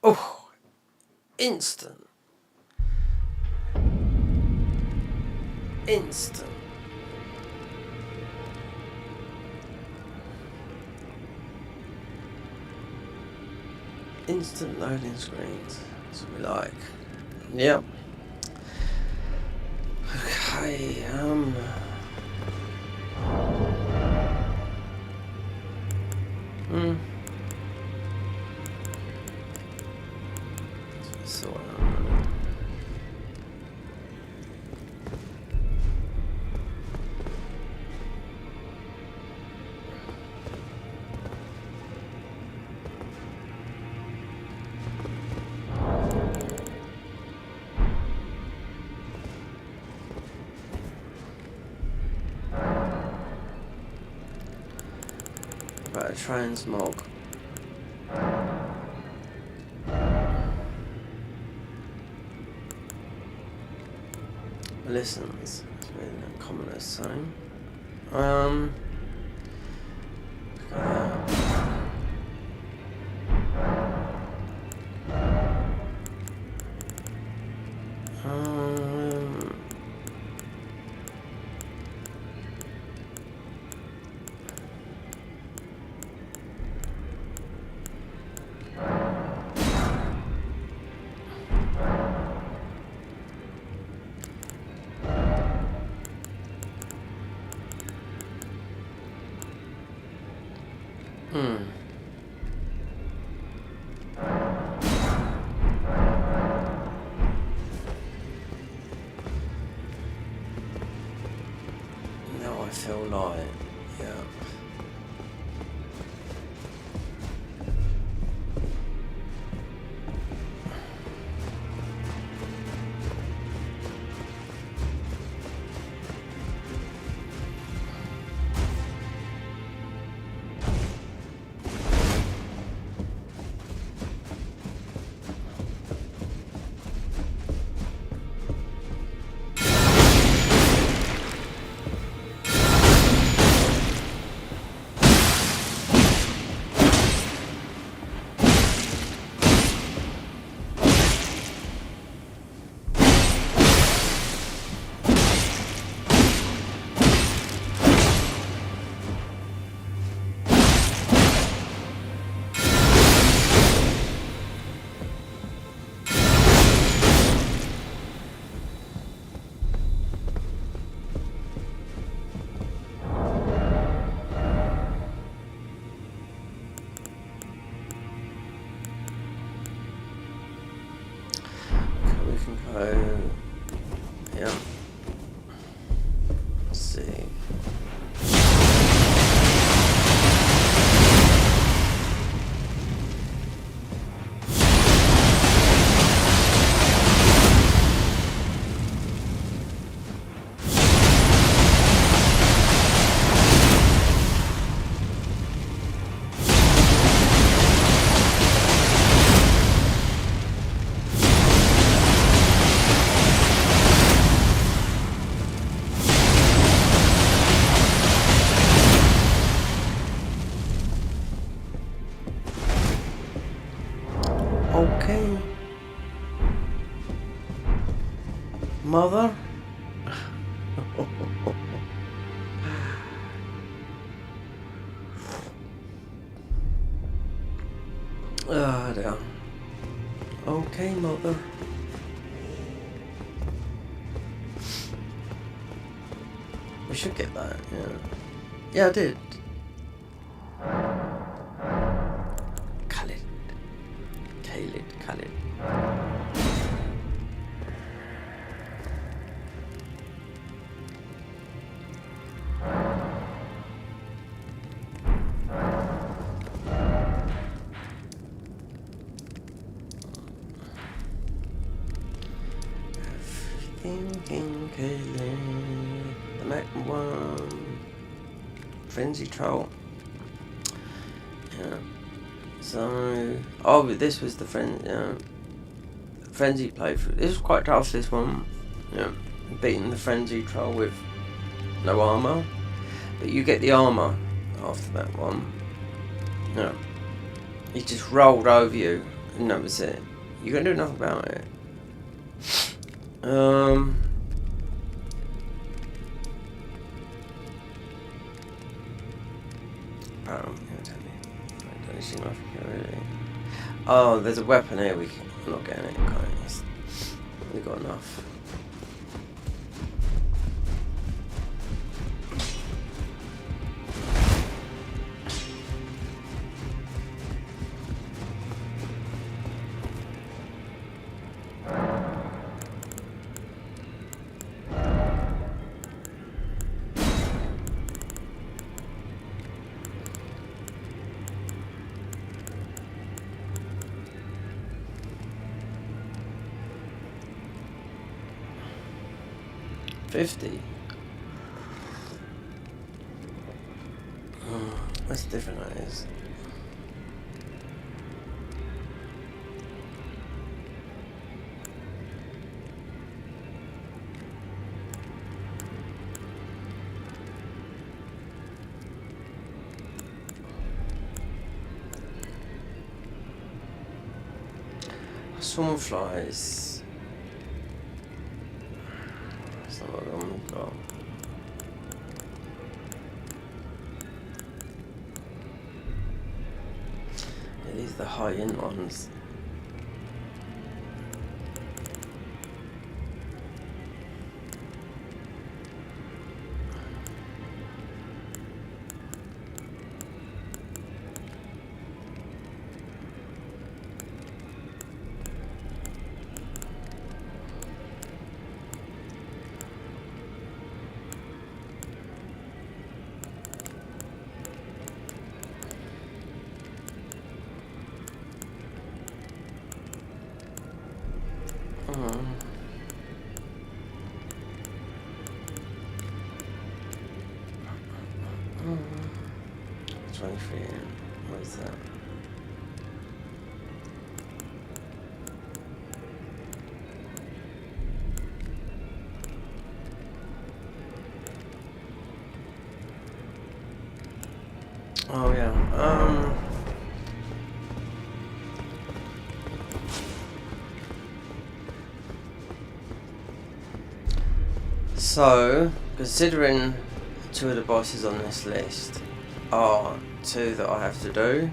Oh, instant. Instant. Instant loading screens. That's what we like. Yep. Okay, So, about a transmog. Listens. It's really uncommon as same. Now I feel like, yeah. We can go, yeah, let's see. Mother? Ah, dear. Okay, mother. We should get that, yeah. Yeah, I did. Khalid. Khalid. Thinking Khalid. The Mac one. Frenzy Troll. Yeah. So, oh, but this was the Frenzy playthrough. This was quite tough, this one. Yeah. Beating the Frenzy Troll with no armour. But you get the armour after that one. Yeah. He just rolled over you, and that was it. You couldn't do nothing about it. Oh, there's a weapon here. I'm not getting it, guys. We got enough. $50. Oh, that's different, that is. Swarm flies. That's not what we've got. Yeah, these are the high-end ones. What is that? Oh yeah. So, considering two of the bosses on this list are two that I have to do.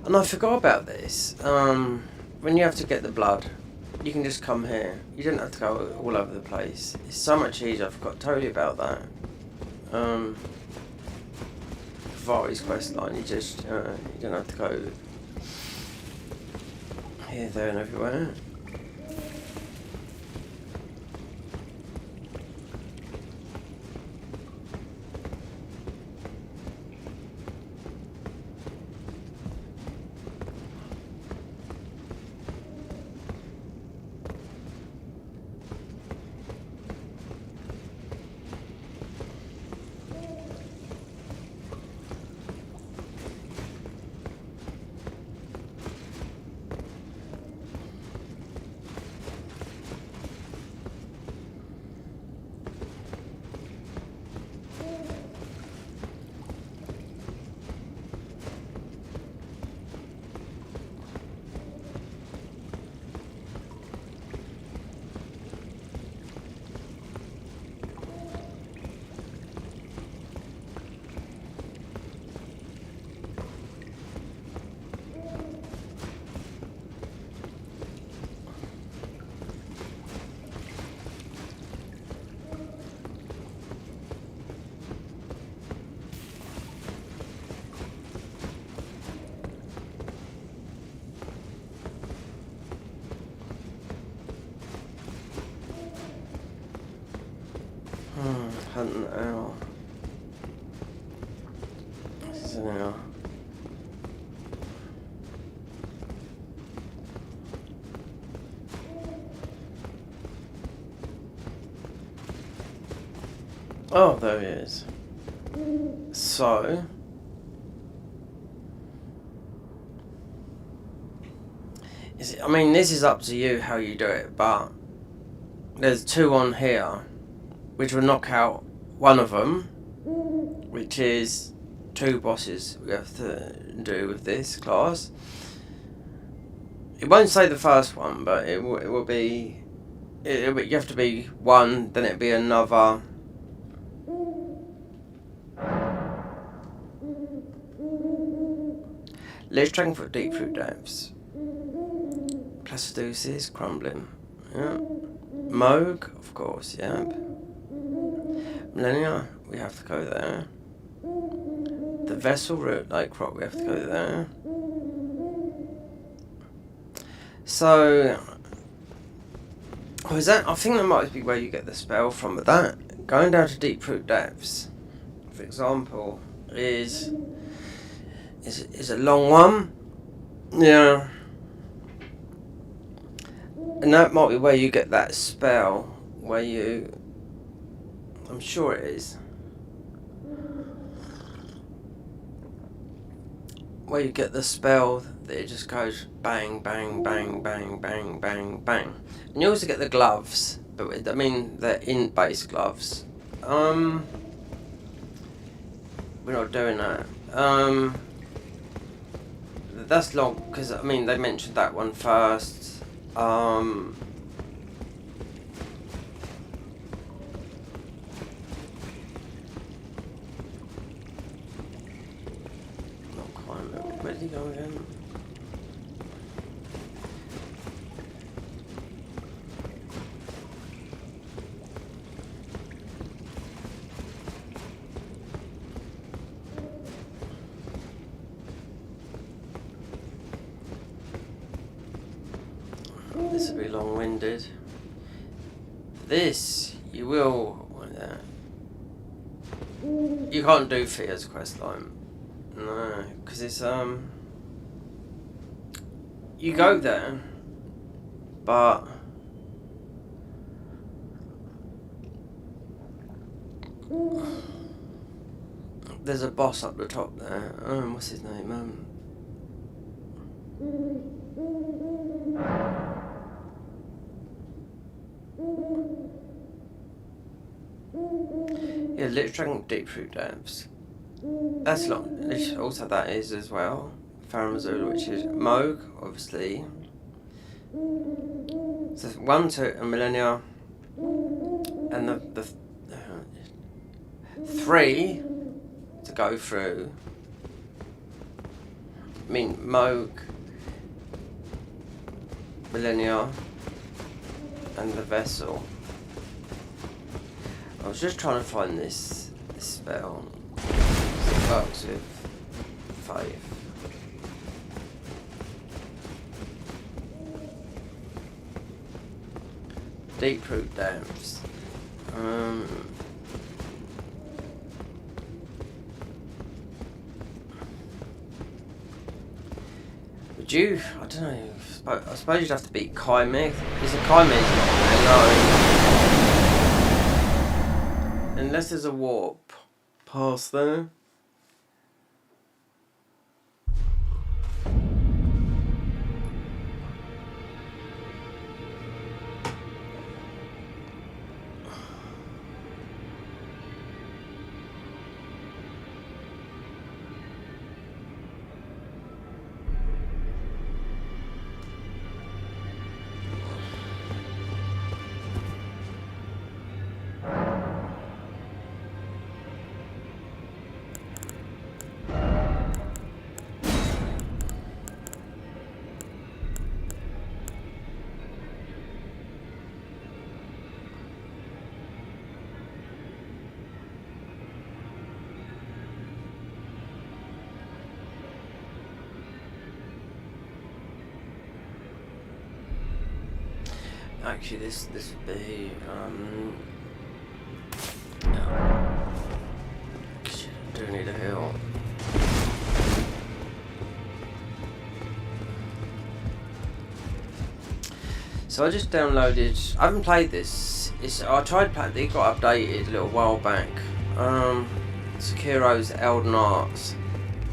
And I forgot about this. When you have to get the blood, you can just come here. You don't have to go all over the place. It's so much easier. I forgot totally about that. Vari's quest line, you just you don't have to go here, there, and everywhere. Oh, there he is. So, I mean, this is up to you how you do it, but there's 2 on here, which will knock out one of them, which is 2 bosses we have to do with this class. It won't say the first one, but it will be. You have to be 1, then it'll be another. Lich Dragon for Deep Fruit Depths. Placideusis, Crumbling. Yeah. Moog, of course, yeah. Millennia, we have to go there. The Vessel Root Lake Rock, we have to go there. So, is that? I think that might be where you get the spell from. But that going down to Deep Fruit Depths, for example, is a long one. Yeah. And that might be where you get that spell, where you... I'm sure it is. Where you get the spell that it just goes bang, bang, bang, bang, bang, bang, bang. And you also get the gloves, but I mean they're in-base gloves. We're not doing that. That's long, because I mean they mentioned that one first. Not quite. Where did he go again? This will be long-winded. This, you will... You can't do Thea's questline. No, because it's, you go there, but... There's a boss up the top there. What's his name? Yeah, Lich Dragon Deep Fruit Depths. That's long. Also, that is as well. Faramazula, which is Moog, obviously. So 1, 2, and Millennia, and the 3 to go through. I mean, Moog, Millennia, and the Vessel. I was just trying to find this spell. It works with Faith. Deep Root Depths. Would you? I don't know. I suppose you'd have to beat Chimig. Is it Chimig? No. Unless there's a warp past there. Actually, this would be yeah. Actually, I do need a heal. So I just downloaded. I haven't played this I tried playing. It got updated a little while back. Sekiro's Elden Arts.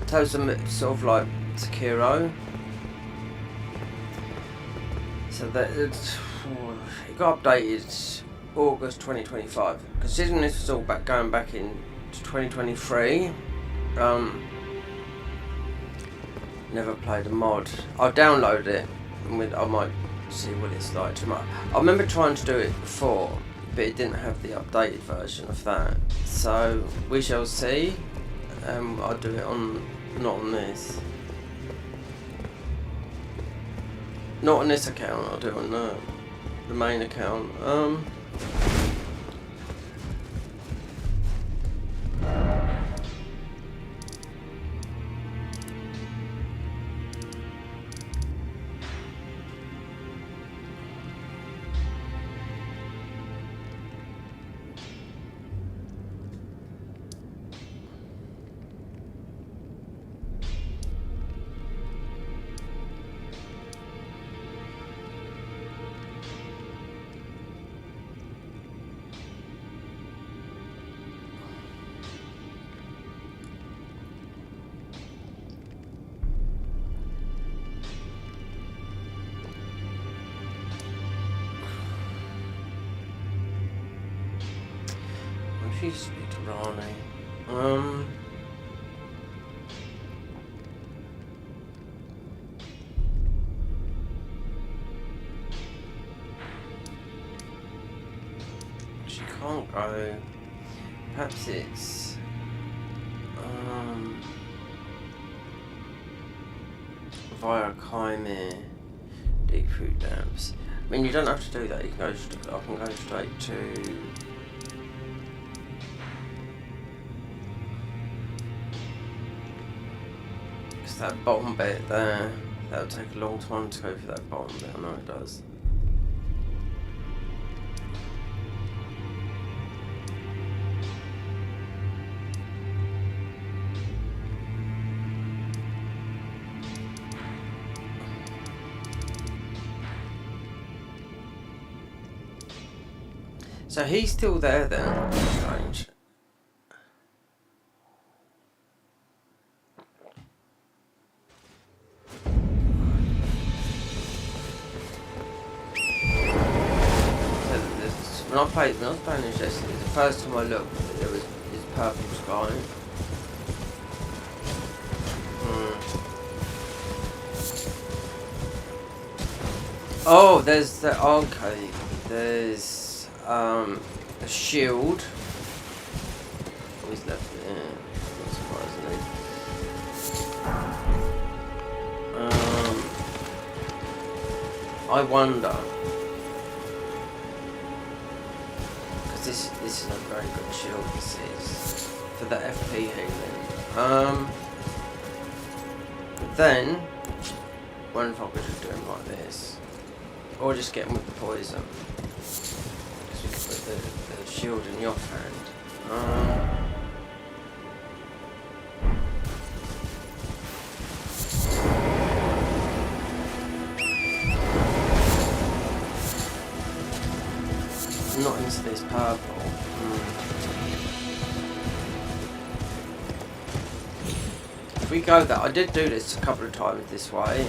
Tells them it's sort of like Sekiro. So that it got updated August 2025. Considering this was all going back in 2023. Never played a mod. I'll download it and I might see what it's like tomorrow. I remember trying to do it before, but it didn't have the updated version of that. So we shall see. I'll do it not on this. Not on this account, I'll do it on the main account. She speak to Rani. She can't go. Perhaps it's via Chimera deep food dams. I mean, you don't have to do that. You can go. I can go straight to. That bottom bit there, that'll take a long time to go through that bottom bit, I know it does. So he's still there then, strange. When I was playing this yesterday, the first time I looked, there was this purple sky. Oh, there's the okay. There's a shield. Always left it. Yeah, not surprisingly. I wonder. This is a very good shield, this is, for the FP healing. But then, what if I could just do him like this? Or just get him with the poison? Because we could put the shield in the offhand. Not into this purple. If we go that, I did do this a couple of times this way.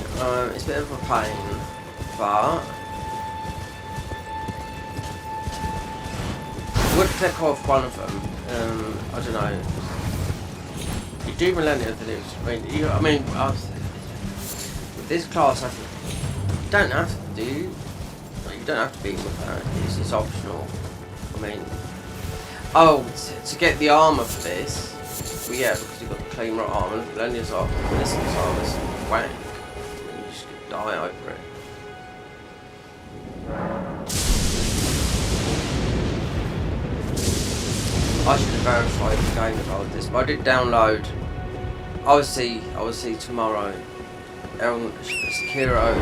It's a bit of a pain, but I would click off one of them. I don't know. You do millennia delivers. I mean, with this class, I think you don't have to do. You don't have to be with that, it's optional. I mean, to get the armour for this, well, yeah, because you've got the clean right armour, Lenya's armour, and this one's armour's wank. I mean, you just could die over it. I should have verified the game about this, but I did download. I will see tomorrow. Sekiro.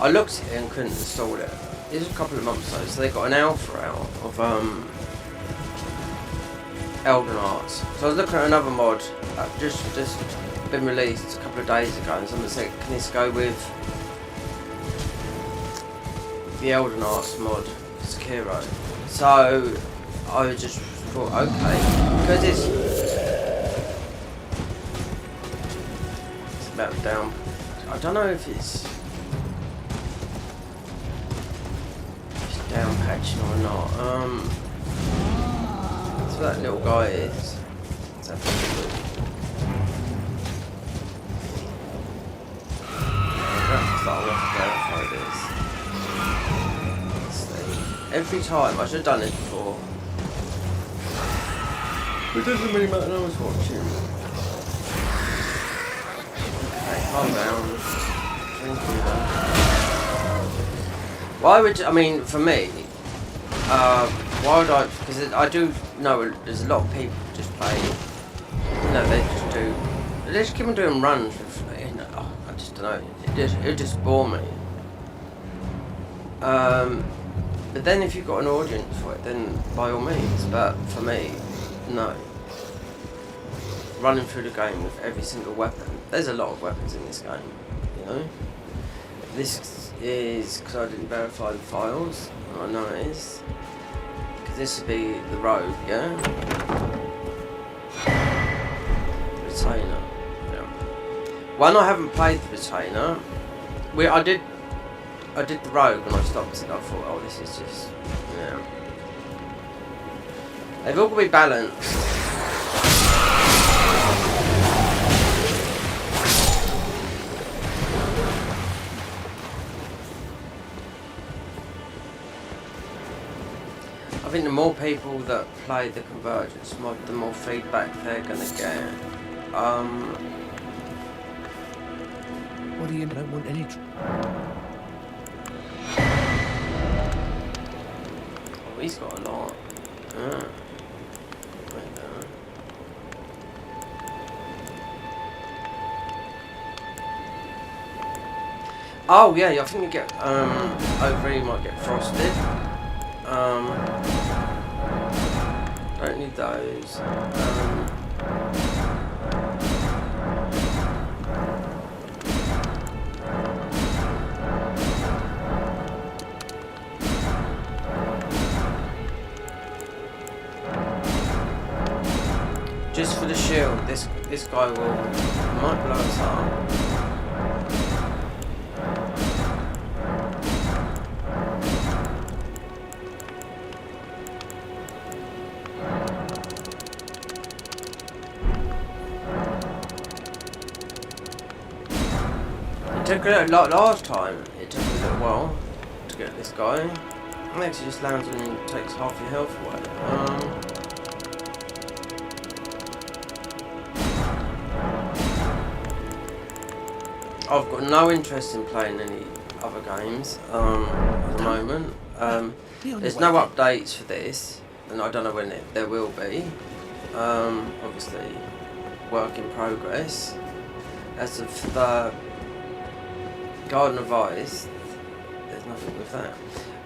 I looked at it and couldn't install it. It was a couple of months ago, so they got an alpha out of Elden Arts. So I was looking at another mod just been released a couple of days ago, and someone said, can this go with the Elden Arts mod, Sekiro. So I just thought, okay, because it's about down. I don't know if it's down patching or not. So that little guy is. Let's have a look. Every time, I should have done it before. It doesn't really matter, no one's watching. Okay, calm down. Why would, I mean, for me, why would I, because I do know there's a lot of people just play, no, they just keep on doing runs with, you know, oh, I just don't know, it just bore me. But then if you've got an audience for it, then by all means, but for me, no. Running through the game with every single weapon, there's a lot of weapons in this game, you know. This is because I didn't verify the files, and I know it is. Because this would be the rogue, yeah? Retainer, yeah. One, I haven't played the retainer. I did the rogue and I stopped it. I thought, oh, this is just, yeah. They've all got to be balanced. I think the more people that play the convergence mod, the more feedback they're gonna get. What do you don't want any? Oh, he's got a lot. Yeah. Oh yeah, I think you get over here you might get frosted. Don't need those. Just for the shield, this guy might blow us up. It took a lot last time. It took a little while to get this guy. It actually just lands and he takes half your health away. I've got no interest in playing any other games at the moment. There's no updates for this, and I don't know when there will be. Obviously, work in progress. As of the Garden of Ice, there's nothing with that.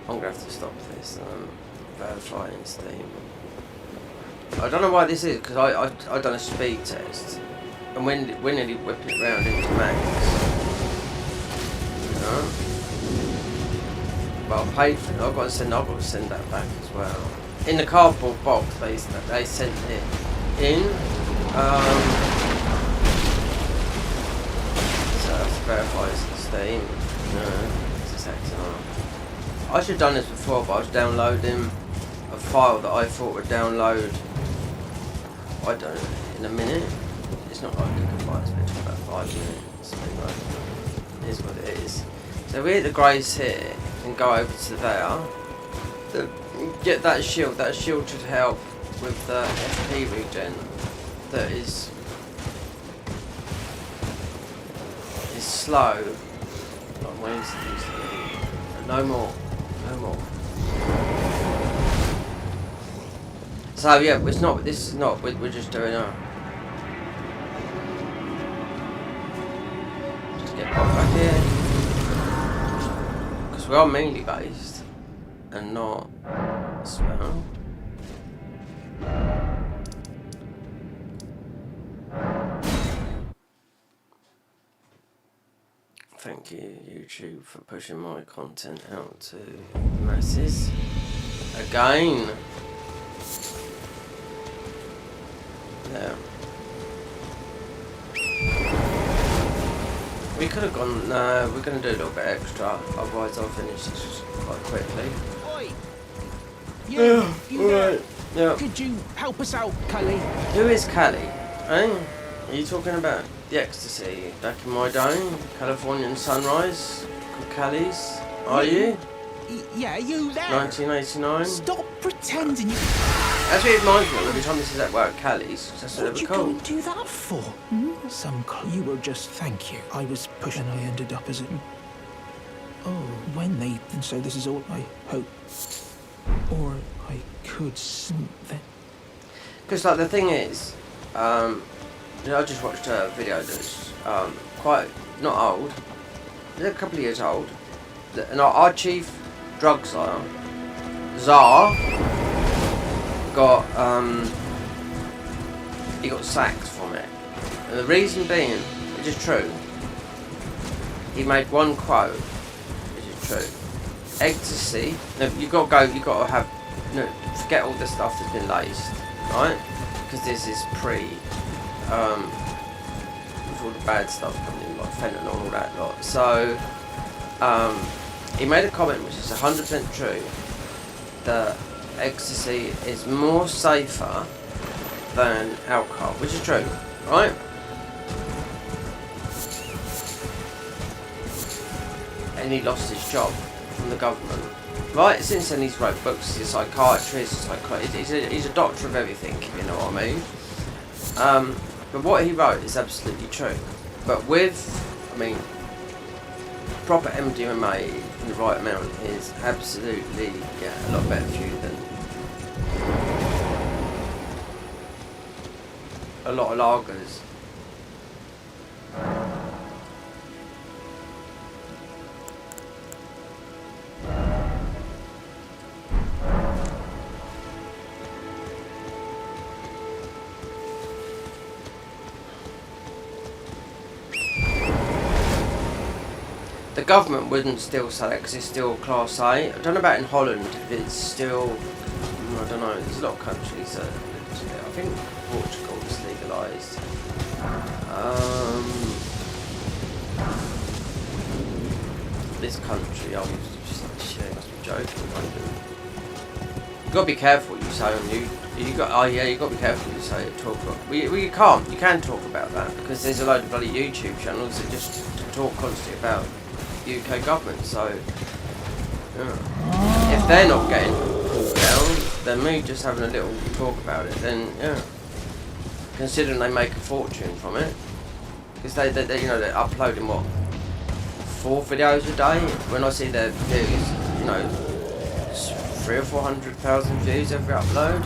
I'm gonna have to stop this. Verifying Steam. I don't know why this is, because I done a speed test, and when nearly whipping it round into max. But I paid for it. I've got to send that back as well. In the cardboard box, they sent it in. So that's verifies the Steam. It's just acting up. I should have done this before, but I was downloading a file that I thought would download. I don't know, in a minute. It's not like gigabytes, but it's about 5 minutes. It is what it is. So we hit the grace here and go over to there. Get that shield. That shield should help with the FP regen. That is slow. Like Wednesday. No more. So yeah, it's not. This is not. We're just doing a. Just get back here. We are mainly based and not spell. Thank you, YouTube, for pushing my content out to the masses. Again. Yeah. We could have gone. No, we're going to do a little bit extra. Otherwise, I'll finish this quite quickly. Oi! You there? Right. Yeah. Could you help us out, Cully? Who is Cali? Eh? Are you talking about the ecstasy back in my day? Californian sunrise? Called Cali's? Are you? Yeah, you there? 1989? Stop pretending you... That's what it reminds me of every time this is that word Cali's. That's what What'd they you were go called. and do that for? You will just thank you. I was pushed and I ended up as a... Oh, when they... And so this is all I hope. Or I could then... Because like the thing is, you know, I just watched a video that's quite not old, it's a couple of years old, and our chief drug czar got he got sacked from it, and the reason being, which is true, he made one quote, which is true. Ecstasy. No, you got to have. No, forget all the stuff that's been laced, right? Because this is pre. With all the bad stuff coming in, like fentanyl and all that lot. So, he made a comment which is 100% true. That ecstasy is more safer than alcohol, which is true, right? And he lost his job from the government. Right, since then he's wrote books, he's a psychiatrist, he's a doctor of everything, if you know what I mean. But what he wrote is absolutely true. But with, I mean, proper MDMA in the right amount is absolutely, yeah, a lot better for you than a lot of lagers. The government wouldn't still sell it because it's still Class A. I don't know about in Holland if it's still, I don't know, there's a lot of countries that, I think Portugal is legalised. This country, I was just like, shit, I must be joking. You gotta be careful what you say on you got, oh yeah, you gotta be careful what you say, talk about, you can talk about that because there's a load of bloody YouTube channels that just talk constantly about UK government, so yeah. If they're not getting pulled down, then me just having a little talk about it, then yeah. Considering they make a fortune from it, because they you know they're uploading what 4 videos a day. When I see their views, you know, 300,000 or 400,000 views every upload,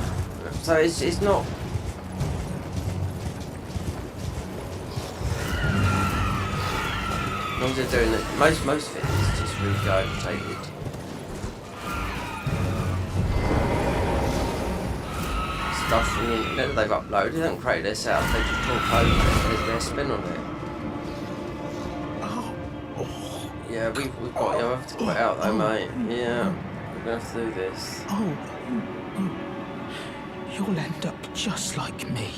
so it's not. As long as they're doing it, most of it is just regurgitated. Stuff from the internet that they've uploaded, they don't create this out, they just talk over it, there's their spin on it. Yeah, we've got, you have to put it out though, mate. Yeah, we're gonna have to do this. You'll end up just like me.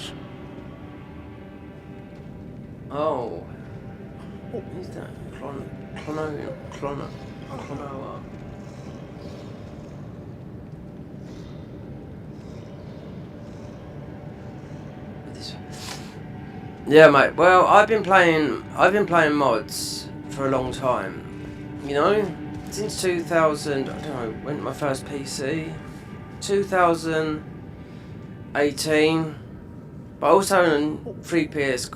Oh. Who's that? Clonoa. Yeah, mate. Well, I've been playing mods for a long time. You know, since 2000. I don't know when my first PC. 2018. But also on 3 PS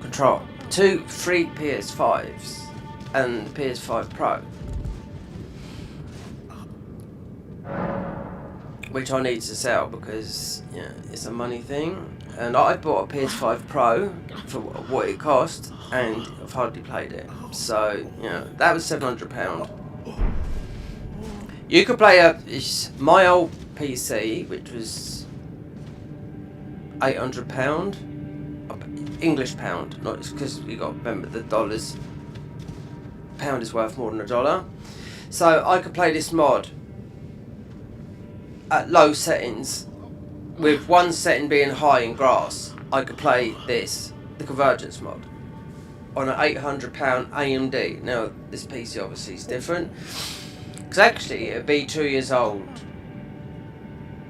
control. 2 free PS5s and PS5 Pro, which I need to sell because yeah, it's a money thing. And I bought a PS5 Pro for what it cost, and I've hardly played it. So yeah, that was £700. You could play my old PC, which was £800. English pound, not because you got to remember the dollars. Pound is worth more than a dollar. So I could play this mod at low settings, with one setting being high in grass. I could play this, the convergence mod, on an £800 AMD. Now this PC obviously is different, because actually it'd be 2 years old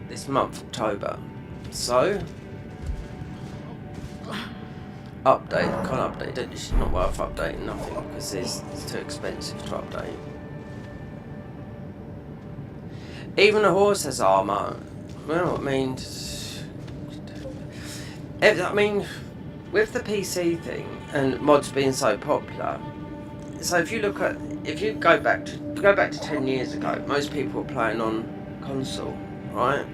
this month, October. So update, can't update. It's not worth updating, nothing, because it's too expensive to update. Even the horse has armour. Well, I mean, with the PC thing and mods being so popular, so if you go back to 10 years ago, most people were playing on console, right?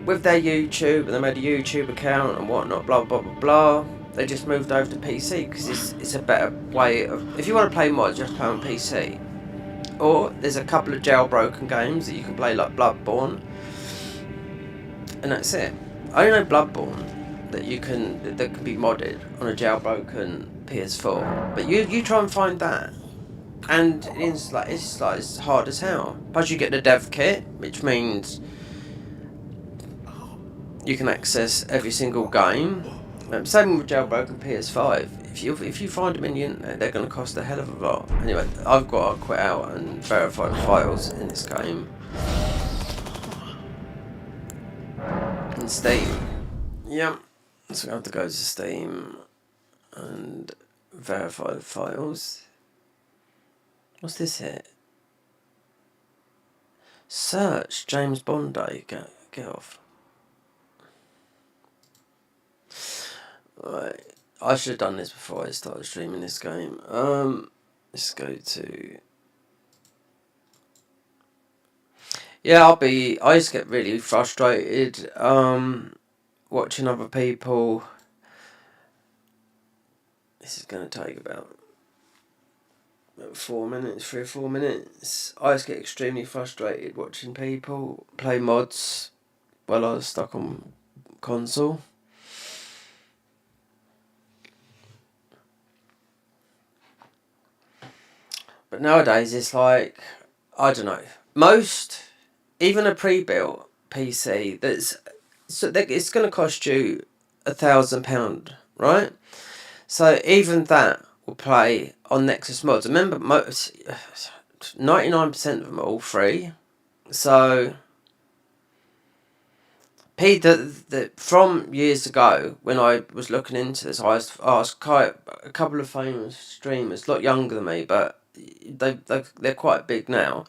With their YouTube, and they made a YouTube account and whatnot, blah blah blah blah. They just moved over to PC because it's a better way of. If you want to play mods, you have to play on PC. Or there's a couple of jailbroken games that you can play, like Bloodborne, and that's it. I know Bloodborne that can be modded on a jailbroken PS4, but you try and find that, and it's hard as hell. Plus you get the dev kit, which means you can access every single game. Same with jailbroken PS5. If you find them in the internet, they're going to cost a hell of a lot. Anyway, I've got to quit out and verify the files in this game. In Steam. Yep. So I have to go to Steam and verify the files. What's this here? Search James Bond Day. Get off. Right. I should have done this before I started streaming this game. Let's go to. Yeah, I used to get really frustrated watching other people. This is going to take about 4 minutes, 3 or 4 minutes. I used to get extremely frustrated watching people play mods while I was stuck on console. But nowadays it's like, I don't know, even a pre-built PC it's going to cost you £1,000, right? So even that will play on Nexus mods. Remember, 99% of them are all free. So from years ago, when I was looking into this, I asked a couple of famous streamers, a lot younger than me, but they're quite big now.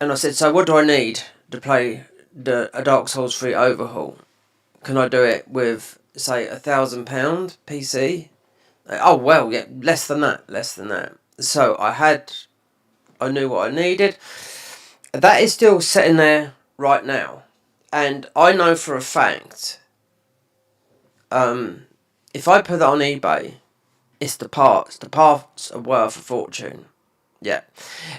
And I said, so what do I need to play a Dark Souls 3 overhaul? Can I do it with, say, £1,000 PC? Oh, well, yeah, less than that. So I knew what I needed. That is still sitting there right now. And I know for a fact, if I put that on eBay, it's the parts. The parts are worth a fortune. Yeah.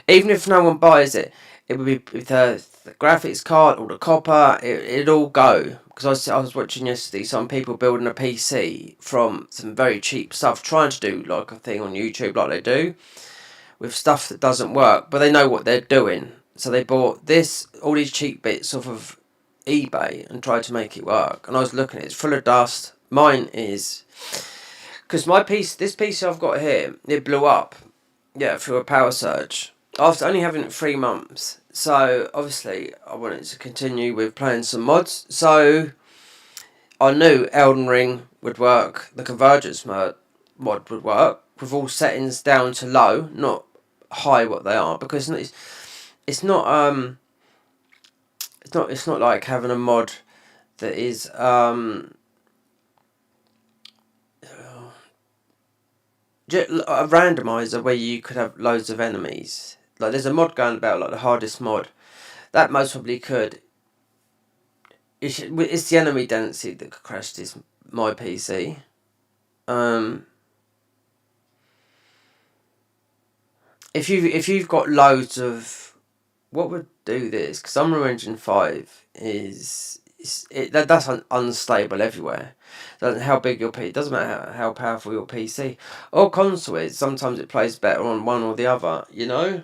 Even if no one buys it, it would be the graphics card or the copper, it'd all go. Because I was watching yesterday some people building a PC from some very cheap stuff, trying to do like a thing on YouTube like they do, with stuff that doesn't work, but they know what they're doing. So they bought all these cheap bits off of eBay and tried to make it work. And I was looking at it, it's full of dust. Mine is, because this PC I've got here, it blew up, through a power surge after only having it 3 months. So obviously I wanted to continue with playing some mods. So I knew Elden Ring would work, the convergence mod would work with all settings down to low, not high what they are, because it's not like having a mod that is a randomizer where you could have loads of enemies. Like there's a mod going about, like the hardest mod, that most probably could. It's the enemy density that could crash my PC. If you've got loads of, what would do this? Because Unreal Engine 5 is that's unstable everywhere. Doesn't how big your PC. Doesn't matter how powerful your PC or console is. Sometimes it plays better on one or the other. You know.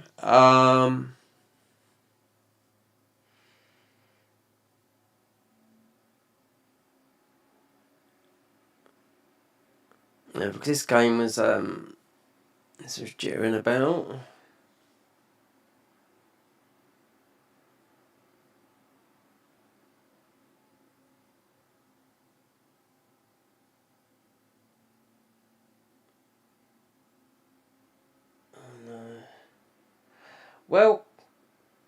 Yeah, because this game was this was jittering about. Well,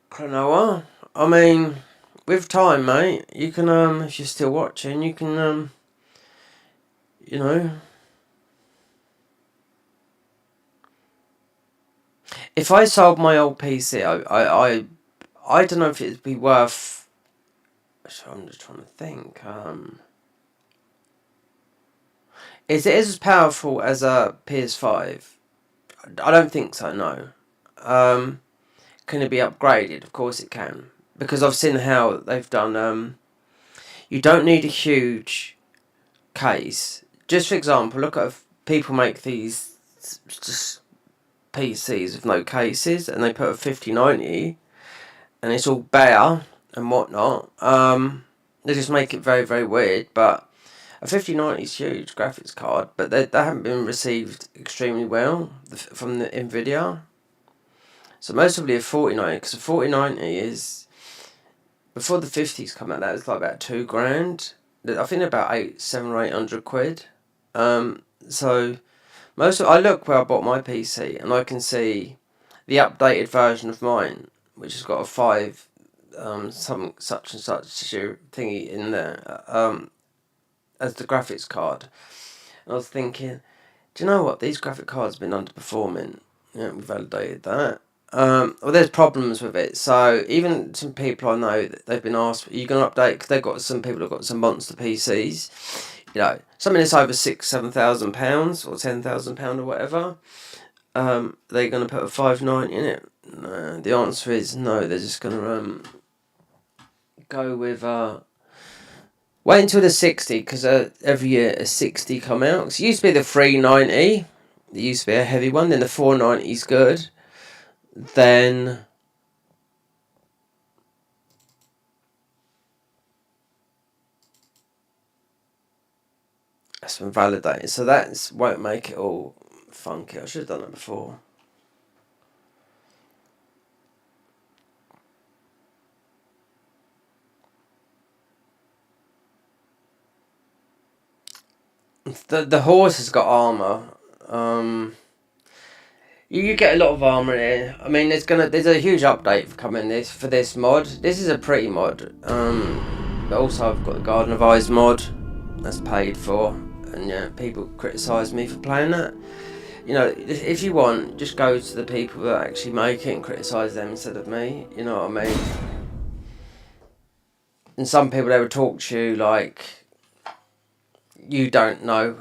Cronoa, I mean, with time, mate, you can if you're still watching, you can you know, if I sold my old PC, I don't know if it'd be worth. I'm just trying to think. Is it as powerful as a PS5? I don't think so. No. Can it be upgraded? Of course it can, because I've seen how they've done. You don't need a huge case. Just for example, look at people make these just PCs with no cases, and they put a 5090, and it's all bare and whatnot. They just make it very, very weird. But a 5090 is huge graphics card, but they haven't been received extremely well from the Nvidia. So most probably a 4090, because a 4090 is, before the 50s come out, that was like about £2,000. I think they're about 800 quid. So I look where I bought my PC, and I can see the updated version of mine, which has got a 5 some such and such thingy in there as the graphics card. And I was thinking, do you know what? These graphic cards have been underperforming. Yeah, we validated that. Well, there's problems with it. So even some people I know, they've been asked, are you going to update? Because they've got some people have got some monster PCs. You know, something that's over £6,000-7,000 or £10,000 or whatever. They're going to put a 590 in it. No, the answer is no. They're just going to go with wait until the 60, because every year a 60 come out. Cause it used to be the 390. It used to be a heavy one. Then the 490 is good. Then that's been validated. So that won't make it all funky. I should have done it before. The horse has got armor. You get a lot of armor here. I mean, there's a huge update coming for this mod. This is a pretty mod. But also I've got the Garden of Eyes mod that's paid for, and yeah, people criticise me for playing that. You know, if you want, just go to the people that actually make it and criticise them instead of me. You know what I mean? And some people, they would talk to you like you don't know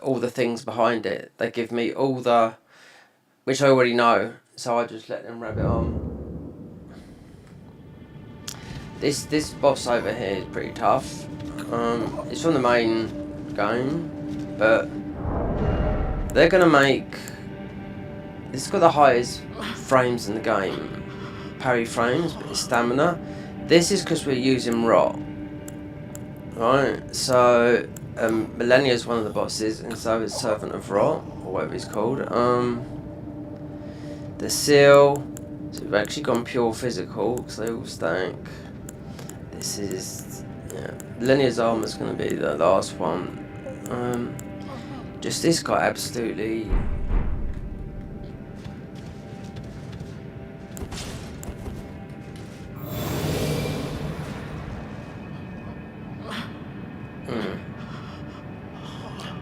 all the things behind it. They give me all the, which I already know, so I just let them rabbit on. This boss over here is pretty tough. It's from the main game, but they're gonna make. It's got the highest frames in the game, parry frames, but it's stamina. This is because we're using rot. Right, so Millennia is one of the bosses, and so is Servant of Rot, or whatever it's called. The seal. So we've actually gone pure physical, because they all stack. This is, yeah, Millennia's armor is going to be the last one. Just this guy absolutely.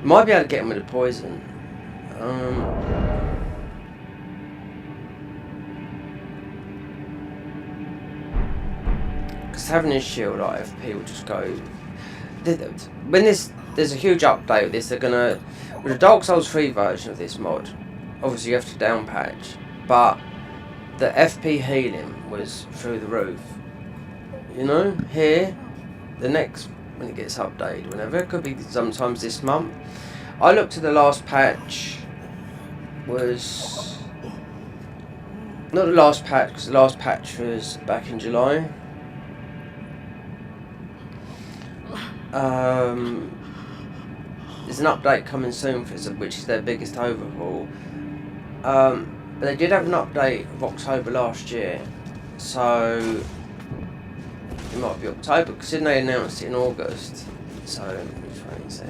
Might be able to get him with a poison. Because having his shield IFP will just go. When there's a huge update with this, they're gonna, with the Dark Souls 3 version of this mod, obviously you have to down patch, but the FP healing was through the roof. You know, here the next, when it gets updated, whenever, it could be sometimes this month. I looked at the last patch was, not the last patch, because the last patch was back in July. There's an update coming soon for it, which is their biggest overhaul. But they did have an update of October last year, so it might be October, because then they announced it in August. So let me try and see.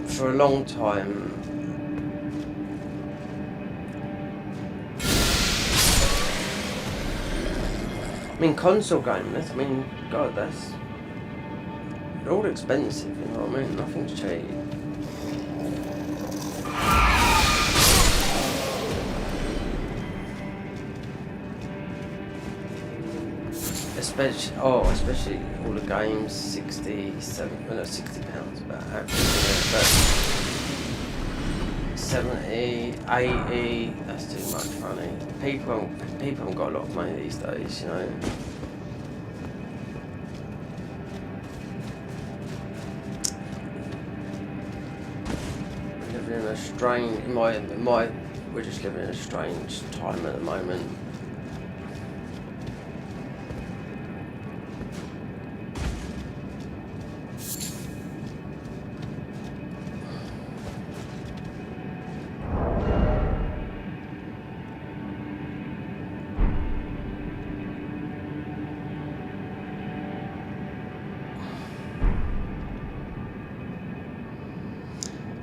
For a long time, I mean, console gamers, I mean, God, they're all expensive, you know what I mean? Nothing's cheap. Especially all the games, £60 about average, but 70, 80, that's too much money. People haven't got a lot of money these days, you know. We're living in a strange, we're just living in a strange time at the moment.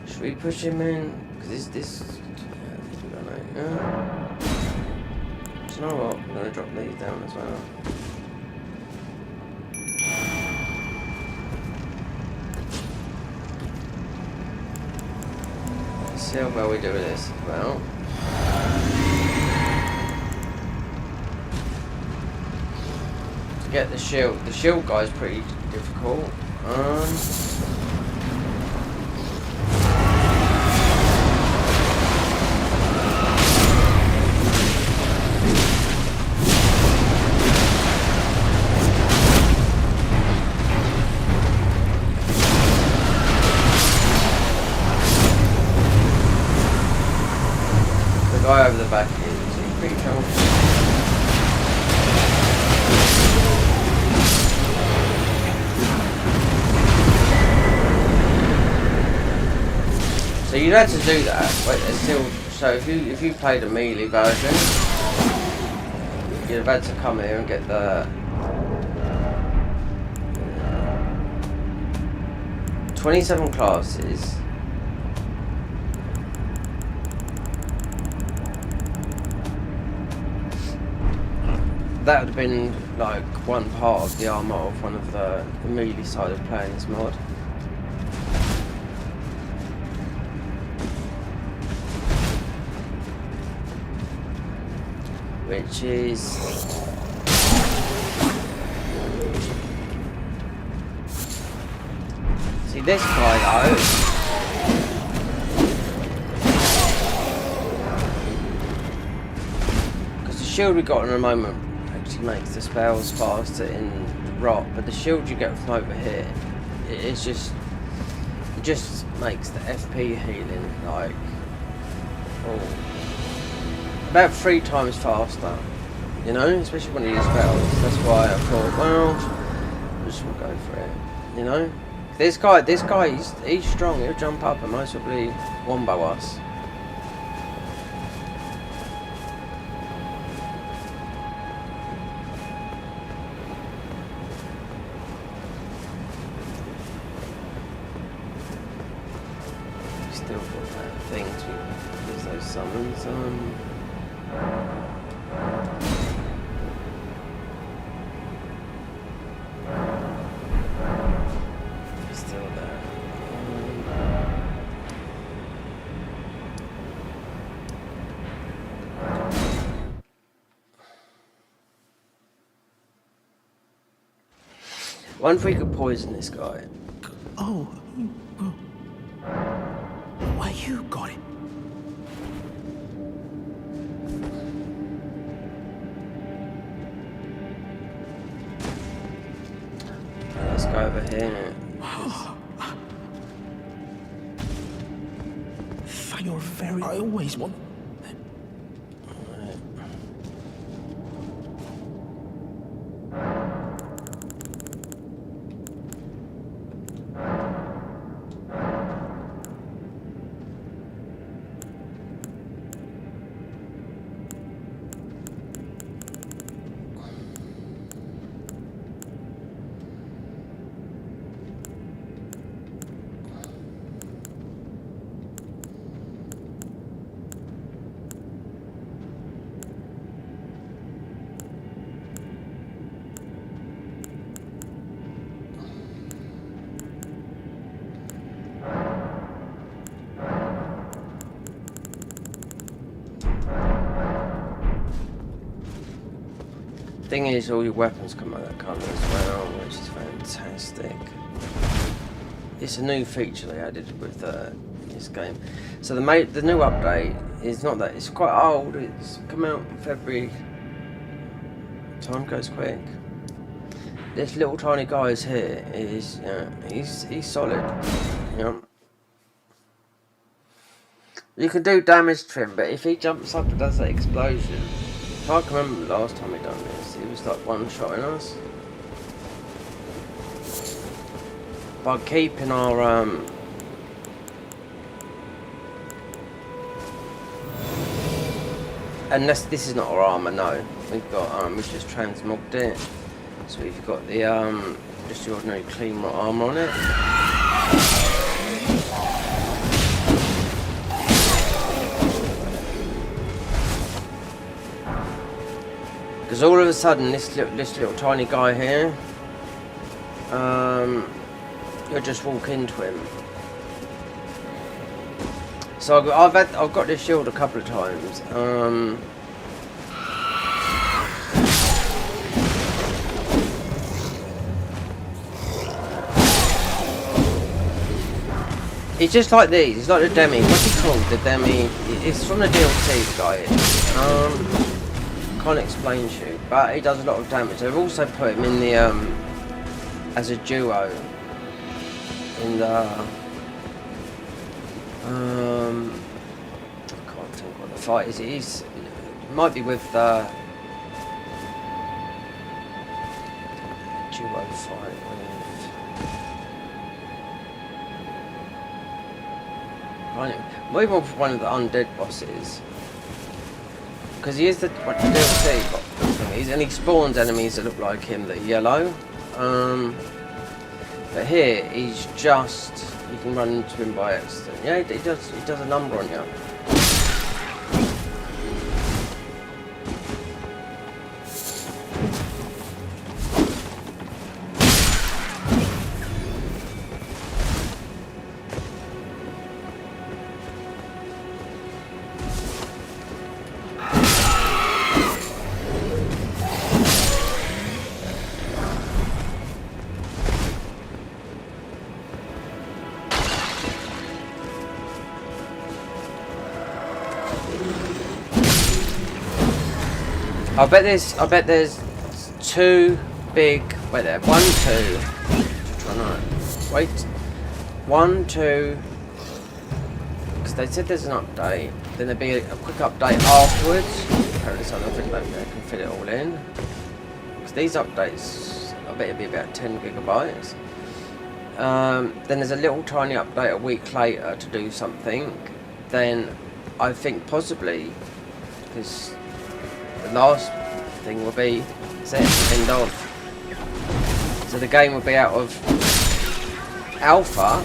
Should we push him in? Because this. Do you know what? I'm going to drop these down as well. Let's see how well we do with this as well. To get the shield guy's pretty difficult. Guy over the back here, so he's pretty chunky. So you'd have to do that, but it's still, so if you played a melee version, you'd have had to come here and get the 27 classes. That would have been like one part of the armor of one of the melee side of playing this mod. Which is see this guy though. Because the shield we got in a moment makes the spells faster in rock, but the shield you get from over here, it just makes the FP healing like about 3 times faster, you know, especially when you use spells. That's why I thought, well, just we'll go for it, you know. This guy, he's strong. He'll jump up and most probably wombo us. Still got that thing to use those summons still there. Wonder if we could poison this guy. Oh. Why you got it? Let's go over here. You're very... I always want... Thing is, all your weapons come out of that colour as well, which is fantastic. It's a new feature they added with this game. So the new update is not that, it's quite old. It's come out in February. Time goes quick. This little tiny guy is here. He's solid. You know. You can do damage to him, but if he jumps up and does that explosion. If I can remember the last time we done this, he was like one-shotting us. By keeping our and this is not our armour, no. We've got we've just transmogged it. So we've got the just the ordinary clean armour on it. Because all of a sudden, this little tiny guy here, you'll just walk into him. So I've got this shield a couple of times. He's just like these. He's like the Demi. What's he called? The Demi. It's from the DLC, the guy. Can't explain to you, but he does a lot of damage. They've also put him in the as a duo in the I can't think what the fight is. It might be with the duo fight with maybe one of the undead bosses. Because he is the DLC boss, and he spawns enemies that look like him that are yellow. But here he's just you can run into him by accident. Yeah, he does a number on you. I bet there's two big. Wait there. 1, 2. No. Wait. 1, 2. Because they said there's an update. Then there'll be a quick update afterwards. Apparently, so I think they can fit it all in. Because these updates, I bet it'll be about 10 gigabytes. Then there's a little tiny update a week later to do something. Then I think possibly because. The last thing will be set end of. So the game will be out of alpha.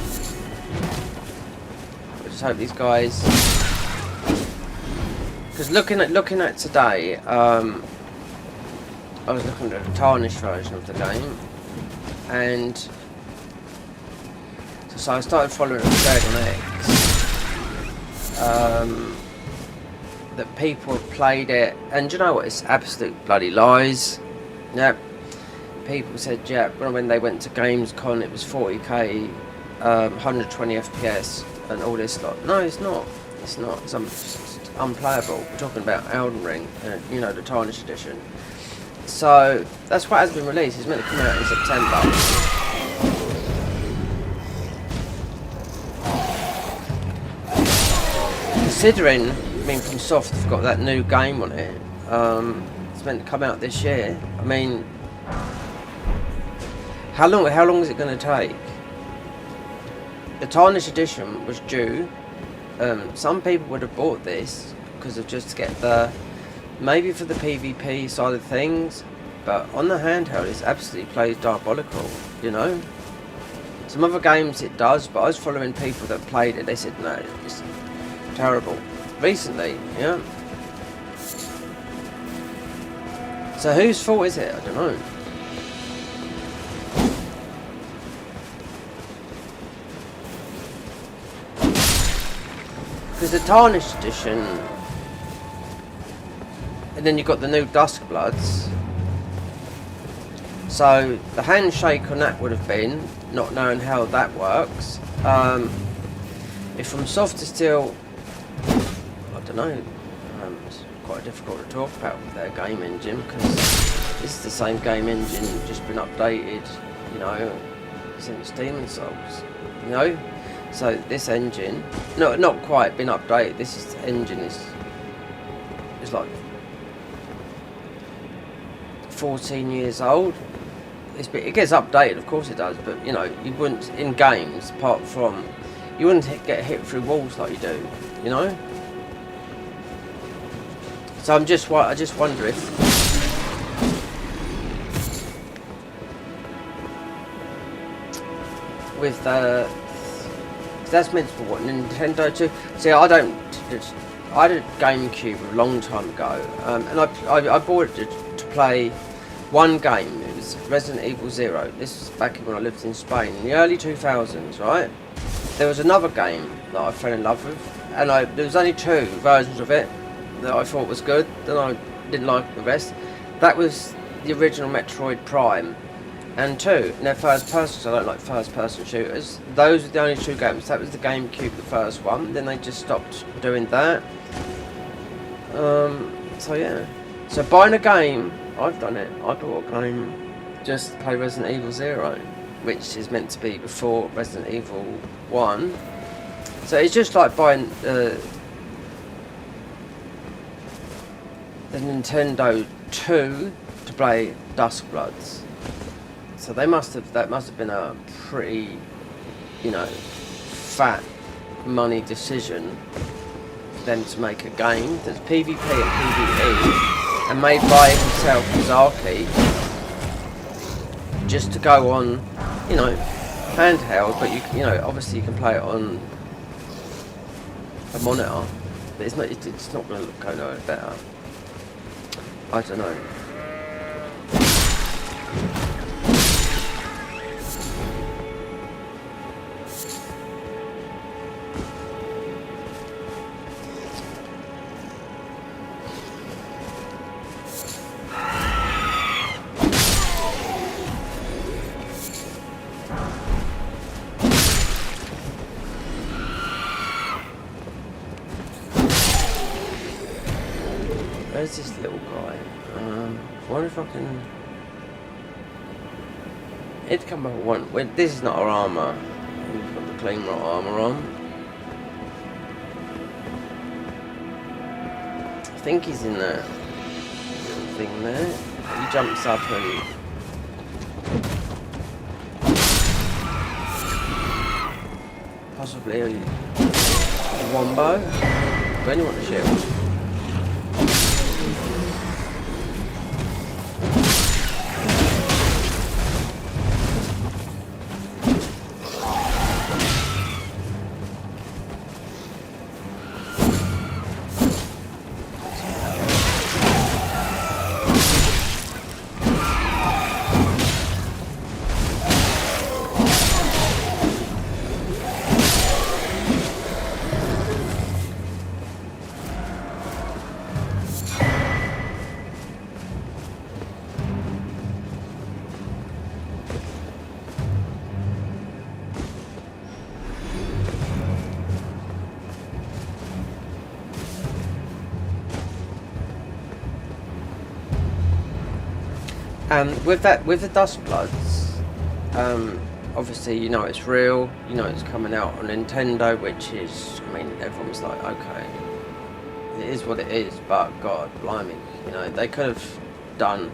I just hope these guys Because looking at today, I was looking at the tarnished version of the game, and so I started following a thread on X. That people have played it, and you know what? It's absolute bloody lies. Yep. People said, yeah, when they went to Gamescom, it was 40k, 120 FPS, and all this lot. No, it's not. It's not. It's unplayable. We're talking about Elden Ring, you know, the Tarnished Edition. So that's what has been released. It's meant to come out in September. Considering, I mean, from Soft, they've got that new game on it. It's meant to come out this year. I mean, how long is it going to take? The Tarnished Edition was due. Some people would have bought this because of just to get the, maybe for the PvP side of things, but on the handheld it absolutely plays diabolical, you know. Some other games it does, but I was following people that played it, they said no, it's terrible. Recently, yeah. So whose fault is it? I don't know. Because the Tarnished Edition, and then you've got the new Duskbloods. So the handshake on that would have been, not knowing how that works. If From Soft is still, I don't know, it's quite difficult to talk about with their game engine, because this is the same game engine, just been updated, you know, since Demon's Souls, you know. So this engine, no, not quite been updated. This engine is like 14 years old. It gets updated, of course it does, but you know, you wouldn't in games, apart from, you wouldn't get hit through walls like you do, you know. So I just wonder if with that's meant for what, Nintendo too. See, I had a GameCube a long time ago, and I bought it to play one game. It was Resident Evil 0. This was back when I lived in Spain in the early 2000s, right? There was another game that I fell in love with, and there was only 2 versions of it that I thought was good, then I didn't like the rest. That was the original Metroid Prime and 2, and they're first person, so I don't like first person shooters. Those were the only 2 games. That was the GameCube, the first one, then they just stopped doing that. So yeah, so buying a game, I've done it. I bought a game just to play Resident Evil 0, which is meant to be before Resident Evil 1. So it's just like buying the Nintendo 2 to play Duskbloods. So that must have been a pretty, you know, fat money decision for them to make a game that's PvP and PvE and made by himself Miyazaki, just to go on, you know, handheld, but you know, obviously you can play it on a monitor, but it's not going to go no better. I don't know. Where's this little guy? I wonder if I can. It'd come up one. Wait, this is not our armour. We've got the clean rot armour on. I think he's in that little thing there. He jumps up and. Possibly a wombo. Do anyone want a shield? And with that, with the Dust Bloods, obviously you know it's real. You know it's coming out on Nintendo, which is, I mean, everyone's like, okay, it is what it is. But God, blimey, you know they could have done.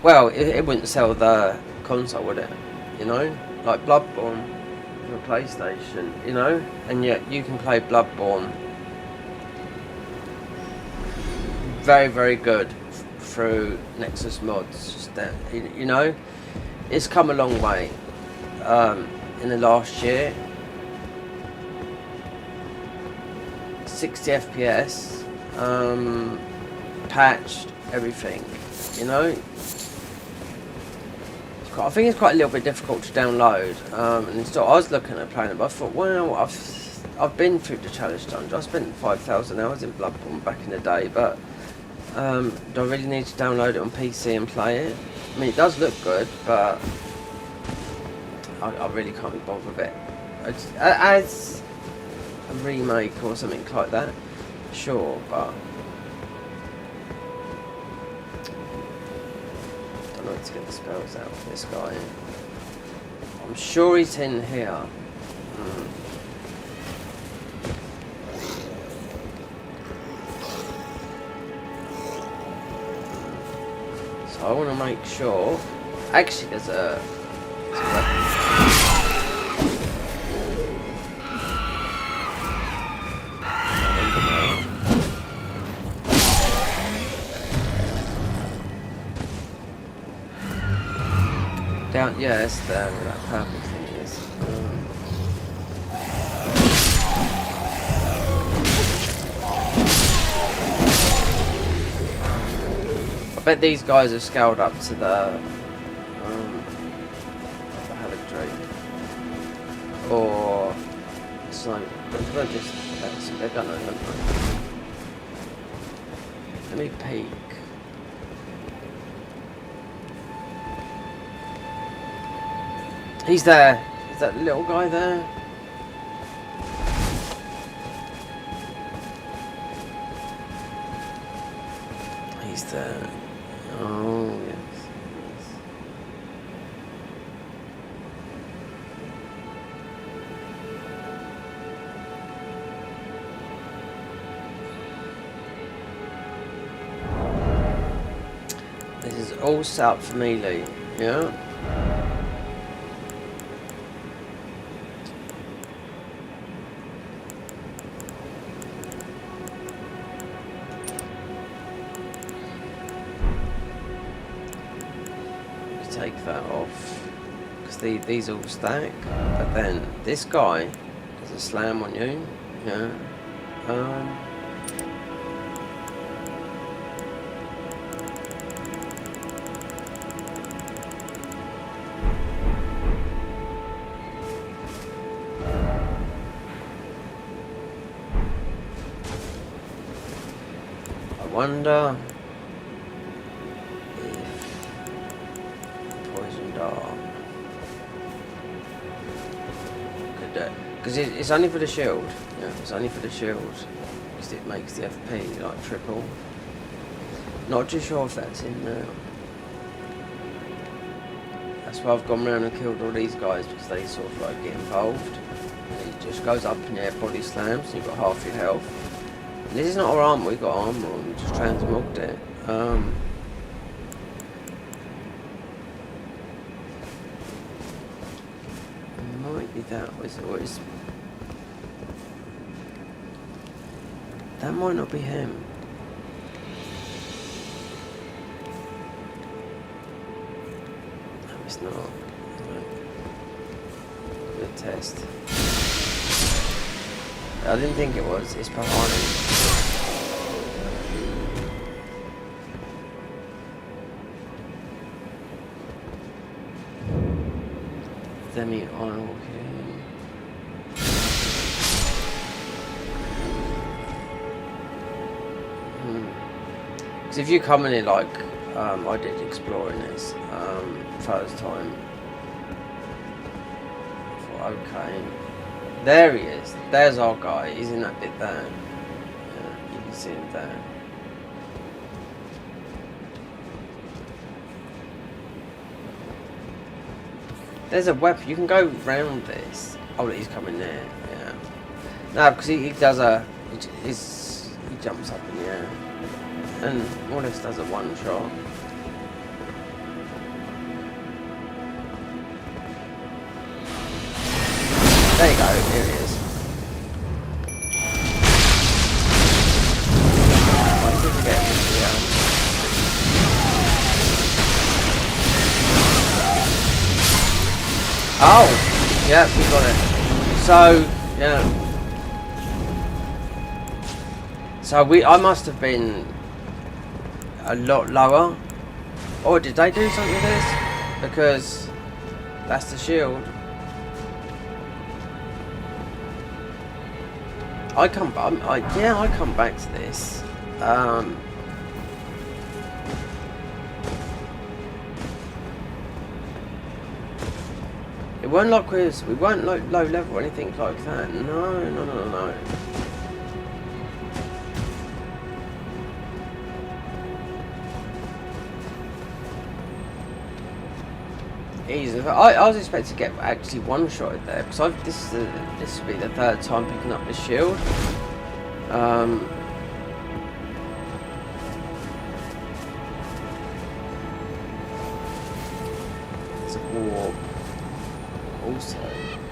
Well, it wouldn't sell the console, would it? You know, like Bloodborne for PlayStation. You know, and yet you can play Bloodborne very, very good through Nexus mods. Just that, you know, it's come a long way in the last year. 60 FPS, patched, everything. You know, I think it's quite a little bit difficult to download. And so I was looking at playing it, but I thought, well, I've been through the challenge dungeon. I spent 5,000 hours in Bloodborne back in the day, but do I really need to download it on PC and play it? I mean, it does look good, but I really can't be bothered with it. As a remake or something like that, sure, but I don't know how to get the spells out for this guy. I'm sure he's in here. I want to make sure. Actually, there's a down. Yeah, it's there where that purple thing is. I bet these guys have scaled up to the havent tree, or so. They're just they're gonna. Let me peek. He's there. Is that little guy there? He's there. Oh, yes. This is all set up for melee, yeah? Take that off because these all stack, but then this guy does a slam on you, yeah. I wonder. Because it's only for the shield. Yeah, it's only for the shield. Because it makes the FP like triple. Not too sure if that's in there. That's why I've gone around and killed all these guys, because they sort of like get involved. And it just goes up in the air, body slams, and you've got half your health. And this is not our armor, we've got armor on, we just transmogged it. That was always. That might not be him. No, it's not. Good test. I didn't think it was. It's behind. Semi-oil here. Because if you come in here like I did exploring this first time, I thought, okay, there he is. There's our guy. He's in that bit there. Yeah, you can see him there. There's a weapon. You can go round this. Oh, he's coming there. Yeah. No, because he does a. He jumps up in the air. And all this does a one shot. There you go. Here he is. Why did we get him? Oh! Yeah, we got it. So, yeah. So I must have been a lot lower. Or did they do something with this? Because that's the shield. I come back to this. It weren't like we weren't like low level or anything like that. No. Easy. I was expecting to get actually one-shotted there because this will be the third time picking up the shield. It's a warp. Also,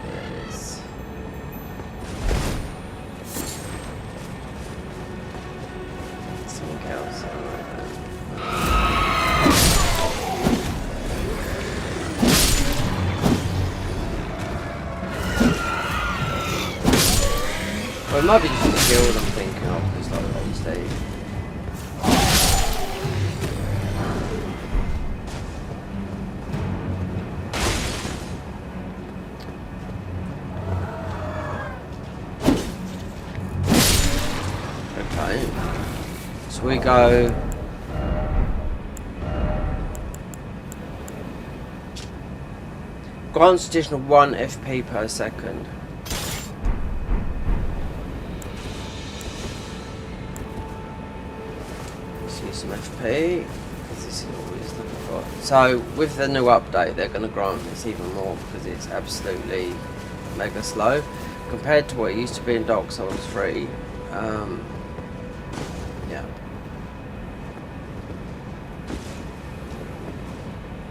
there's something else. Well, it might be just the shield I'm thinking of, because like obviously. Okay. So we go. Grants additional 1 FP per second. Some FP, because this is always looking for. So with the new update they're going to grant this even more because it's absolutely mega slow compared to what it used to be in Dark Souls 3. Yeah,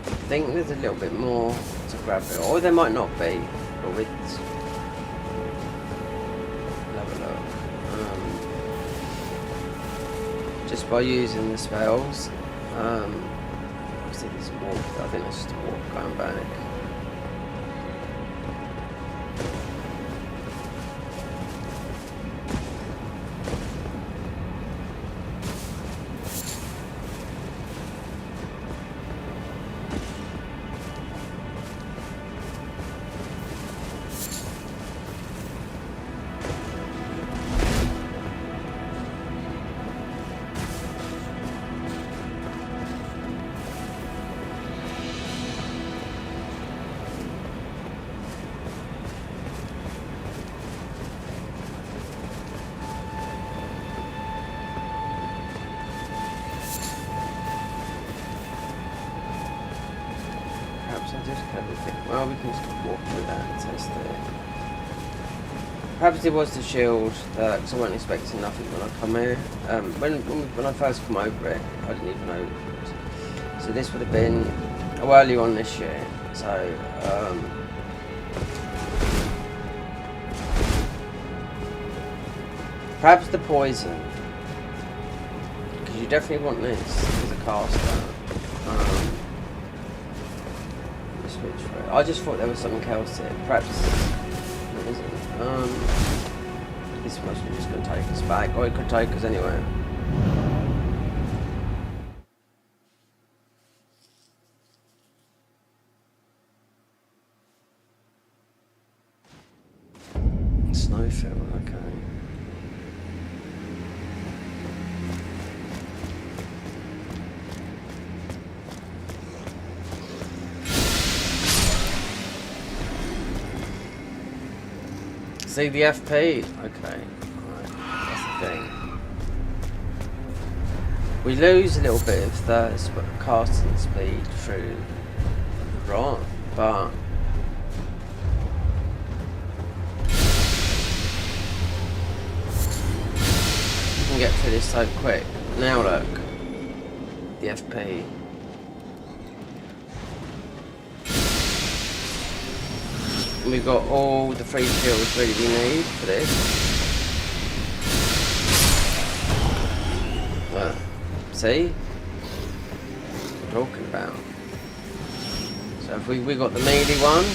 I think there's a little bit more to grab it, or there might not be, but with just by using the spells. Obviously this warp, I think it's just a warp going back. Well, we can just walk through that and test it. Perhaps it was the shield, because I wasn't expecting nothing when I come here. When I first come over it, I didn't even know. So this would have been earlier on this year. So perhaps the poison, because you definitely want this as a caster. I just thought there was something else here. Perhaps it isn't. This must be just going to take us back, or it could take us anywhere. Snowfield, okay. See the FP? Okay. Right. That's the thing. We lose a little bit of the casting speed through the rot, but can get through this so quick. Now look, the FP. We've got all the 3 shields really we need for this. See? What I'm talking about. So if we got the melee one,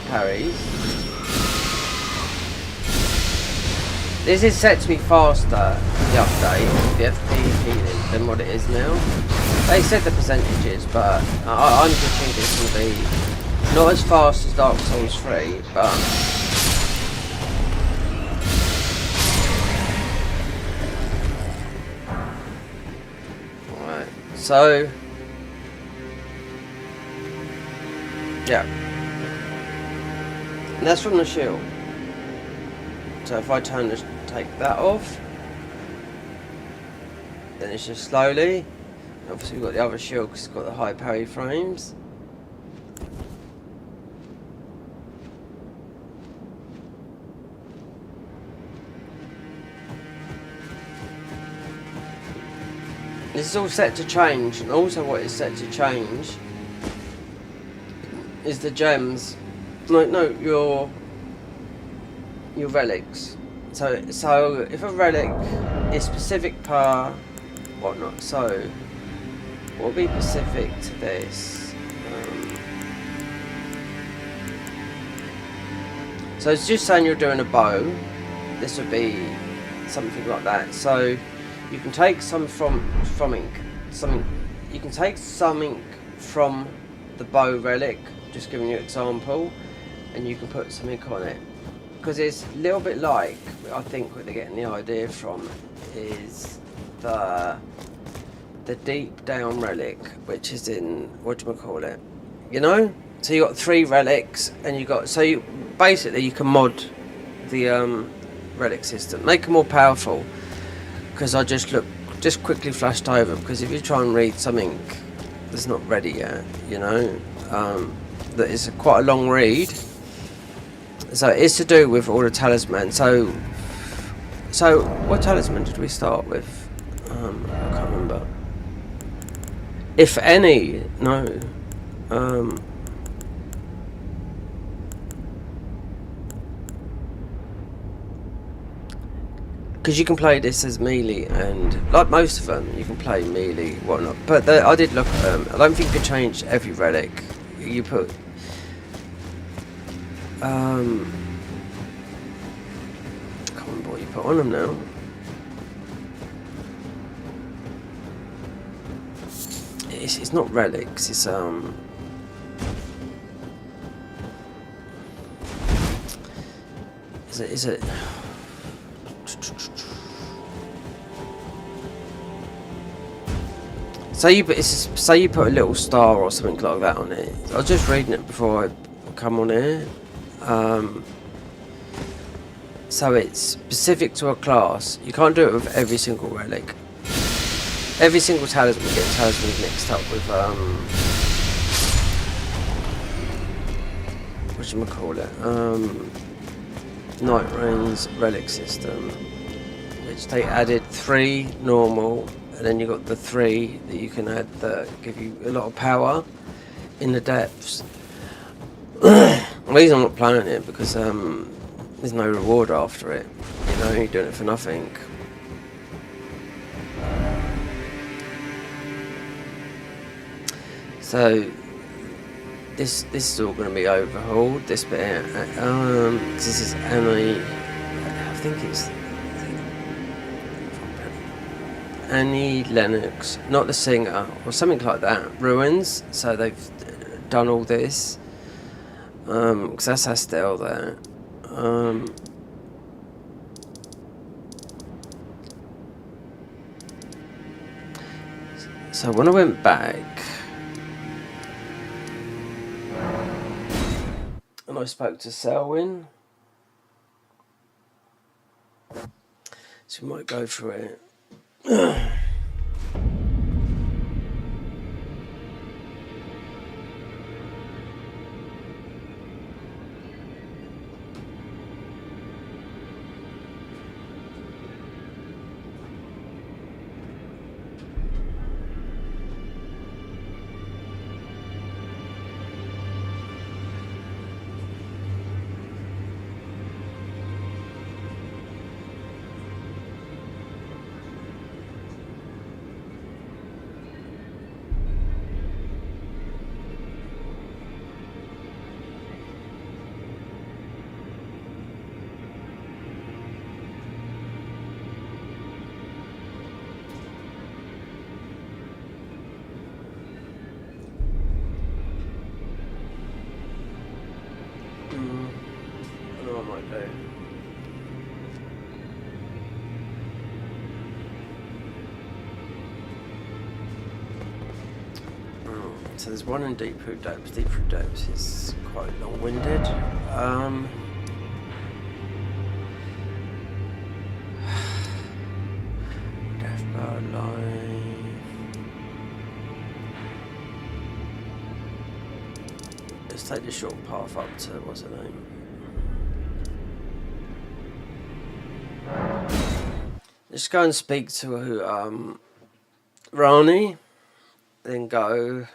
parries. This is set to be faster, the update, the FP healing, than what it is now. They said the percentages, but I'm just thinking it's going to be not as fast as Dark Souls 3, but alright, so yeah. And that's from the shield. So if I take that off, then it's just slowly. Obviously we've got the other shield because it's got the high parry frames. This is all set to change, and also what is set to change is the gems. No, your relics. So if a relic is specific per whatnot, so what will be specific to this? So it's just saying you're doing a bow. This would be something like that. So you can take some something. You can take something from the bow relic. Just giving you an example, and you can put something on it. Because it's a little bit like, I think where they're getting the idea from is the deep down relic, which is in, whatchamacallit, you know? So you got 3 relics, and you got, so you basically you can mod the relic system, make it more powerful. Because I just quickly flashed over, because if you try and read something that's not ready yet, you know, that is quite a long read. So it's to do with all the talismans. So what talisman did we start with? I can't remember. If any, no. Because you can play this as melee, and like most of them, you can play melee, whatnot. But I did look at them. I don't think you could change every relic. You put. I can't remember what you put on them now. It's not relics. It's Is it? Say you put a little star or something like that on it. I was just reading it before I come on here. So it's specific to a class. You can't do it with every single relic. Every single talisman gets talismans mixed up with whatchamacallit, Night Rain's relic system, which they added 3 normal, and then you got the 3 that you can add that give you a lot of power in the depths. The reason I'm not playing it because there's no reward after it. You know, you're doing it for nothing. So this is all going to be overhauled. This bit, because this is Annie. I think it's Annie Lennox, not the singer, or something like that. Ruins. So they've done all this. Because that's Estelle there. So when I went back and I spoke to Selwyn, so we might go through it. So there's one in Deep Root Depths. Deep Root Depths is quite long-winded. Death Bar Live. Let's take the short path up to, what's her name? Let's go and speak to Rani, then go,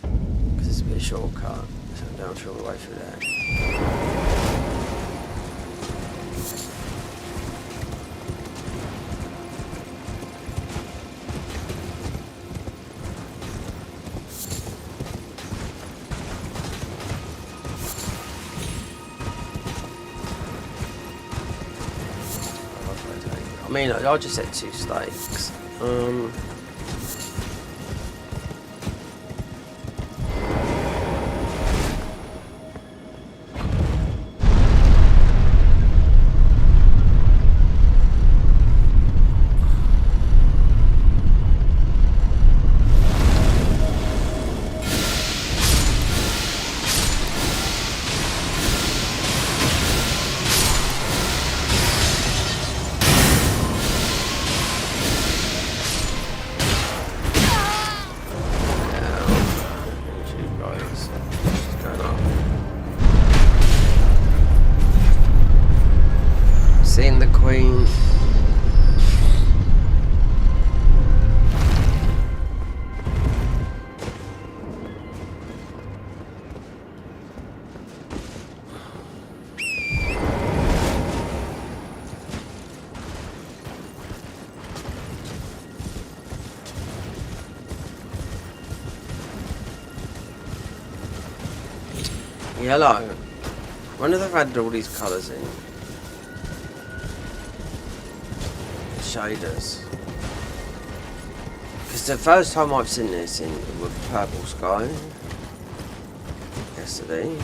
because it's a bit of a shortcut, so I'm down all the way through there. I mean, I'll just set 2 stakes. Seeing the Queen. Yellow. When have they added all these colours in? Shaders. Because the first time I've seen this in with purple sky yesterday.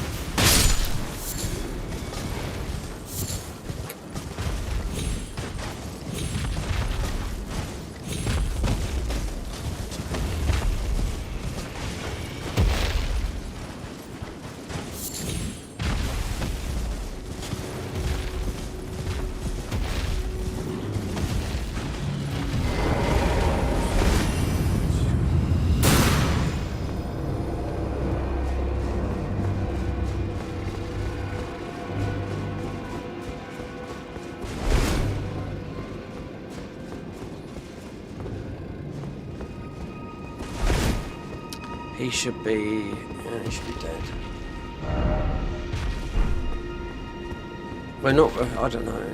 He should be dead. We're not, I don't know.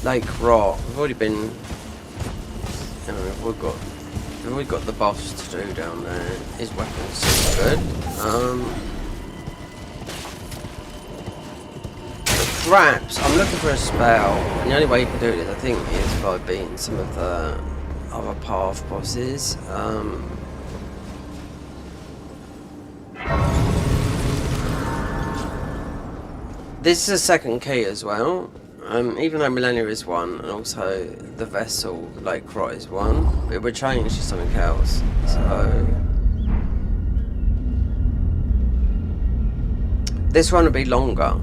Lake Rot, we've already been, you know, we've already got the buffs to do down there. His weapon's super good. The traps, I'm looking for a spell, and the only way you can do it, I think, is by beating some of the other path bosses. This is a second key as well. Even though Millennia is 1, and also the vessel, Lake Rot, is 1, it would change to something else. So this one would be longer.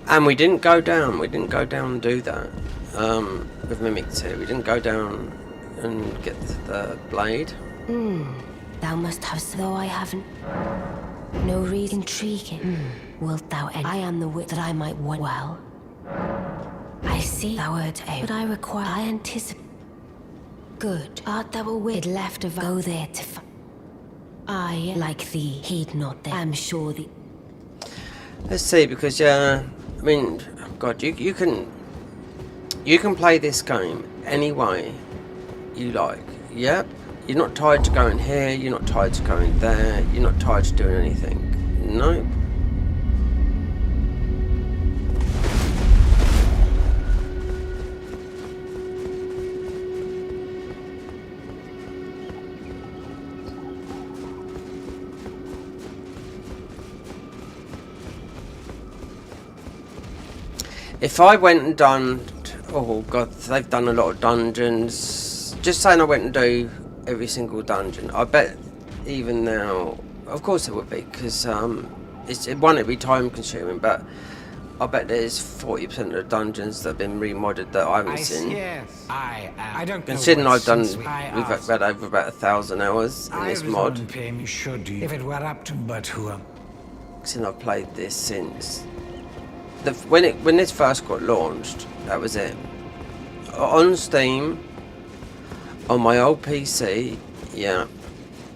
And we didn't go down and do that with Mimic 2. We didn't go down and get the blade. Thou must have, though I haven't. No reason intriguing. Wilt thou end? I am the wit that I might want well. I see thou art a, but I require, I anticipate. Good. Art thou a wit left of go there to I, like thee, heed not there. I'm sure thee. Let's see, because I mean, God, you can play this game any way you like. Yep. You're not tied to going here, you're not tied to going there, you're not tied to doing anything. No. If I went and done, oh god, they've done a lot of dungeons. Just saying I went and do every single dungeon, I bet even now, of course it would be, because it won't be time consuming, but I bet there's 40% of the dungeons that have been remodded that I haven't seen. Yes, I don't know. Considering I've done, we've had over about 1,000 hours in this mod. Should you, if it were up to, but who? Since I've played this since when this first got launched, that was it. On Steam, on my old PC, yeah,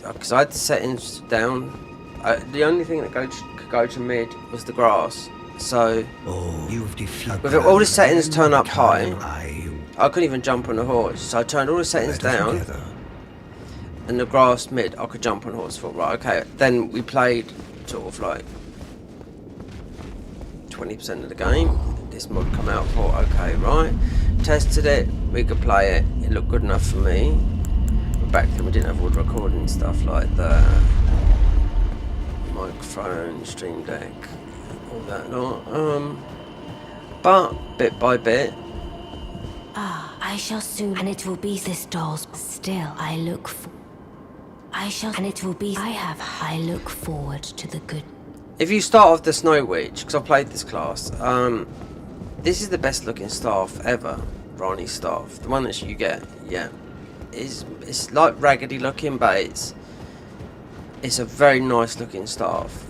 because I had the settings down. The only thing that could go to mid was the grass. So with all the settings turned up high, I couldn't even jump on a horse. So I turned all the settings down, and the grass mid, I could jump on a horse. Thought, right, okay. Then we played sort of like 20% of the game. This mod come out. Thought, okay, right. Tested it. We could play it. It looked good enough for me. But back then we didn't have all the recording stuff like the microphone, stream deck, all that lot. But bit by bit. I shall soon, and it will be this doll's. Still, I look for. I shall, and it will be. I look forward to the good. If you start off the Snow Witch, because I played this class, this is the best looking staff ever. Rani's staff, the one that you get, yeah, it's like raggedy looking, but it's a very nice looking staff.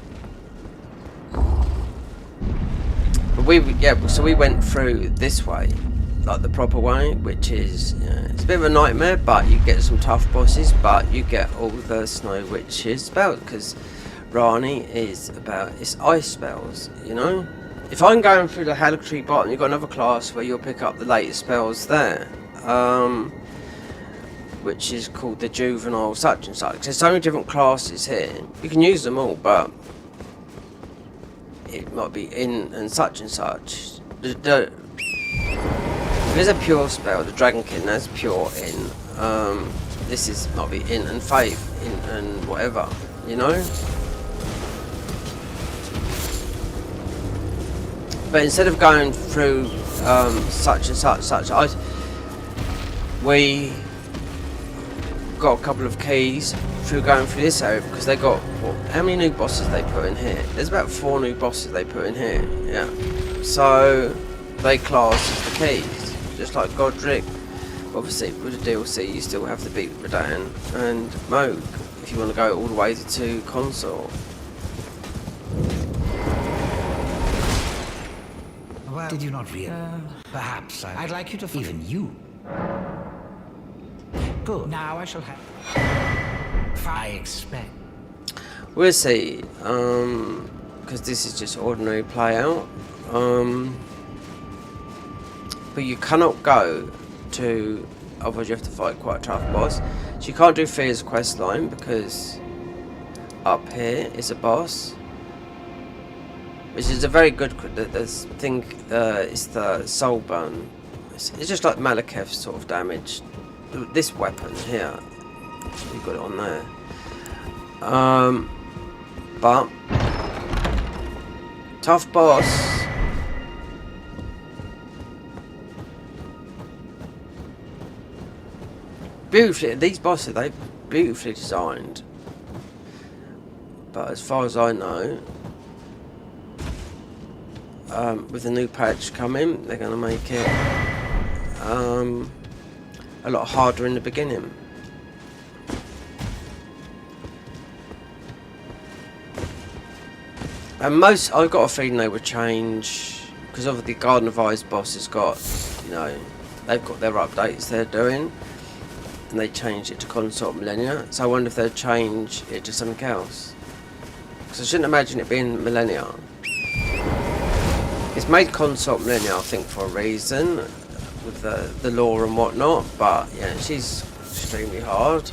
But so we went through this way, like the proper way, which is it's a bit of a nightmare, but you get some tough bosses, but you get all the Snow Witch's spells, because Rani is about its ice spells, you know. If I'm going through the Halletree bottom, you've got another class where you'll pick up the latest spells there, which is called the Juvenile such and such. There's so many different classes here. You can use them all, but it might be in and such and such. There's a pure spell, the Dragonkin, that's pure in. This is might be in and faith, in and whatever, you know. But instead of going through such and such, we got a couple of keys through going through this area, because they got how many new bosses they put in here? There's about 4 new bosses they put in here, yeah. So they class as the keys, just like Godric. Obviously with the DLC you still have to beat Radahn and Moog if you want to go all the way to console. Well, did you not realize? Perhaps I'd like you to. Even you. Good. Now I shall have. I expect. We'll see. Because this is just ordinary play out. But you cannot go to. Otherwise, you have to fight quite a tough boss. So you can't do Fear's quest line because up here is a boss. Which is a very good thing. It's the soul burn. It's just like Malekith's sort of damage. This weapon here, you got it on there. But tough boss. Beautifully, these bosses they've beautifully designed. But as far as I know. With the new patch coming, they're going to make it a lot harder in the beginning. And I've got a feeling they would change, because of the Garden of Eyes boss has got, you know, they've got their updates they're doing, and they changed it to Consort Millennia. So I wonder if they'd change it to something else, because I shouldn't imagine it being Millennia. It's made Consort Millennia, I think, for a reason, with the lore and whatnot, but yeah, she's extremely hard.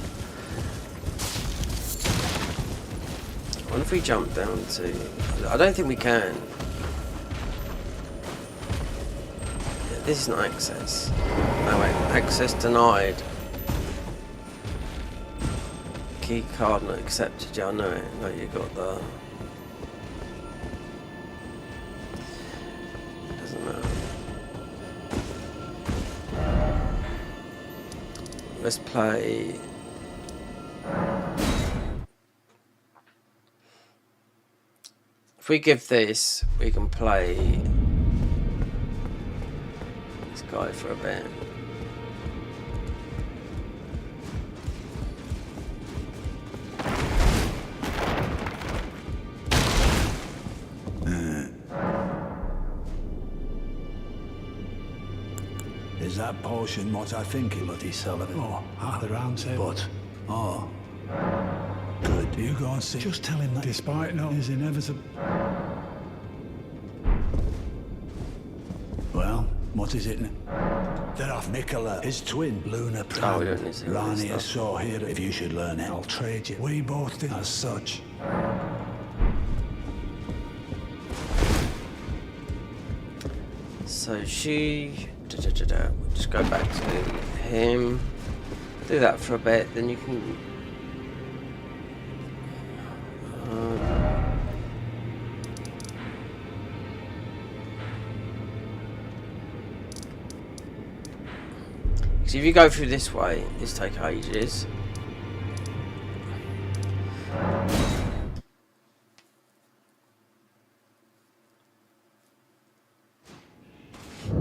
I wonder if we jump down to... I don't think we can. Yeah, this is not access. No, wait, access denied. Key card not accepted, yeah, I know it. No, you got the... Doesn't matter. let's play. If we give this, we can play this guy for a bit. Is that potion what I think it bloody Sullivan? Oh, the round table. But, oh. Good. You go and see. Just tell him that despite no is inevitable. Well, what is it now? They're off Nicola, his twin, Luna Prime. Oh, we don't need to see all this Rania stuff. saw here. If you should learn it, I'll trade you. We both did as such. So she, we'll just go back to him, do that for a bit, then you can. So if you go through this way, this take ages.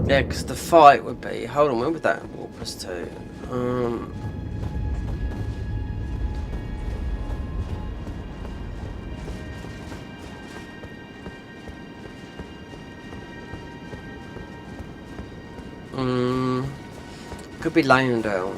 Yeah, because the fight would be. Hold on, when would that warp us to? Could be Leyndell.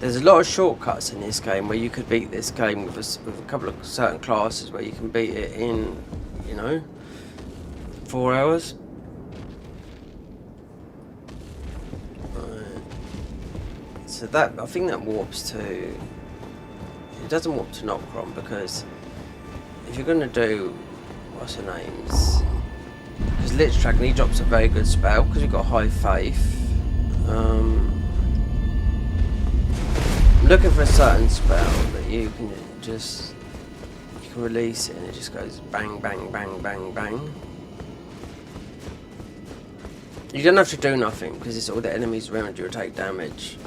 There's a lot of shortcuts in this game where you could beat this game with a couple of certain classes where you can beat it in, 4 hours. So that, I think that warps to, it doesn't warp to Nocron, because if you're going to do, what's her name's, because Lich Dragon, he drops a very good spell because you've got high faith. I'm looking for a certain spell that you can just, you can release it and it just goes bang, bang, bang, bang, bang. You don't have to do nothing because it's all the enemies around you will take damage.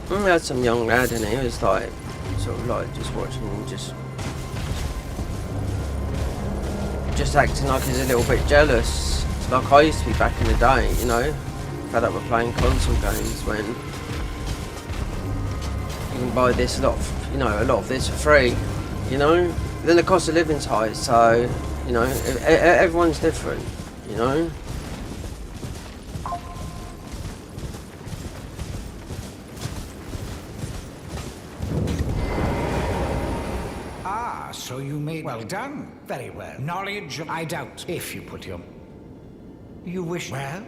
We had some young lad in here who was like, sort of like just watching him, just acting like he's a little bit jealous, like I used to be back in the day, fed up with playing console games when you can buy this a lot of this for free, Then the cost of living's high, so everyone's different, So you made... Well done. Very well. Knowledge, I doubt, if you put your... You wish... Well?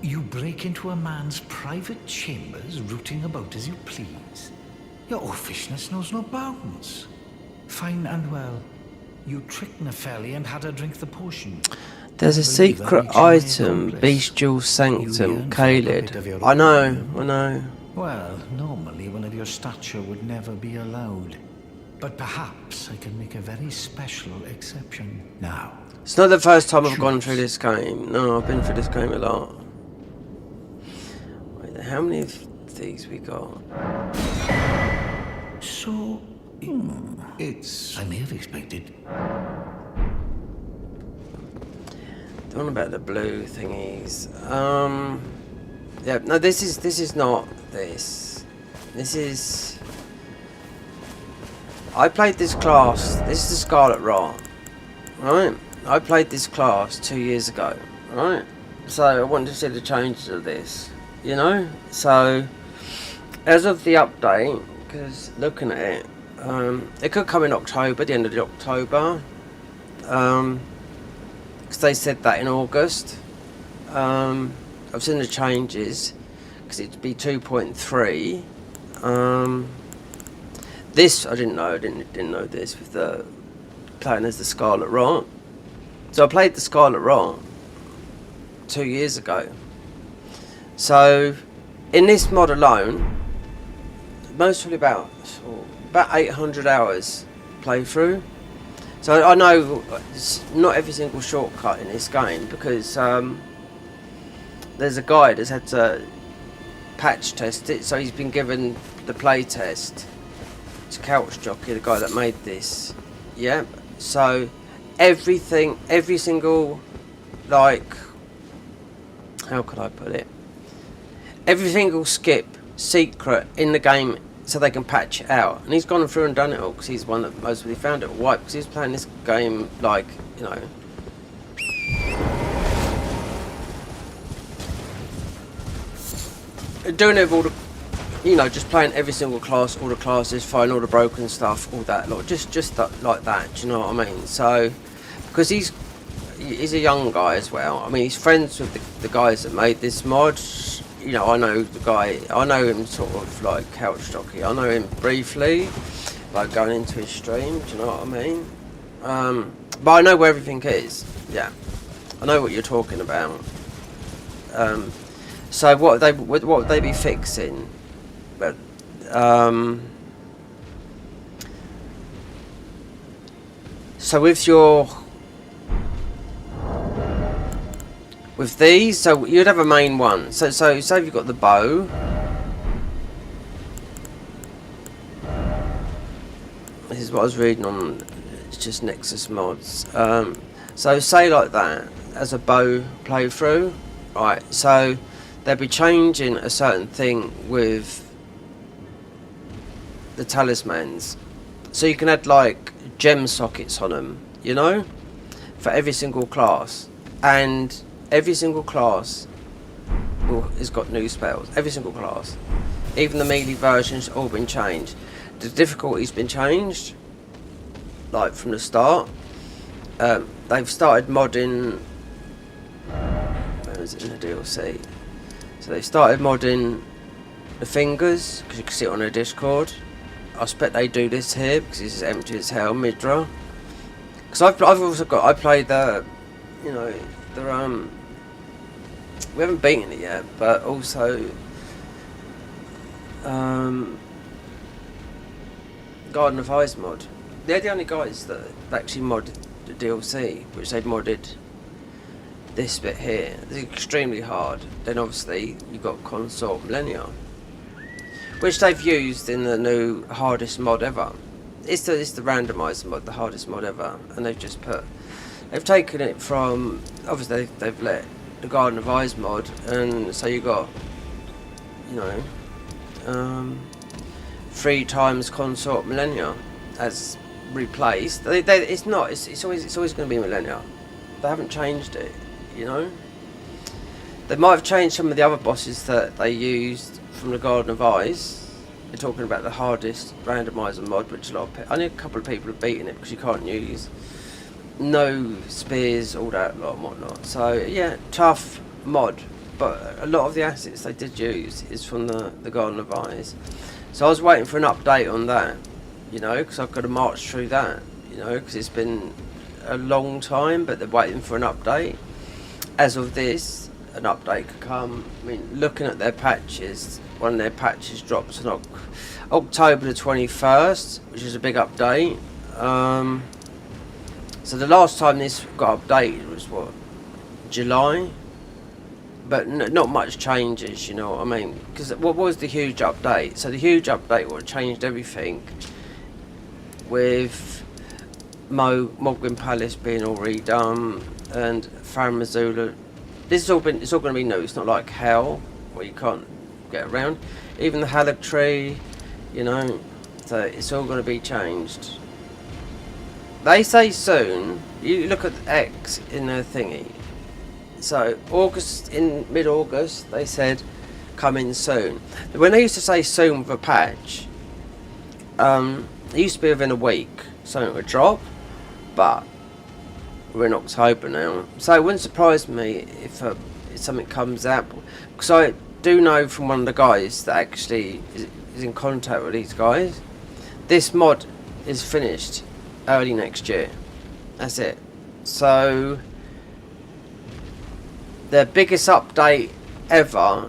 You break into a man's private chambers, rooting about as you please. Your oafishness knows no bounds. Fine and well. You tricked Nepheli and had her drink the potion. There's a secret item, Bestial Sanctum, Kaled. I know. Well, normally one of your stature would never be allowed. But perhaps I can make a very special exception. Now. It's not the first time I've gone through this game. No, I've been through this game a lot. Wait, how many of these we got? So, it's... I may have expected. The one about the blue thingies. Yeah, no, this is not this. This is... I played this class, this is the Scarlet Rot, right? I played this class 2 years ago, right? So I wanted to see the changes of this, So, as of the update, because looking at it, it could come in October, the end of October, because they said that in August. I've seen the changes because it'd be 2.3. This I didn't know. I didn't know this with the playing as the Scarlet Rot. So I played the Scarlet Rot 2 years ago. So in this mod alone, mostly about 800 hours playthrough. So I know it's not every single shortcut in this game because there's a guy that's had to patch test it. So he's been given the play test. It's Couch Jockey, the guy that made this. Yeah. So everything, every single, like, how could I put it? Every single skip secret in the game, so they can patch it out. And he's gone through and done it all because he's the one that mostly found it wiped. Because he was playing this game like, you know, doing it with all the, you know, just playing every single class, all the classes, finding all the broken stuff, all that, like just that, like that. Do you know what I mean? So, because he's a young guy as well. I mean, he's friends with the guys that made this mod. You know, I know the guy. I know him sort of like Couch Jockey. I know him briefly, like going into his stream. Do you know what I mean? But I know where everything is. Yeah, I know what you're talking about. So what would they be fixing? But so with these, so you'd have a main one. So say if you've got the bow. This is what I was reading on. It's just Nexus mods. So say like that as a bow playthrough, right? So they'll be changing a certain thing with the talismans, so you can add like gem sockets on them, you know, for every single class, and every single class has got new spells. Every single class, even the melee versions, all been changed. The difficulty's been changed, like from the start. They've started modding. Where is it in the DLC? So they started modding the fingers, because you can see it on their Discord. I expect they do this here because it's empty as hell, Midra. Because I've also got, I played the, you know, the we haven't beaten it yet, but also Garden of Ice mod. They're the only guys that actually modded the DLC, which they've modded this bit here. It's extremely hard. Then obviously you've got Consort Millennia, which they've used in the new hardest mod ever. It's the randomizer mod, the hardest mod ever, and they've taken it from, obviously they've let the Garden of Eyes mod, and so you got, you know, 3 times Consort Millennia as replaced. It's always going to be Millennia. They haven't changed it, you know. They might have changed some of the other bosses that they used from the Garden of Eyes. They're talking about the hardest randomizer mod, which only a couple of people have beaten it because you can't use no spears, all that lot and whatnot. So yeah, tough mod, but a lot of the assets they did use is from the Garden of Eyes. So I was waiting for an update on that, you know, because I've got to march through that, you know, because it's been a long time, but they're waiting for an update. As of this, an update could come. I mean, looking at their patches, one of their patches drops on October the 21st, which is a big update. So the last time this got updated was what, July? But not much changes, you know what I mean? Because what was the huge update? So the huge update would have changed everything, with Mogwin Palace being all redone and Farum Azula. It's all going to be new. It's not like Hell where you can't get around. Even the Halleck Tree, you know. So it's all going to be changed. They say soon. You look at X in their thingy. So mid-August, they said coming soon. When they used to say soon with a patch, it used to be within a week something would drop, but we're in October now, so it wouldn't surprise me if something comes out, because I do know from one of the guys that actually is in contact with these guys this mod is finished early next year. That's it. So their biggest update ever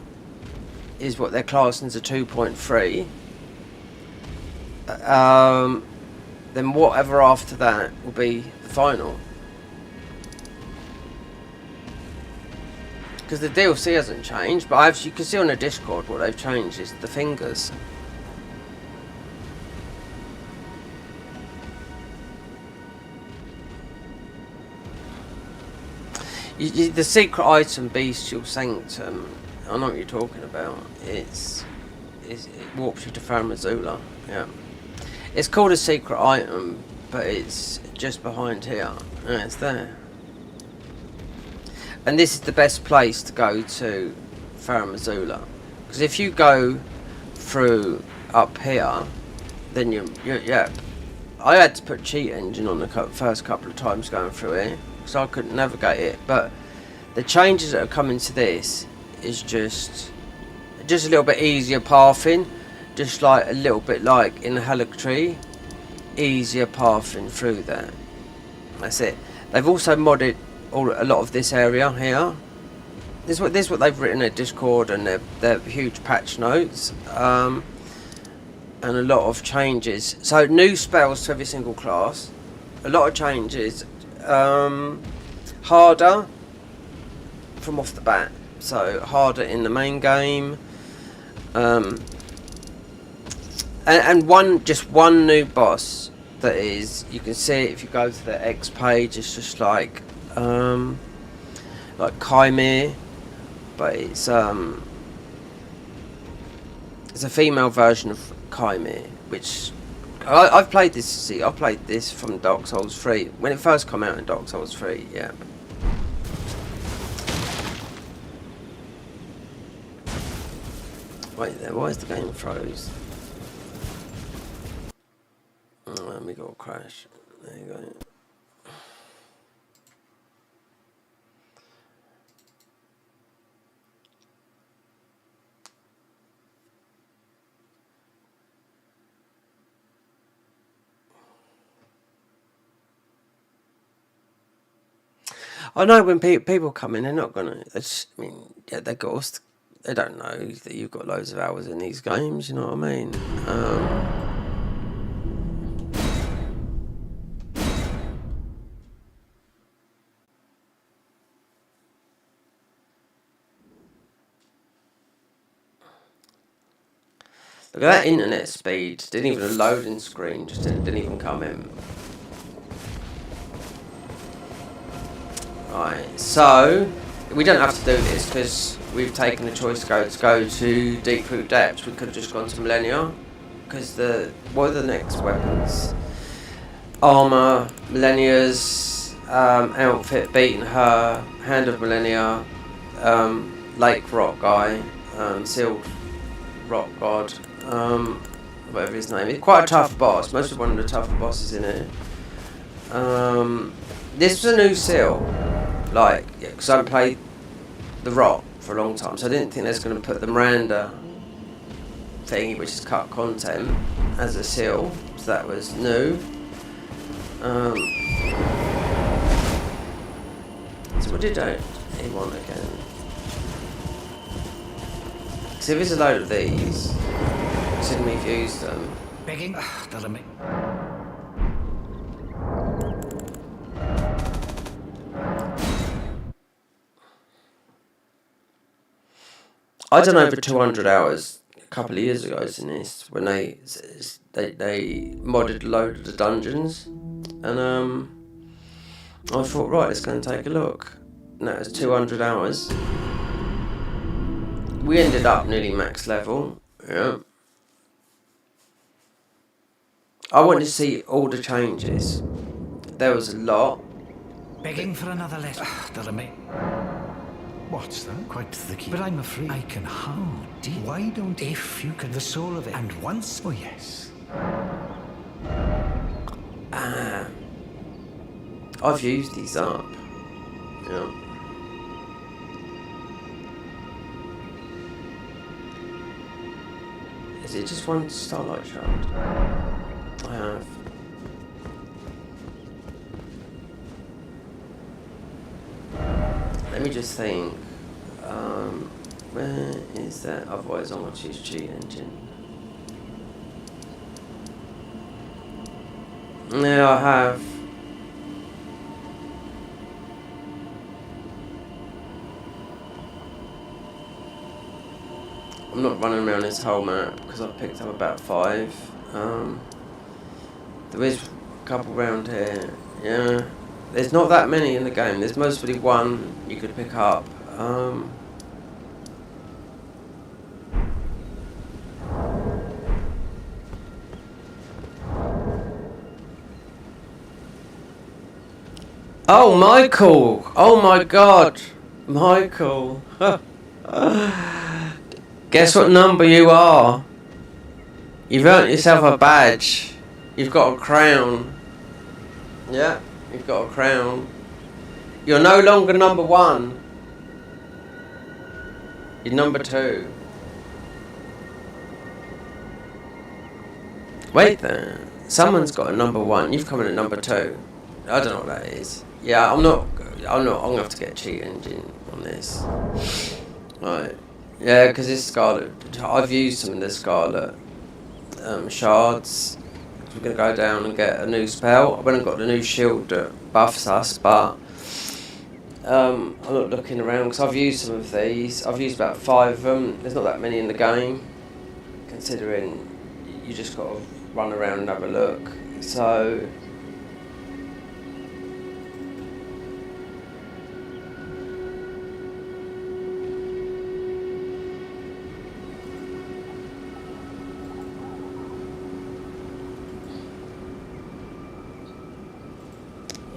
is what they're classing as a 2.3. Then whatever after that will be the final. Because the DLC hasn't changed, but you can see on the Discord what they've changed is the fingers. The secret item, Bestial Sanctum, I know what you're talking about. It warps you to Farum Azula. Yeah, it's called a secret item, but it's just behind here. Yeah, it's there. And this is the best place to go to Farum Azula, because if you go through up here, then yeah. I had to put cheat engine on the first couple of times going through here, because I couldn't navigate it. But the changes that are coming to this is just a little bit easier pathing, just like a little bit like in the Halleck Tree, easier pathing through there. That's it. They've also modded a lot of this area here. This is what they've written at Discord and their huge patch notes, and a lot of changes. So new spells to every single class, a lot of changes, harder from off the bat, so harder in the main game, and just one new boss that is, you can see it if you go to the X page, it's just like Chimere, but it's a female version of Chimere, which I've played this. See, I played this from Dark Souls 3 when it first came out in Dark Souls 3. Yeah. Wait there. Why is the game froze? Let me go crash. There you go. I know when people come in, they're not gonna. They don't know that you've got loads of hours in these games. You know what I mean? Look at that internet speed. Didn't even a loading screen. Just didn't even come in. Right, so we don't have to do this because we've taken the choice to go to Deep Root Depths. We could have just gone to Millennia, because what are the next weapons? Armor, Millennia's outfit, beating her, Hand of Millennia, Lake Rock guy, Sealed Rock God, whatever his name is. Quite a tough boss. Most of one of the tougher bosses in it. This was a new seal. Because I played the Rock for a long time, so I didn't think they was going to put the Miranda thingy, which is cut content, as a seal, so that was new. So what did he want again? So if it's a load of these, considering we've used them. Begging? Doesn't make. I done over 200 hours a couple of years ago in this, when they modded a load of the dungeons, and I thought, right, let's go and take a look. And that was 200 hours. We ended up nearly max level. Yeah. I wanted to see all the changes. There was a lot. Begging for another letter. Doesn't make. What's that? Quite the key. But I'm afraid I can hardly. Why don't, if you can, the soul of it, and once. Oh yes. I've used these up. Yeah. Is it just one Starlight Shard? I have. Let me just think. Where is that? Otherwise, I'm going to choose cheat engine. Yeah, I have. I'm not running around this whole map because I've picked up about 5. There is a couple around here. Yeah. There's not that many in the game. There's mostly one you could pick up. Oh, Michael! Oh my God! Michael! Guess what number you are? You've earned yourself a badge. You've got a crown. Yeah, you've got a crown. You're no longer number 1. You're number 2. Wait there. Someone's got a number 1. You've come in at number 2. I don't know what that is. Yeah, I'm gonna have to get a cheat engine on this. Right. Yeah, because this Scarlet, I've used some of the Scarlet shards. We're gonna go down and get a new spell. I've only got the new shield that buffs us, but I'm not looking around because I've used some of these. I've used about 5 of them. There's not that many in the game, considering you just got to run around and have a look. So.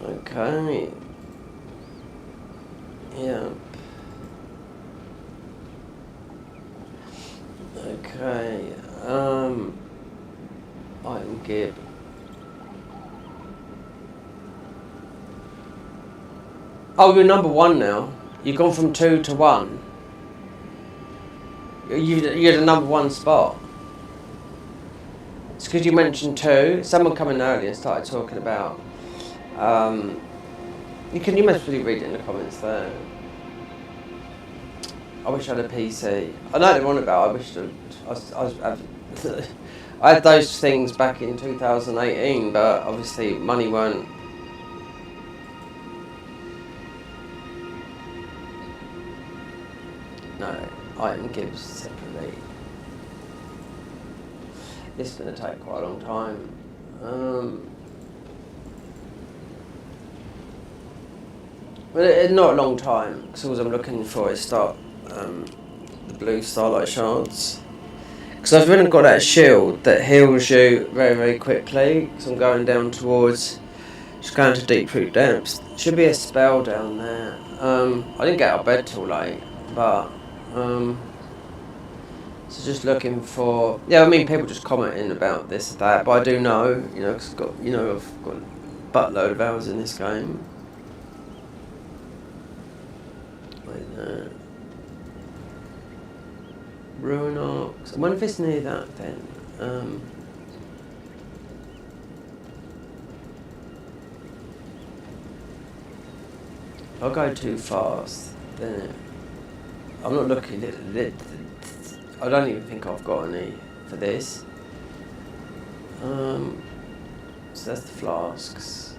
Okay. Yeah. Okay. Item gib. Oh, you're number 1 now. You've gone from 2 to 1. You're the number 1 spot. It's because you mentioned 2. Someone come in earlier and started talking about. You must really read it in the comments there. I wish I had a PC. I know what they're on about. I wish I had those things back in 2018, but obviously money weren't. No, item gives separately. This is going to take quite a long time. Well, not a long time, because all I'm looking for is the blue starlight shards. Because I've really got that shield that heals you very, very quickly, because I'm going down towards, just going to deep root depths. Should be a spell down there. I didn't get out of bed till late, but, so just looking for, yeah, I mean, people just commenting about this and that, but I do know, because I've got a buttload of hours in this game. Ruin Ox. I wonder if it's near that then. If I go too fast, then I'm not looking at it. I don't even think I've got any for this. So that's the flasks.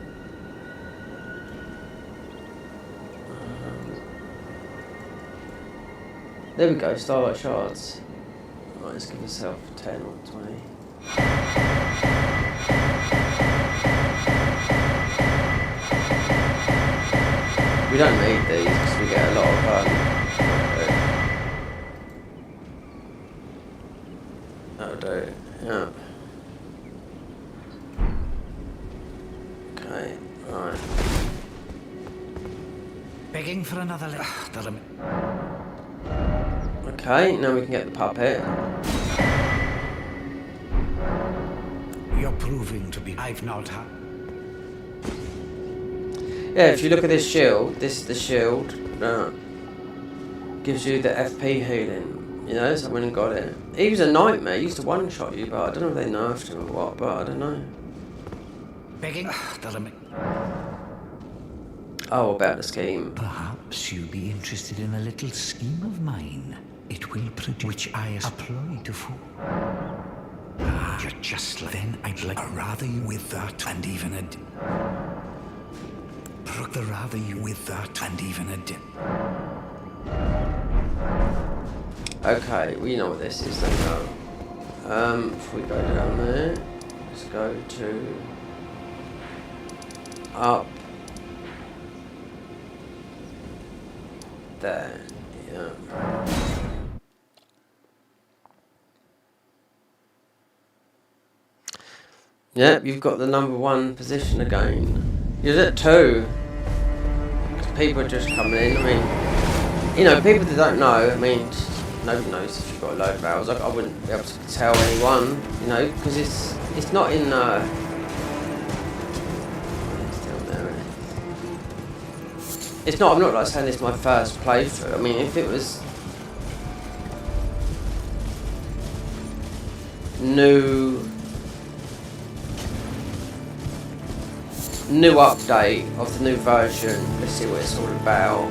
There we go, starlight shards. Right, let's give ourselves 10 or 20. We don't need these because we get a lot of that'll do, yeah. Okay, right. Begging for another Okay, now we can get the puppet. You're proving to be. I've not had. Yeah, if you look at this shield, this is the shield that gives you the FP healing. You know, so I went and got it. He was a nightmare. He used to one-shot you, but I don't know if they nerfed him or what, but I don't know. Begging? Oh, about the scheme. Perhaps you'll be interested in a little scheme of mine. It will produce which I apply to food. Ah, you're just like... Then I'd like rather you with that and even a dip. The rather you with that and even a dip. Okay, we know what this is then now. If we go down there, let's go to up there, yeah. Yep, you've got the #1 position again. You're at 2. Because people are just coming in. I mean, you know, people that don't know, I mean, nobody knows if you've got a load of barrels. I wouldn't be able to tell anyone, you know, because it's not in, it's down there, isn't it? It's not, I'm not like saying it's my first playthrough. I mean, if it was new update of the new version, let's see what it's all about.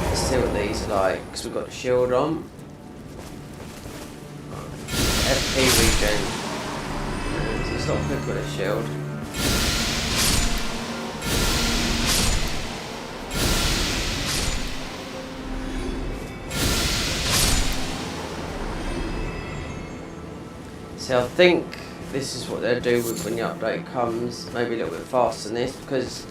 Let's see what these are like, because we've got the shield on. FP regen. It's not quick with a shield. So I think this is what they'll do when the update comes, maybe a little bit faster than this, because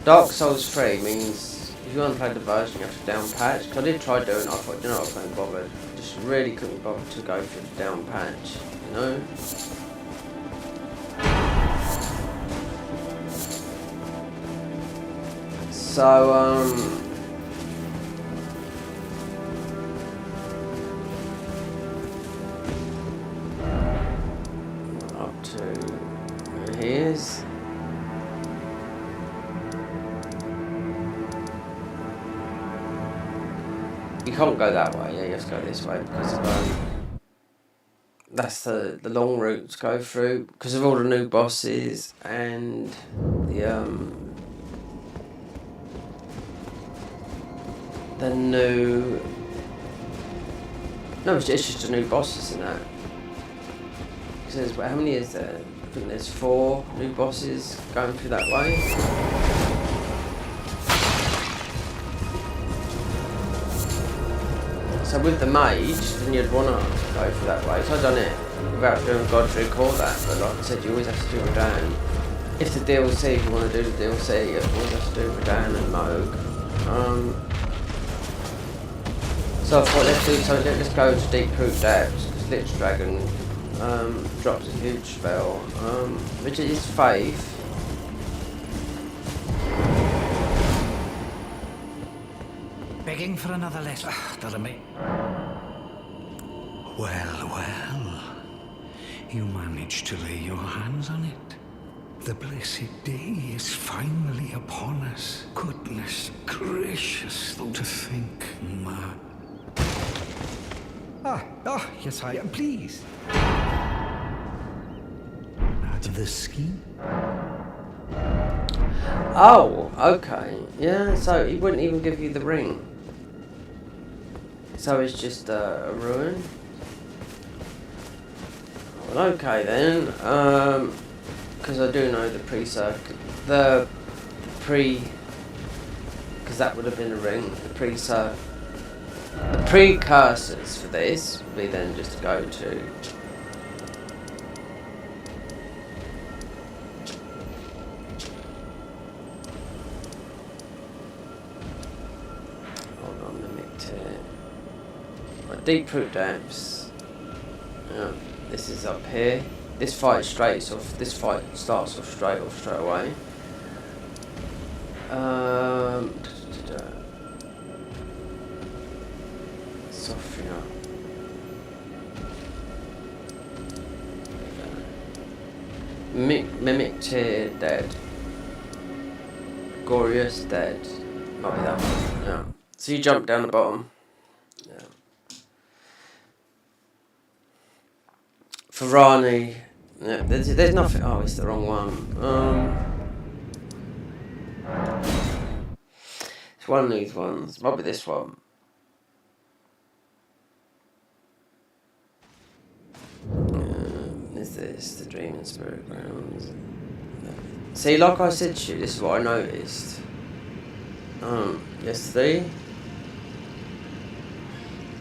Dark Souls 3 means if you want to play the version you have to down patch. Because I did try doing it, I thought, you know what, I couldn't bother. Just really couldn't bother to go through the down patch, you know? So, here's you can't go that way, yeah, you have to go this way because that's the long route to go through because of all the new bosses and the new it's just the new bosses in that. Because how many is there? I think there's 4 new bosses going through that way. So with the mage, then you'd want to go through that way. So I've done it without doing Godric or that, but like I said, you always have to do Radahn. If the DLC, if you want to do the DLC, you always have to do Radahn and Moog. So I thought let's do something, let's go to Deep Root Depths, because Lich Dragon drops a huge spell, which is Faith. Begging for another letter, doesn't it? Well, you managed to lay your hands on it. The blessed day is finally upon us. Goodness gracious, though, to think, ma. Yes, I am. Please. The scheme? Oh, okay. Yeah, so he wouldn't even give you the ring. So it's just a ruin? Well, okay then. Because I do know the because that would have been a ring. The precursors for this would be then just to go to Deep Root Depths. This is up here. This fight starts off straight away. Sophia. Mimic Tear dead. Glorious dead. Might be that one. Yeah. So you jump down the bottom. Yeah. Ferrani. Yeah, there's nothing. Oh, it's the wrong one. It's one of these ones. Might be this one. Is this the Dream and Spirit Grounds? See, like I said to you, this is what I noticed. Yesterday.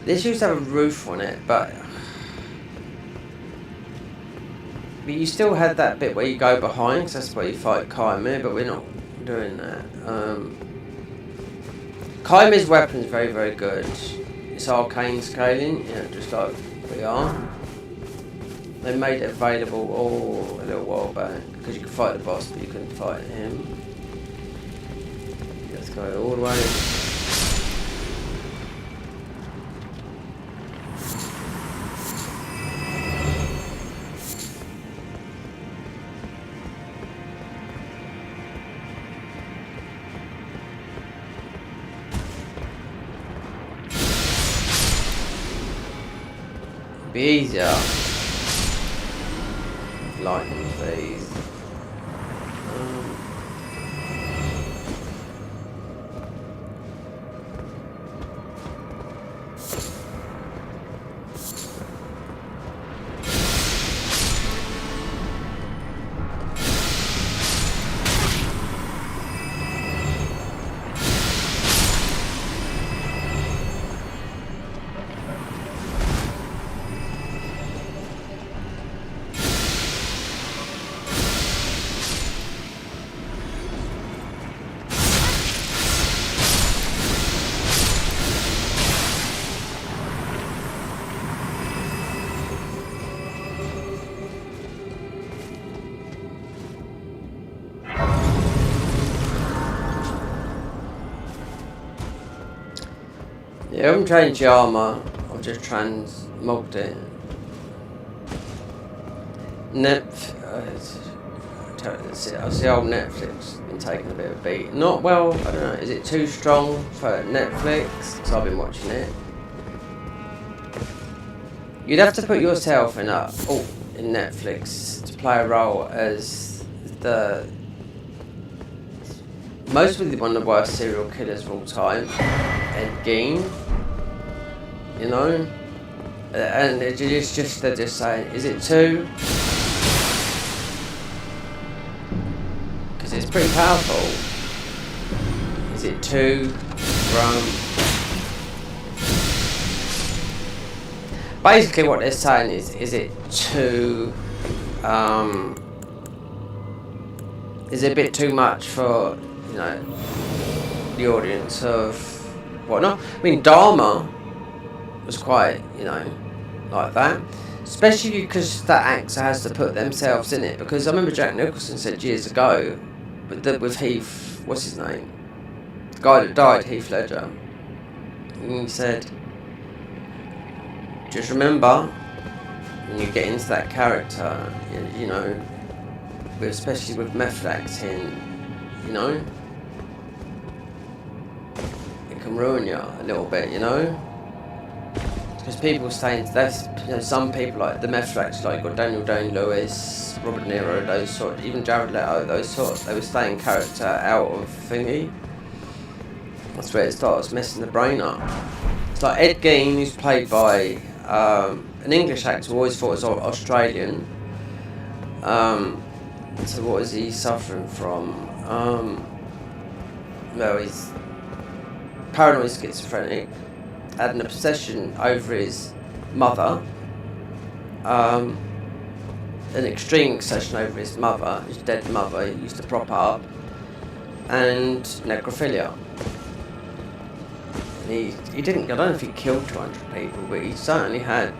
This used to have a roof on it, but you still had that bit where you go behind, because that's where you fight Kymir, but we're not doing that. Kymir's weapon is very, very good. It's arcane scaling, yeah, just like we are. They made it available a little while back, because you could fight the boss, but you couldn't fight him. Let's go all the way. Be easier. Lightning phase. Yeah, I haven't changed the armour, I've just transmogged it. I see old Netflix been taking a bit of a beat. Not well, I don't know, is it too strong for Netflix? Because I've been watching it. You'd have to put yourself in in Netflix to play a role as the mostly one of the worst serial killers of all time, Ed Gein. You know, and it's just they're just saying, is it too? Because it's pretty powerful. Is it too? Basically, what they're saying is it too? Is it a bit too much for the audience of whatnot? I mean, Dharma was quite, like that. Especially because that actor has to put themselves in it. Because I remember Jack Nicholson said years ago, with Heath, what's his name? The guy that died, Heath Ledger. And he said, just remember, when you get into that character, especially with method acting, it can ruin you a little bit, Because people stay into some people like the method actors, like got Daniel Day-Lewis, Robert De Niro, those sort, even Jared Leto, those sorts, they were staying character out of thingy. That's where it starts messing the brain up. It's like Ed Gein, who's played by an English actor who always thought was Australian. So what is he suffering from? He's paranoid schizophrenic, had an obsession over his mother, an extreme obsession over his mother, his dead mother, he used to prop up, and necrophilia. And he didn't, I don't know if he killed 200 people, but he certainly had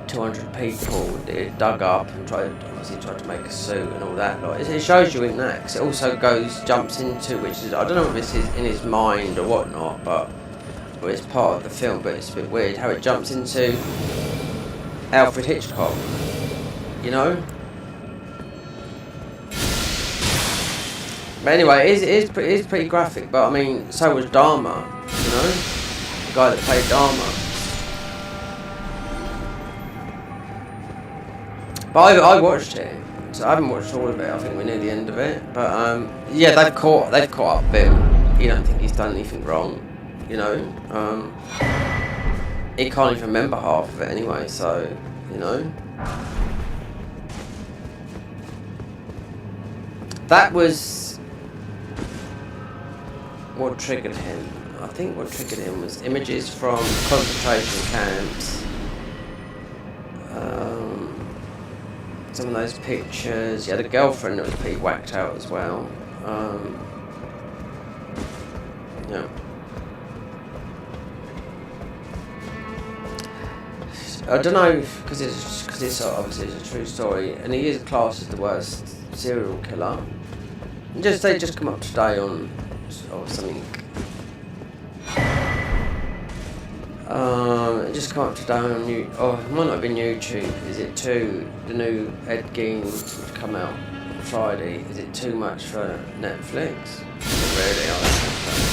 200 people that he dug up and tried to make a suit and all that. Like, it shows you in that, because it also jumps into, which is, I don't know if this is in his mind or whatnot, but it's part of the film, but it's a bit weird how it jumps into Alfred Hitchcock, But anyway, it is pretty graphic. But I mean, so was Dharma. You know, the guy that played Dharma. But I watched it. So I haven't watched all of it. I think we're near the end of it. But yeah, they've caught up with him. You don't think he's done anything wrong. You know, he can't even remember half of it anyway. So you know. That was what triggered him. I think what triggered him was images from concentration camps. Some of those pictures. He had a girlfriend that was pretty whacked out as well. Yeah. I don't know because it's obviously it's a true story, and he is classed as the worst serial killer. And they just come up today on or something. Just come up today on it might not have been YouTube. Is it too the new Ed Gein would come out on Friday? Is it too much for Netflix? Really, I don't think so.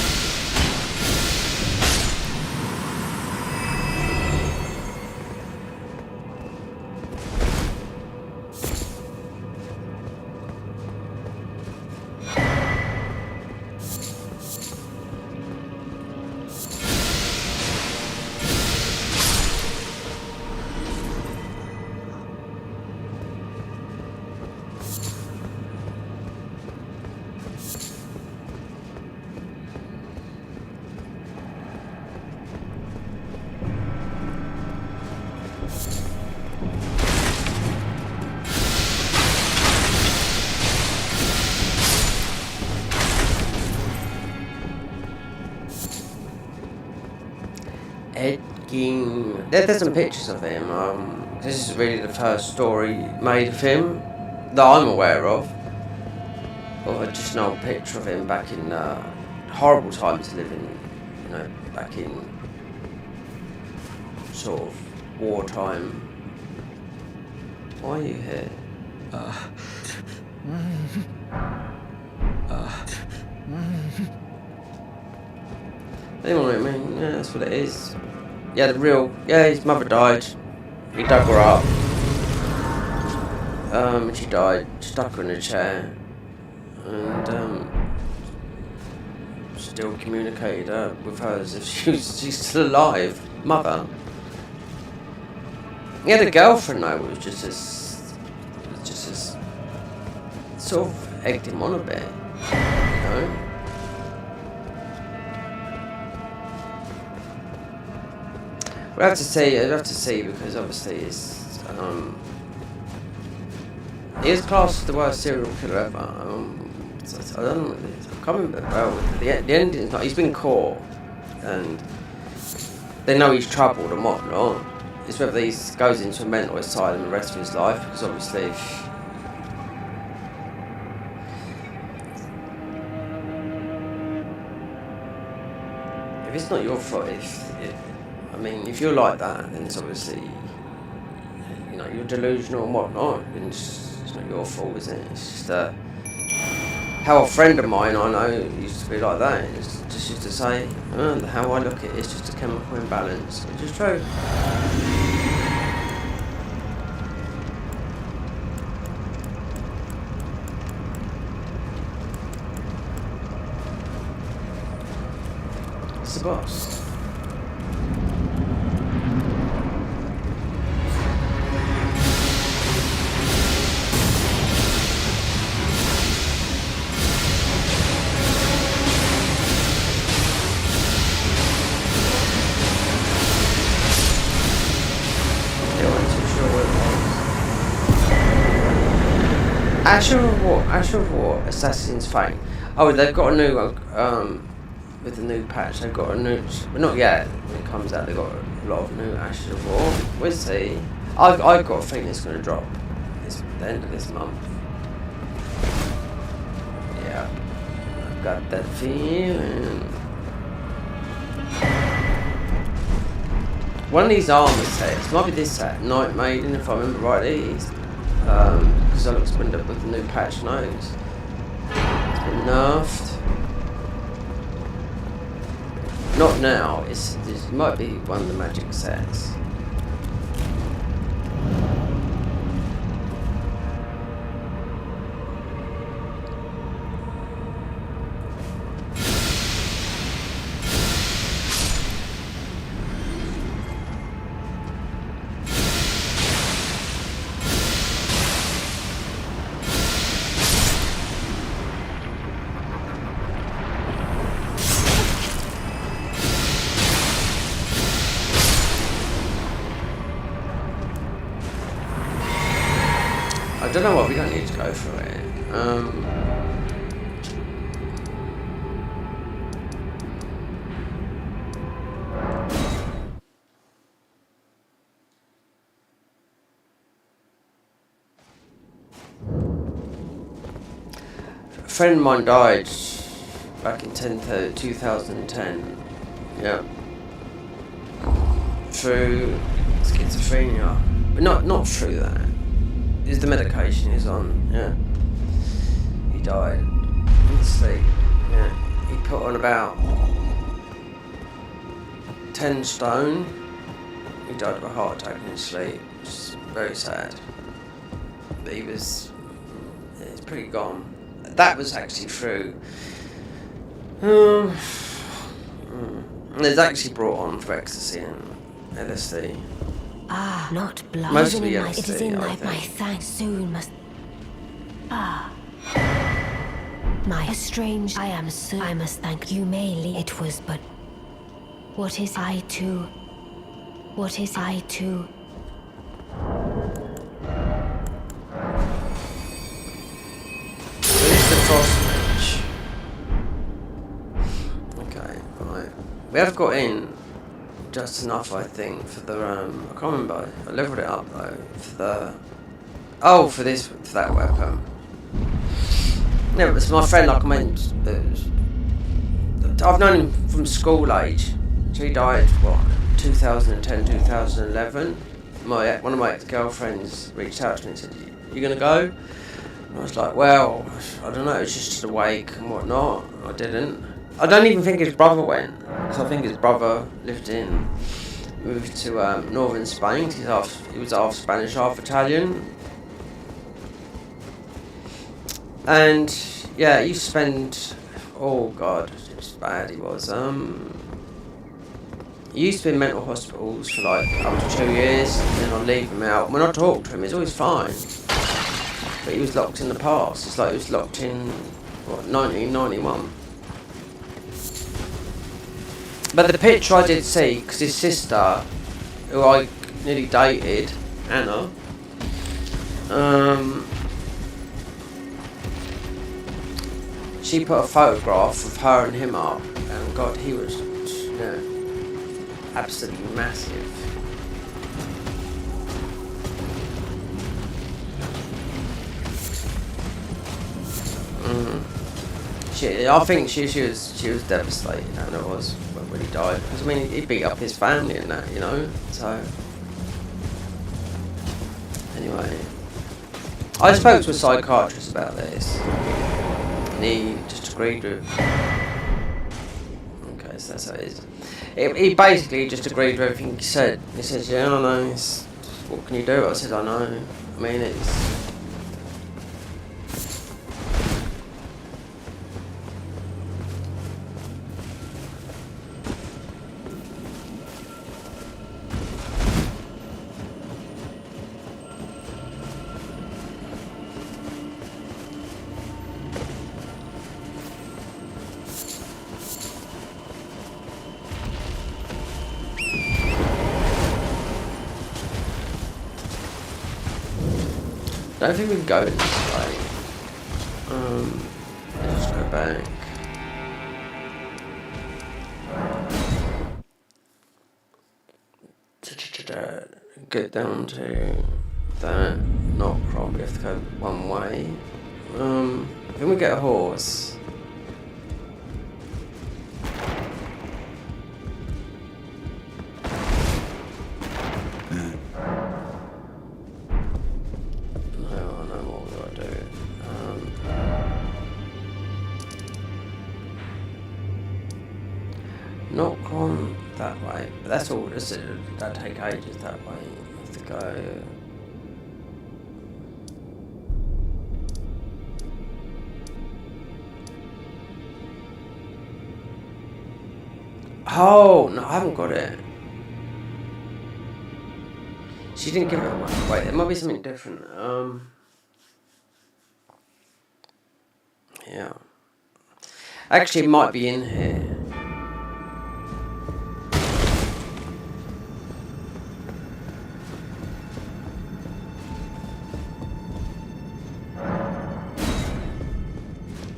Ed Gein. There's some pictures of him. This is really the first story made of him that I'm aware of. Or just an old picture of him back in horrible times living, you know, back in sort of wartime. Why are you here? Anyway, I mean, yeah, that's what it is. Yeah, his mother died. He dug her up. She died, stuck her in a chair. And, still communicated with her as if she's still alive. Mother. He had a girlfriend though, which was just sort of egged him on a bit, you know? I'd have to see because obviously it's he is classed as the worst serial killer ever. I don't know what it is. I can't remember well. The ending's not. He's been caught, and they know he's troubled and whatnot. It's whether he goes into a mental asylum the rest of his life, because obviously. If it's not your fault, I mean, if you're like that, then it's obviously, you know, you're delusional and whatnot. And it's not your fault, is it? It's just how a friend of mine I know used to be like that. It's just used to say, how I look at it, it's just a chemical imbalance, which is true. It's the boss. Asher of War, Assassin's Fate. Oh, they've got a new one, with the new patch. They've got a new, well, not yet. When it comes out, they've got a lot of new Asher of War. We'll see. I've got a feeling it's going to drop at the end of this month. Yeah, I've got that feeling. One of these armor sets, might be this set, Night Maiden, if I remember rightly. Because I looked up with the new patch notes. It's been nerfed. Not now. This might be one of the magic sets. I don't know what, we don't need to go through it. A friend of mine died back in 2010. Yeah. Through schizophrenia. But not through that. Is the medication he's on, yeah. He died in his sleep, yeah. He put on about 10 stone. He died of a heart attack in his sleep, which is very sad. But he's pretty gone. That was actually true. It's actually brought on for ecstasy and LSD. Ah, not blood. Mostly It LSD, is in I my think. thanks soon must. Ah. My strange. I am so. I must thank you mainly. It was but. What is I to? What is I to? So this is the frost mage. Okay, right. We have got in just enough, I think, for the I can't remember. I leveled it up though for the. Oh, for that weapon. Yeah, but it's my friend. Like I mentioned, I've known him from school age. So he died 2010, 2011. One of my ex-girlfriends reached out to me and said, "You gonna go?" And I was like, "Well, I don't know. It's just a wake and whatnot." I didn't. I don't even think his brother went, because I think his brother moved to northern Spain. He was half Spanish, half Italian. And yeah, he spent, oh god, it's bad he was. He used to be in mental hospitals for like up to 2 years, and then I'd leave him out. When I talked to him, he's always fine. But he was locked in the past. It's like he was locked in, 1991. But the picture I did see, because his sister, who I nearly dated, Anna, she put a photograph of her and him up, and god, he was, absolutely massive. I think she was devastated, and it was when he died. Because I mean, he beat up his family and that, So anyway, I spoke to a psychiatrist about this, and he just agreed with. Okay, so that's how it is. He basically just agreed with everything he said. He says, "Yeah, I know. What can you do?" I said, "I know. I mean, it's." I don't think we can go this way. Let's just go back. Get down to that. Not probably have to go one way. Can we get a horse? Not gone that way. But that's all. That take ages that way. You have to go. Oh no, I haven't got it. She didn't give it away. Wait, there might be something different. Yeah. Actually, it might be in here.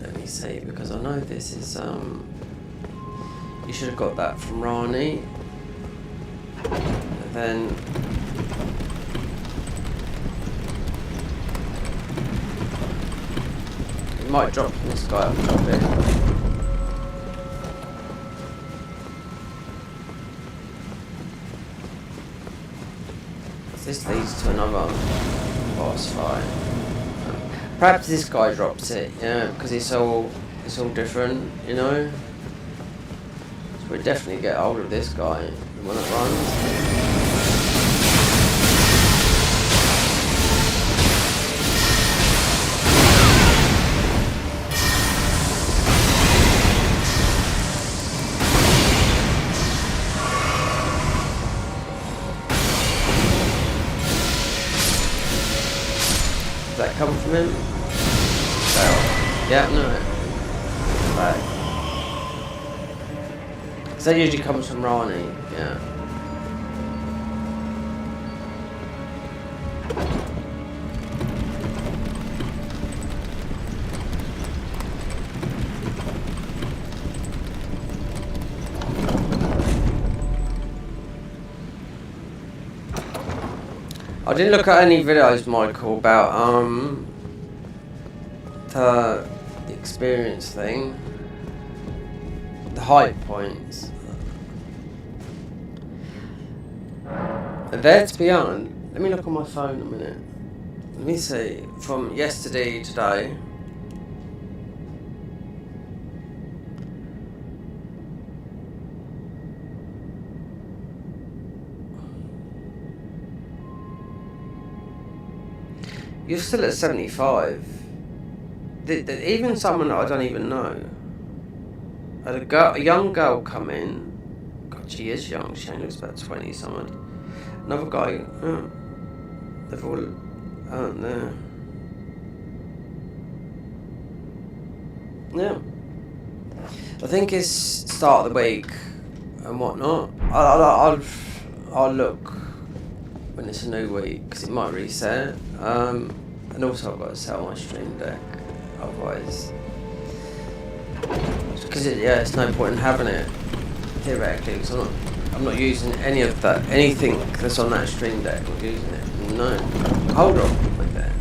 Let me see, because I know this is you should have got that from Rani. And then it might drop from this guy up top here. This leads to another boss fight. Perhaps this guy drops it, yeah, because it's all different, you know. So we definitely get hold of this guy, the one that runs. Does that come from him? Oh. Yeah, no. Right. So that usually comes from Rani, yeah. I didn't look at any videos, Michael, about the experience thing, the height points. There to be on. Let me look on my phone a minute. Let me see from yesterday to today. You're still at 75. Even someone that I don't even know. I had a young girl come in. God, she is young. She only looks about 20 something. Another guy. They've all aren't there. Yeah. I think it's start of the week and whatnot. I'll look when it's a new week, because it might reset. And also I've got to sell my stream deck, otherwise, because it's no point in having it theoretically, because I'm not using anything that's on that stream deck. I'm not using it. No, hold on like that.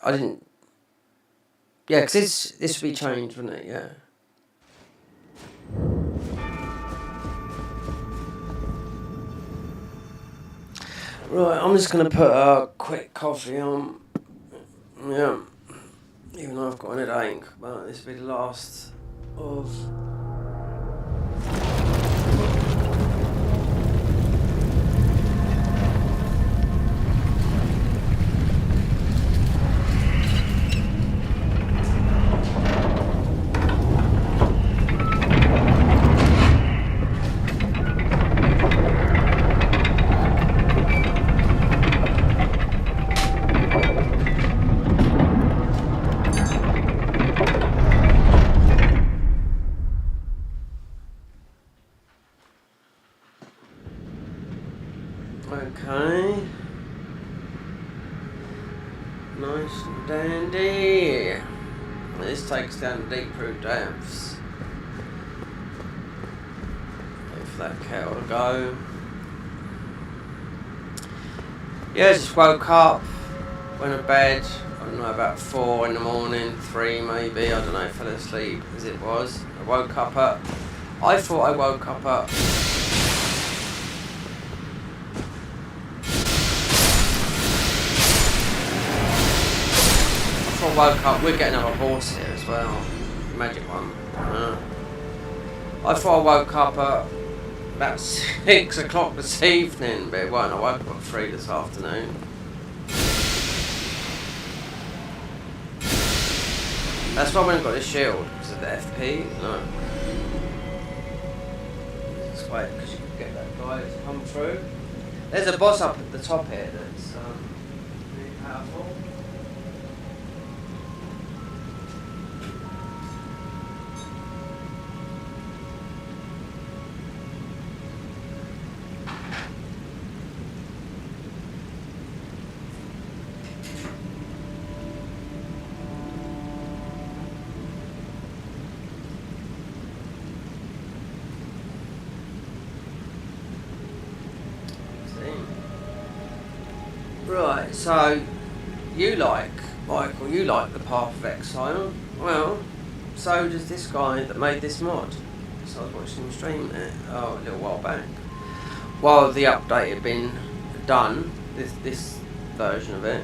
I didn't. Yeah, because this would be changed, wouldn't it? Yeah. Right, I'm just going to put a quick coffee on, yeah, even though I've got an headache, but this will be the last of... Okay. Nice and dandy. This takes down deep root depths. Wait for that kettle to go. Yeah, just woke up, went to bed, I don't know, about 4 in the morning, 3 maybe, I don't know, fell asleep as it was. I woke up at, I thought I woke up at I woke up, we're getting another horse here as well. magic one. I thought I woke up at about 6 o'clock this evening, but it wasn't. I woke up at 3 this afternoon. That's why I went and got this shield, because of the FP. No. Just wait, because you can get that guy to come through. There's a boss up at the top here that's really powerful. Right, so you like, Michael, you like the Path of Exile. Well, so does this guy that made this mod. So I was watching him stream it a little while back. While the update had been done, this version of it.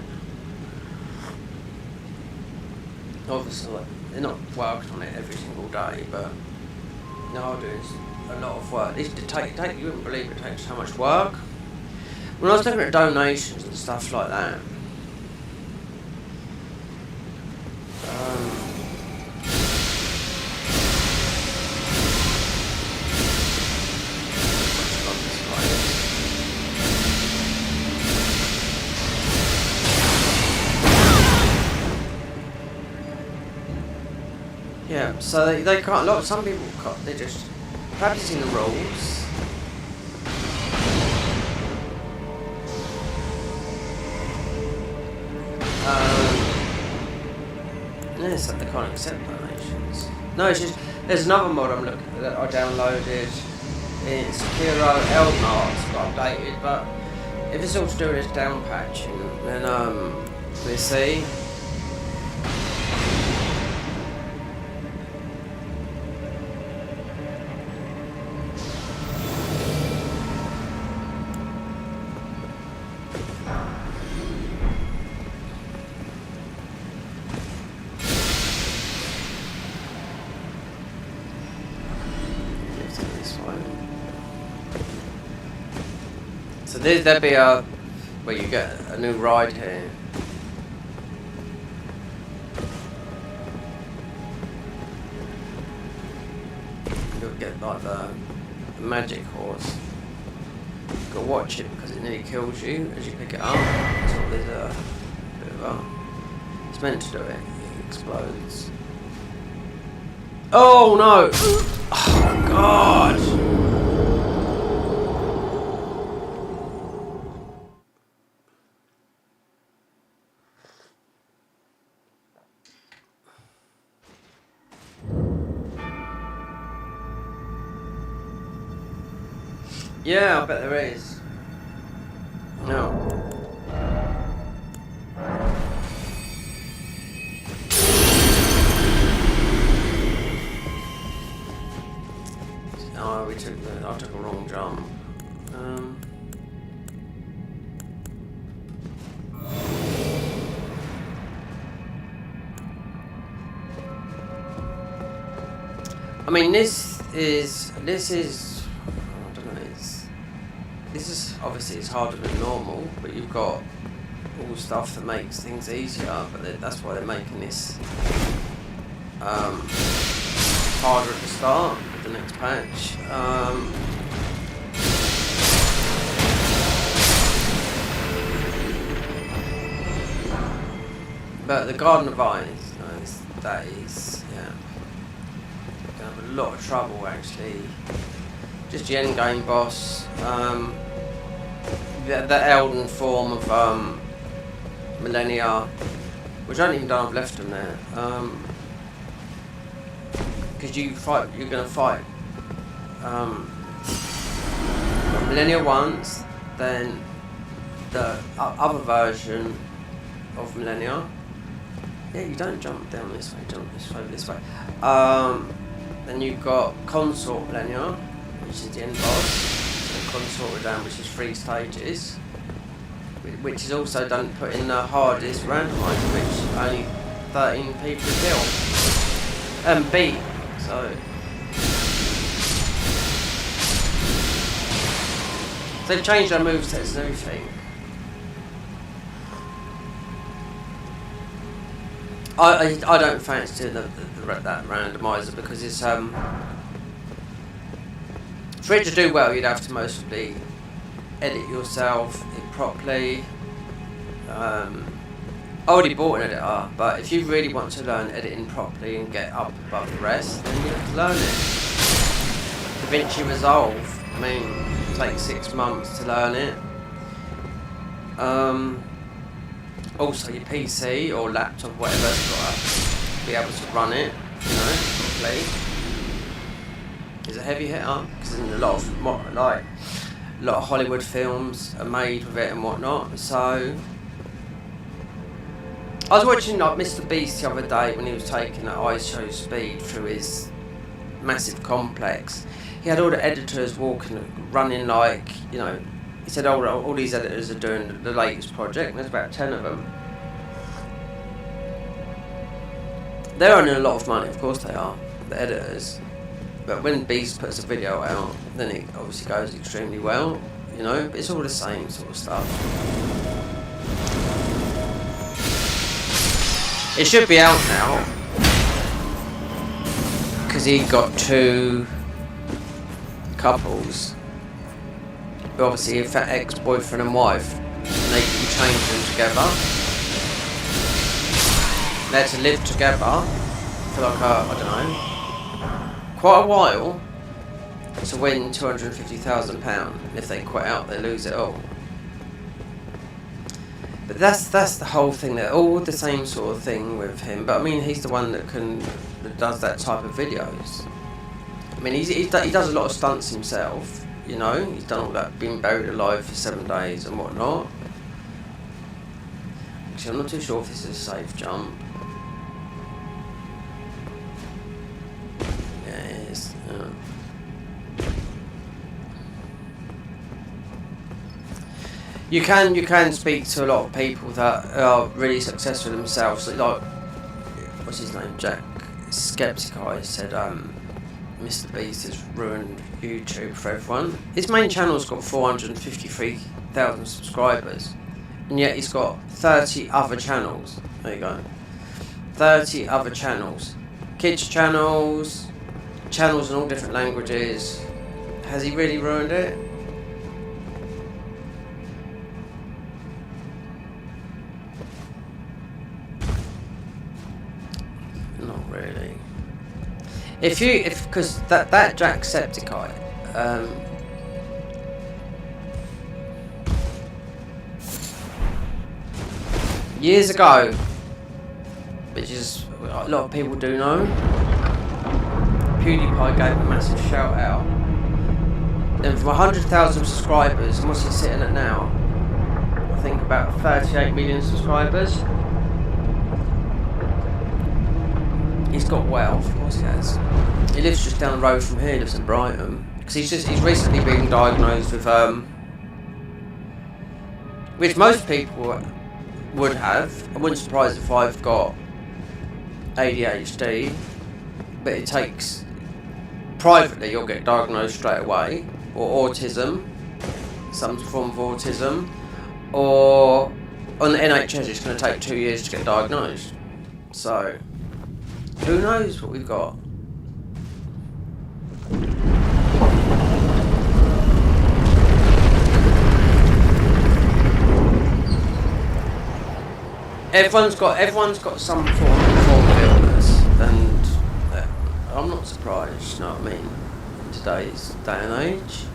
Obviously, they're not working on it every single day, but they are doing a lot of work. You wouldn't believe it takes so much work. When I was looking at donations and stuff like that, yeah, so they can't. Some people can't. They're just practicing the rules. Yes, they can't accept donations. No, it's just there's another mod I'm looking at that I downloaded. It's Hero Elden got updated, but if it's all to do with this down patching, then we'll see. So there'd be where you get a new ride here. You'll get like the magic horse. You've got to watch it because it nearly kills you as you pick it up. So there's a bit of it's meant to do it. It explodes. Oh no! Oh god! Yeah, I bet there is. No. Oh, I took a wrong jump. I mean, this is. This is obviously it's harder than normal, but you've got all stuff that makes things easier. But that's why they're making this harder at the start with the next patch. But the Garden of Eyes, that is, yeah, you're gonna have a lot of trouble actually. Just the end game boss. The Elden form of Millennia, which I don't even know I've left them there. Because you're gonna fight Millennia once, then the other version of Millennia. Yeah, you don't jump down this way, jump this way. Then you've got Consort Millennia, which is the end boss. Consort down, which is 3 stages, which is also done put in the hardest randomizer, which only 13 people kill. beat. So they've changed their movesets and everything. I don't fancy that randomizer because it's for it to do well you'd have to mostly edit yourself properly. I already bought an editor, but if you really want to learn editing properly and get up above the rest, then you have to learn it. DaVinci Resolve, I mean, it takes 6 months to learn it. Also your PC or laptop, whatever's got to be able to run it, you know, properly. It's a heavy hitter because a lot of Hollywood films are made with it and whatnot. So I was watching like Mr. Beast the other day when he was taking at ISO speed through his massive complex. He had all the editors running like, you know, he said all these editors are doing the latest project, and there's about 10 of them. They're earning a lot of money, of course they are, the editors. But when Beast puts a video out, then it obviously goes extremely well, you know, but it's all the same sort of stuff. It should be out now, because he got 2 couples, obviously if that ex-boyfriend and wife, and they can change them together. They had to live together for like I don't know, quite a while to win £250,000. If they quit out, they lose it all. But that's the whole thing. They're all the same sort of thing with him. But I mean, he's the one that does that type of videos. I mean, he does a lot of stunts himself. You know, he's done all that, being buried alive for 7 days and whatnot. Actually, I'm not too sure if this is a safe jump. Yeah, it is. You can speak to a lot of people that are really successful themselves. Like, what's his name? Jack Skepticeye said, Mr. Beast has ruined YouTube for everyone. His main channel's got 453,000 subscribers, and yet he's got 30 other channels. There you go. 30 other channels. Kids channels, channels in all different languages. Has he really ruined it? Not really. Because that Jacksepticeye, years ago, which is a lot of people do know, PewDiePie gave a massive shout out. Then from 100,000 subscribers, and what's he sitting at now? I think about 38 million subscribers. He's got wealth, of course he has. He lives just down the road from here, he lives in Brighton. Because he's recently been diagnosed with, which most people would have. I wouldn't be surprised if I've got ADHD, but it takes, privately you'll get diagnosed straight away, or autism, some form of autism, or on the NHS it's going to take 2 years to get diagnosed. So, who knows what we've got? Everyone's got some form of illness, and I'm not surprised, you know what I mean, in today's day and age.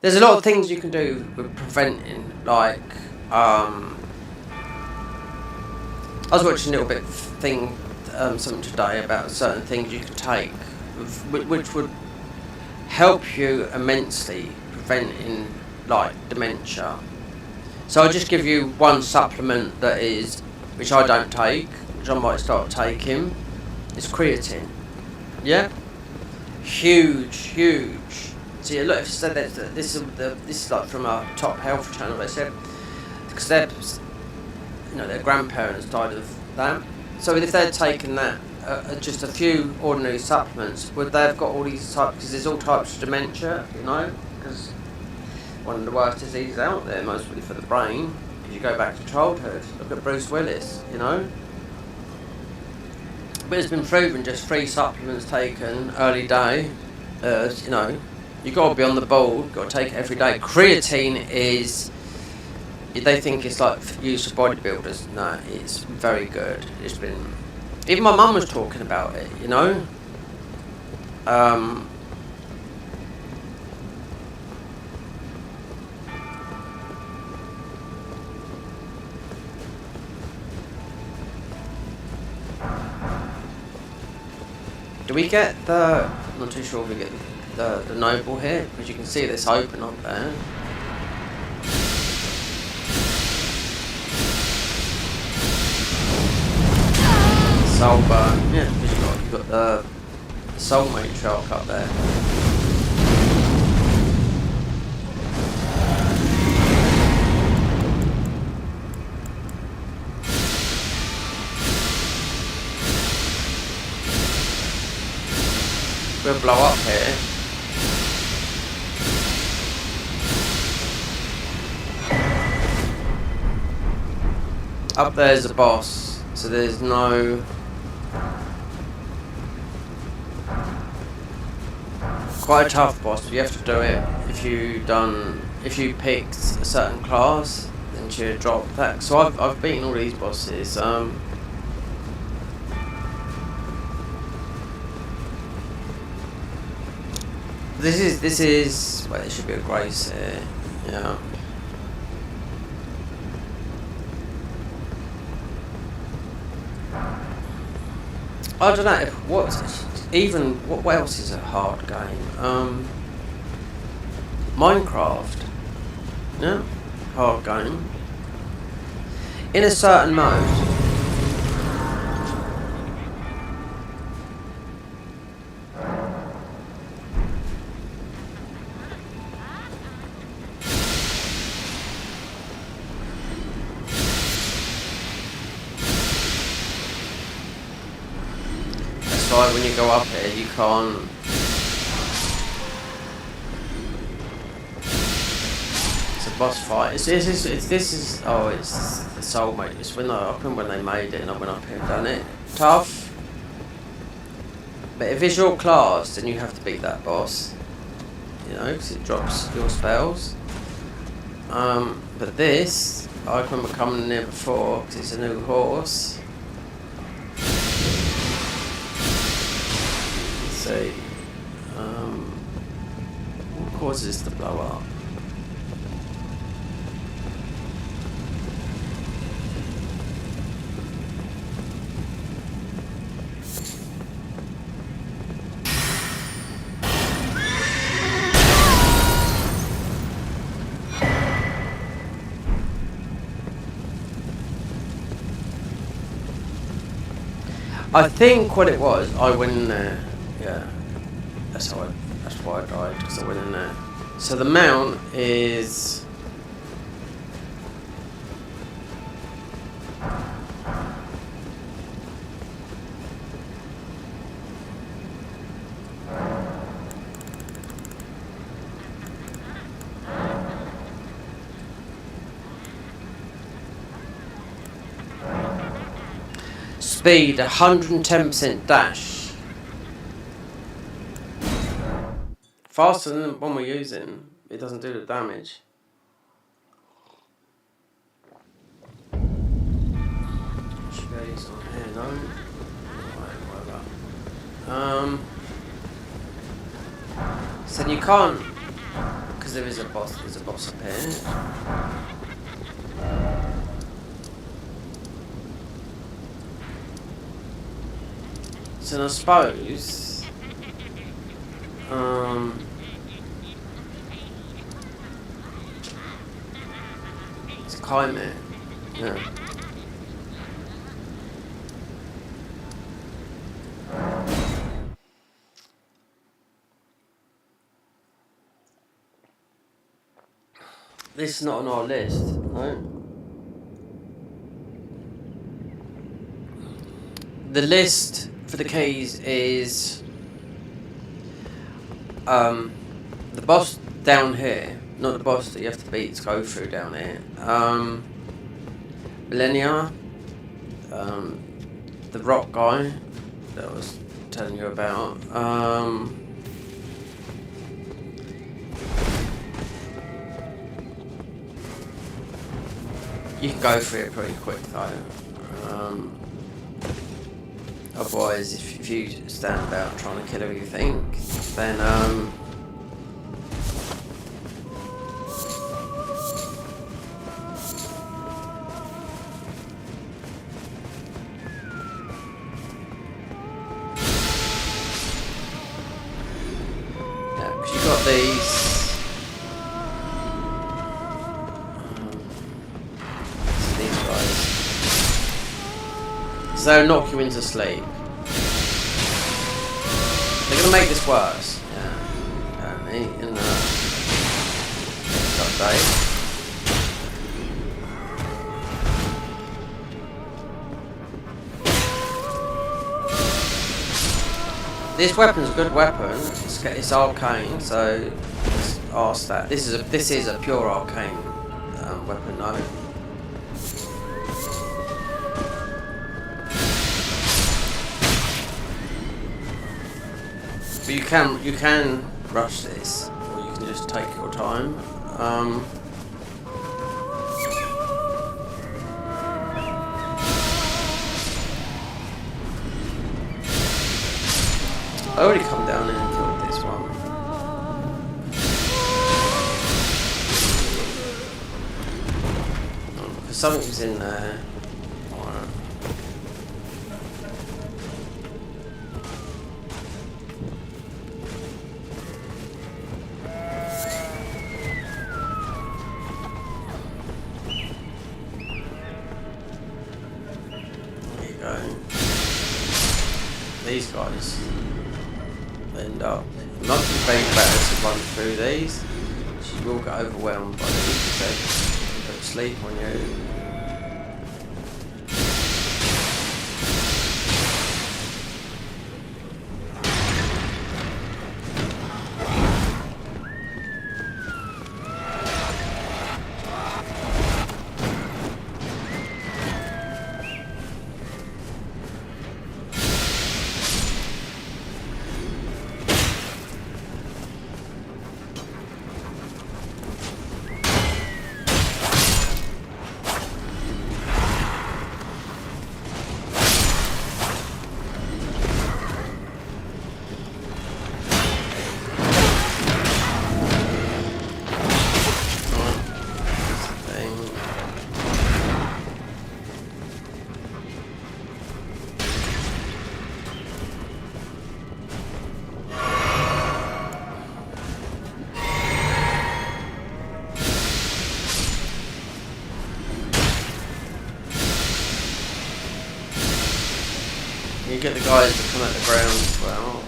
There's a lot of things you can do with preventing, like, I was watching a little bit of something today about certain things you can take, which would help you immensely preventing, like, dementia. So I'll just give you one supplement which I don't take, which I might start taking. It's creatine. Yeah? Huge. See, look, if you said that this is like from a top health channel. They said because their grandparents died of that. So if they'd taken that, just a few ordinary supplements, would they have got all these types? Because there's all types of dementia, you know. Because one of the worst diseases out there, mostly for the brain. If you go back to childhood, look at Bruce Willis, you know. But it's been proven just 3 supplements taken early day, you know, you got to be on the ball, got to take it every day. Creatine is, they think it's like used for bodybuilders. No, it's very good. It's been, even my mum was talking about it, you know. Do we get the, I'm not too sure if we get the noble here, because you can see this open up there. Soul burn, yeah, because you've got the soul matriarch up there. We'll blow up here. Up there's the boss, so there's no... Quite a tough boss, but you have to do it if you picked a certain class, then you drop that. So I've beaten all these bosses. This is well, there should be a grace here, yeah. I don't know what else is a hard game? Minecraft, yeah, hard game. In a certain mode. Like when you go up here, you can't. It's a boss fight. This is the soulmate. It's when they made it, and I went up here and done it. Tough, but if it's your class, then you have to beat that boss. You know, because it drops your spells. But this, I remember coming in here before because it's a new horse. What causes this to blow up? I think what it was, I went in there. Yeah, that's why I died, because I went in there. So the mount is... Speed, 110% dash. Faster than the one we're using, it doesn't do the damage. Should go use on here, no? Whatever. So you can't, because there's a boss up here. So I suppose it's climb it. Yeah. This is not on our list, no? the list for the keys is the boss down here, not the boss that you have to beat to go through down here. Millennia, the rock guy that I was telling you about. You can go through it pretty quick though. Otherwise, if you stand about trying to kill everything, then yeah, because you got these. So knock you into sleep. They're gonna make this worse. Yeah, apparently in the update. This weapon's a good weapon. It's arcane, so let's ask that. This is a pure arcane weapon, though. But you can rush this, or you can just take your time. I already come down here and killed this one. Because something's in there. These guys end up not being better to run through these. She will get overwhelmed by these because they put sleep on you. You get the guys that come at the ground as well.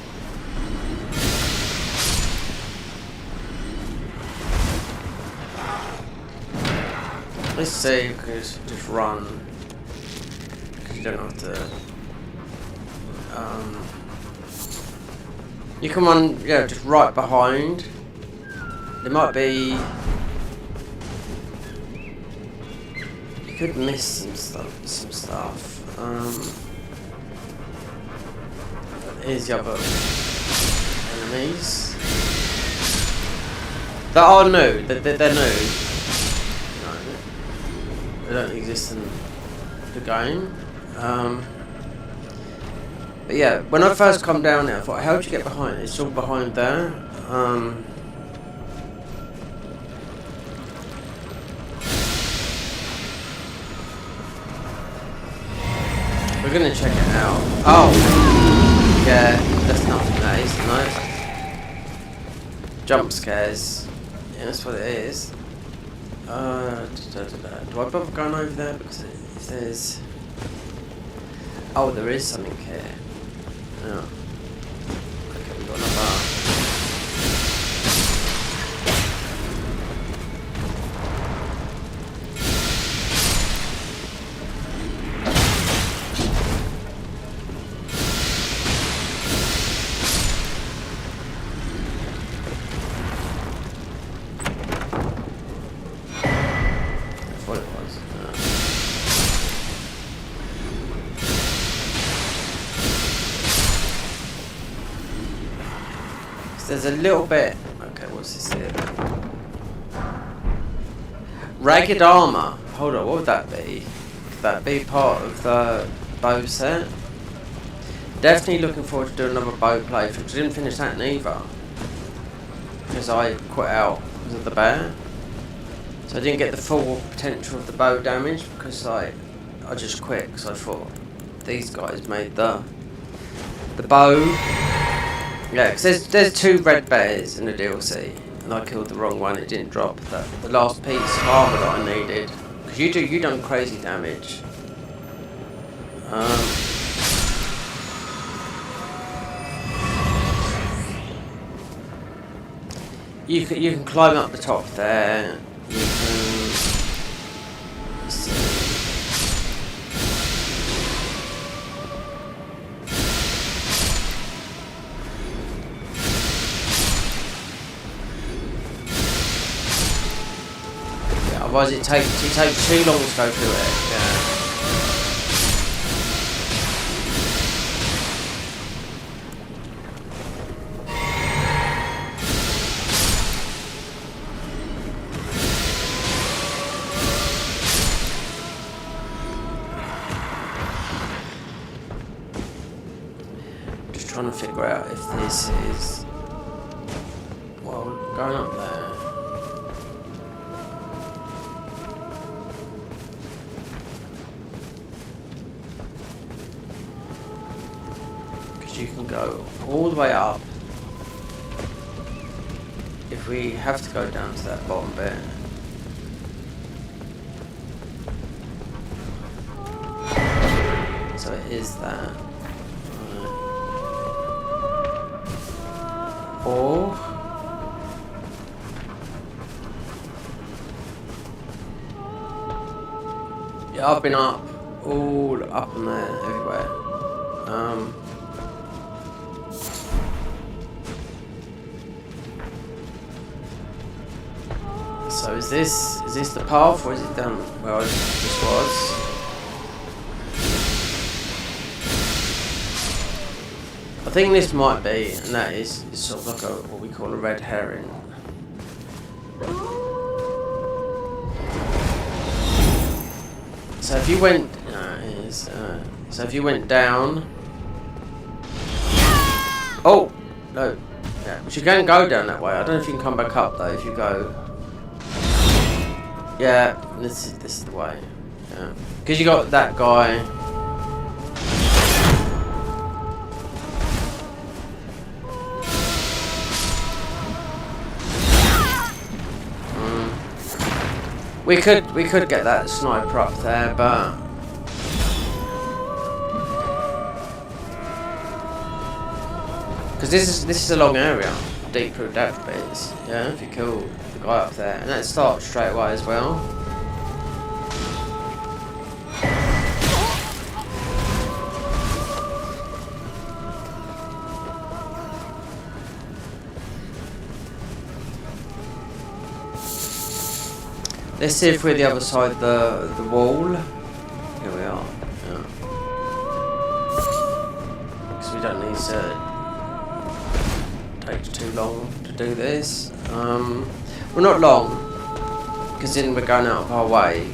Let's say you can just run, because you don't have to. You can run, yeah, just right behind. There might be. You could miss some stuff. Here's the other enemies. That are new. They're new. No, they don't exist in the game. But yeah, when I first come down there, I thought, how'd you get behind it? It's all behind there. We're gonna check it out. Oh! Yeah, that's nothing, that is nice. Jump scares. Yeah, that's what it is. Do I bother going over there? Because it says. Oh, there is something here. Yeah. Okay, we've got another. there's a little bit. Okay, what's this here? Ragged armor. Hold on, what would that be? Could that be part of the bow set? Definitely looking forward to doing another bow playthrough, because I didn't finish that neither. Because I quit out because of the bear. So I didn't get the full potential of the bow damage, because I just quit, because I thought these guys made the bow. Yeah, because there's 2 red bears in the DLC, and I killed the wrong one. It didn't drop the last piece of armor that I needed, because you done crazy damage. You can climb up the top there. You can. Let's see. Yeah, otherwise it takes too long to go through it. Yeah. Trying to figure out if this is, well, going up there. Because you can go all the way up if we have to go down to that bottom bit. So it is that. Or yeah, I've been up, all up and there, everywhere. So is this the path, or is it down where I just was? I think this might be, and that is sort of like what we call a red herring. So if you went, so if you went down, oh no, yeah, but you can go down that way. I don't know if you can come back up though. If you go, yeah, this is the way, yeah, because you got that guy. We could get that sniper up there, but because this is a long area, deep through depth bits. Yeah, if you kill the guy up there, and that starts straight away as well. Let's see if we're the other side of the wall. Here we are. Yeah. Because we don't need to take too long to do this. Well, not long, because then we're going out of our way.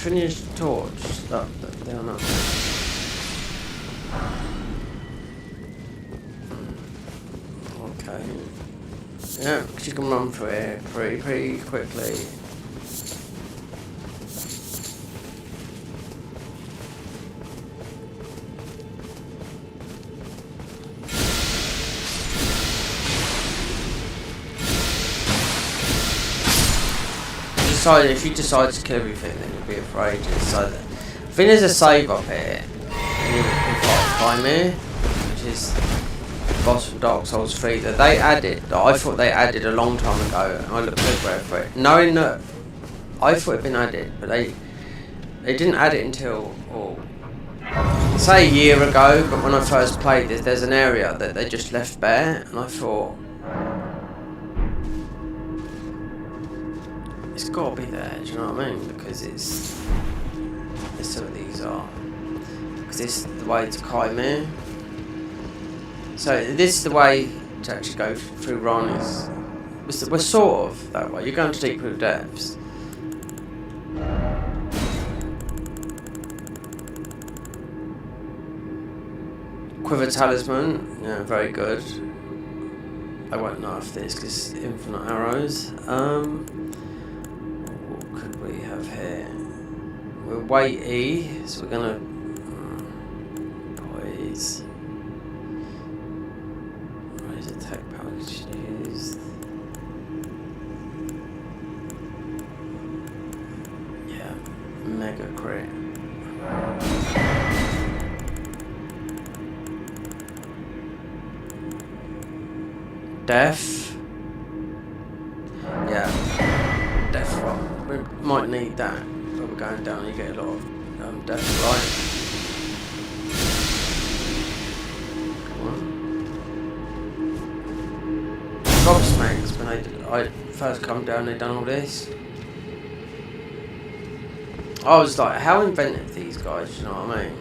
Finish torch. Oh, they are not. Okay. Yeah, because you can run through it pretty quickly. if you decide to kill everything, then you'll be here for ages. So, I think there's a save up here. And you can fight Chimera, which is the boss from Dark Souls 3 that they added. That I thought they added a long time ago, and I looked everywhere for it, knowing that I thought it'd been added, but they didn't add it until say a year ago. But when I first played this, there's an area that they just left bare, and I thought it's got to be there. Do you know what I mean? Because it's what these are. Because this is the way to Chimera. So this is the way to actually go through Rani's. We're sort of that way. You're going to deep blue depths. Quiver Talisman, yeah, very good. I won't know if this because infinite arrows. What could we have here? We're weighty, so we're gonna poise. Raise attack package used. Yeah, mega crit. Death. Yeah, death rock. We might need that, but we're going down. You get a lot of death right. Come on. Gobsmacks when I first come down, they done all this. I was like, how inventive these guys? You know what I mean?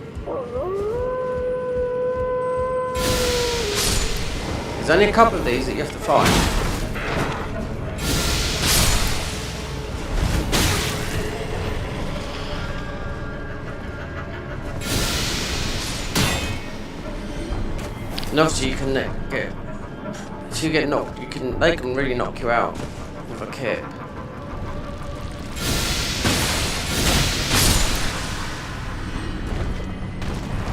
There's only a couple of these that you have to find. And obviously you can get, if you get knocked, they can really knock you out with a kip.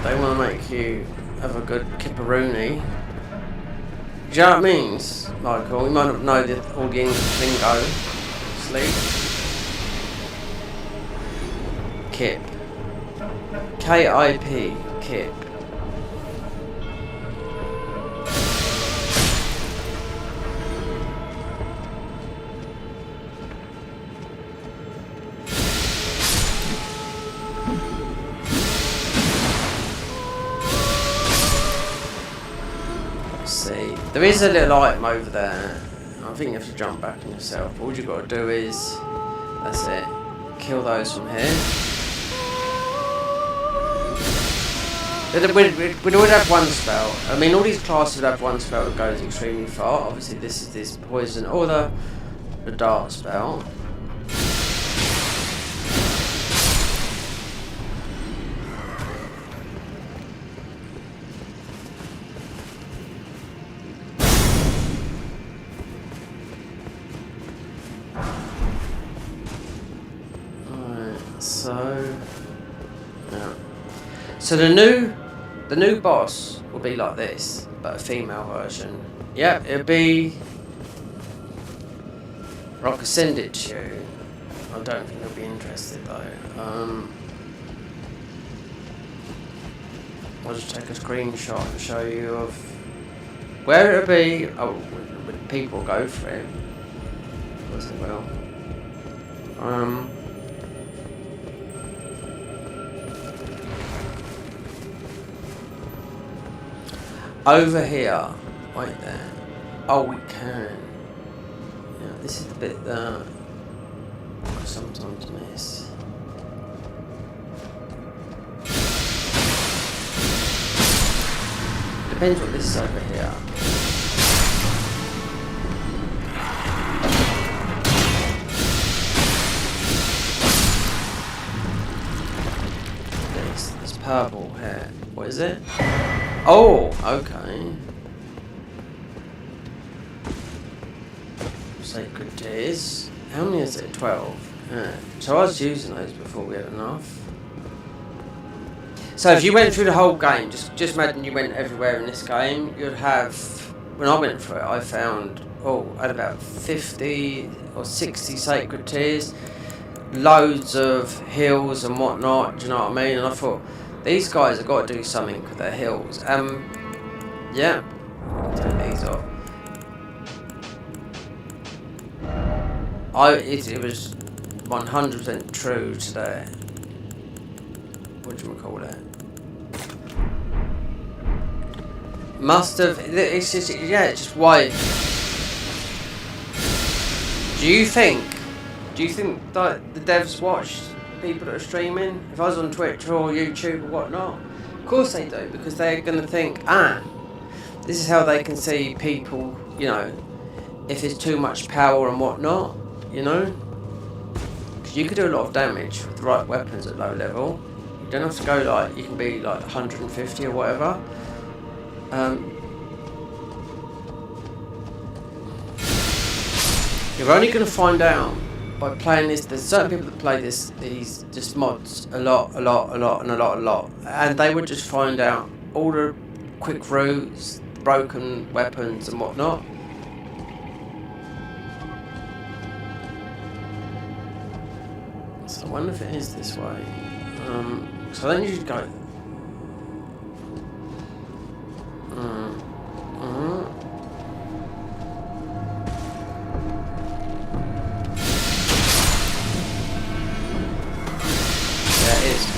They want to make you have a good kipperoonie. Do you know what it means, Michael? We might not know all the English lingo. Sleep. Kip. K-I-P. Kip. There is a little item over there. I think you have to jump back on yourself. All you've got to do is, that's it, kill those from here. We would have one spell. I mean, all these classes would have one spell that goes extremely far. Obviously, this is this poison or the dart spell. So the new boss will be like this, but a female version. Yep, it'll be. I could send it to you. I don't think you'll be interested though. I'll just take a screenshot and show you of where it'll be. Oh, would people go for it? Of course they will. Over here, right there. Oh, we can. Yeah, this is the bit that I sometimes miss. Depends what this is over here. This purple here. What is it? Oh, okay. Sacred Tears. How many is it? 12. Yeah. So I was using those before we had enough. So if you went through the whole game, just imagine you went everywhere in this game, you'd have, when I went through it, I found, I had about 50 or 60 Sacred Tears. loads of heals and whatnot, do you know what I mean? And I thought, these guys have got to do something with their heals. Yeah, take these off. It was 100% true to their, what do you call it? Must have, it's just, yeah, it's just why. Do you think that the devs watched people that are streaming? If I was on Twitch or YouTube or whatnot, of course they do, because they're going to think, this is how they can see people, you know, if there's too much power and whatnot, you know? Because you could do a lot of damage with the right weapons at low level. You don't have to go like, you can be like 150 or whatever. You're only going to find out by playing this. There's certain people that play these just mods a lot, and they would just find out all the quick routes, broken weapons and whatnot. So I wonder if it is this way. So then you should go.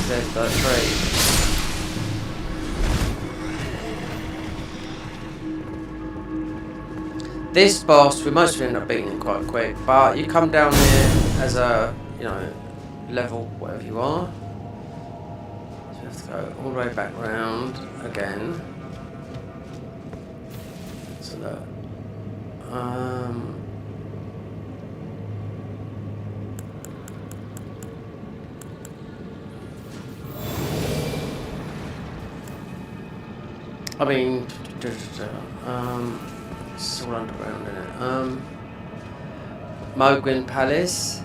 There's the tree. This boss, we mostly end up beating him quite quick, but you come down here as a, you know, level whatever you are. So you have to go all the way back round again. So that, I mean, it's all underground, isn't it? Mogwin Palace,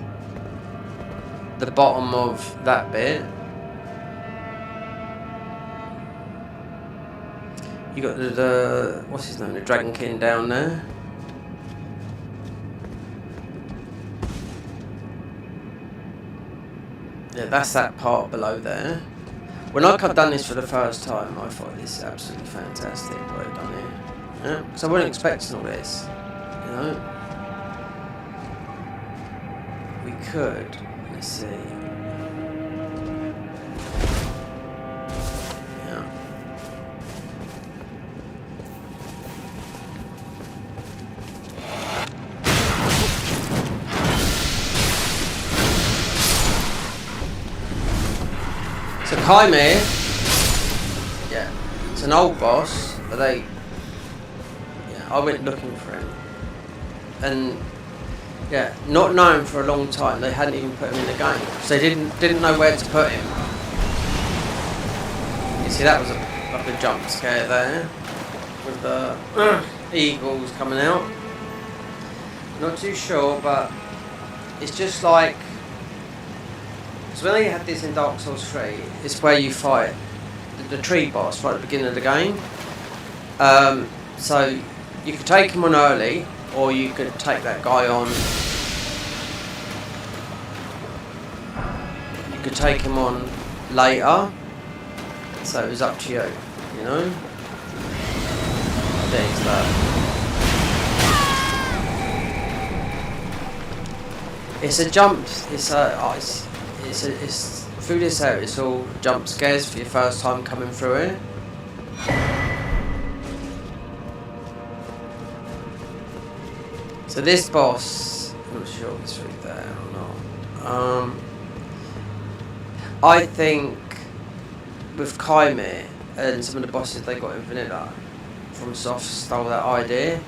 the bottom of that bit. You got the what's his name, the Dragon King down there. Yeah, that's that part below there. When I done this for the first time, I thought this is absolutely fantastic what I've done here. Yeah, because I wasn't expecting all this, you know. We could, let's see. Yeah. So Kaimir, yeah, it's an old boss, but I went looking for him, and yeah, not known for a long time. They hadn't even put him in the game, so they didn't know where to put him. You see, that was like a jump scare there with the eagles coming out. Not too sure, but it's just like. So when they had this in Dark Souls 3, it's where you fight the tree boss right at the beginning of the game. So you could take him on early, or you could take that guy on. You could take him on later. So it was up to you, you know. There's that. It's a jump. It's through this area. It's all jump scares for your first time coming through it. So this boss, I'm not sure if it's through there or not. I think with Kaimir and some of the bosses they got in vanilla from Soft stole that idea,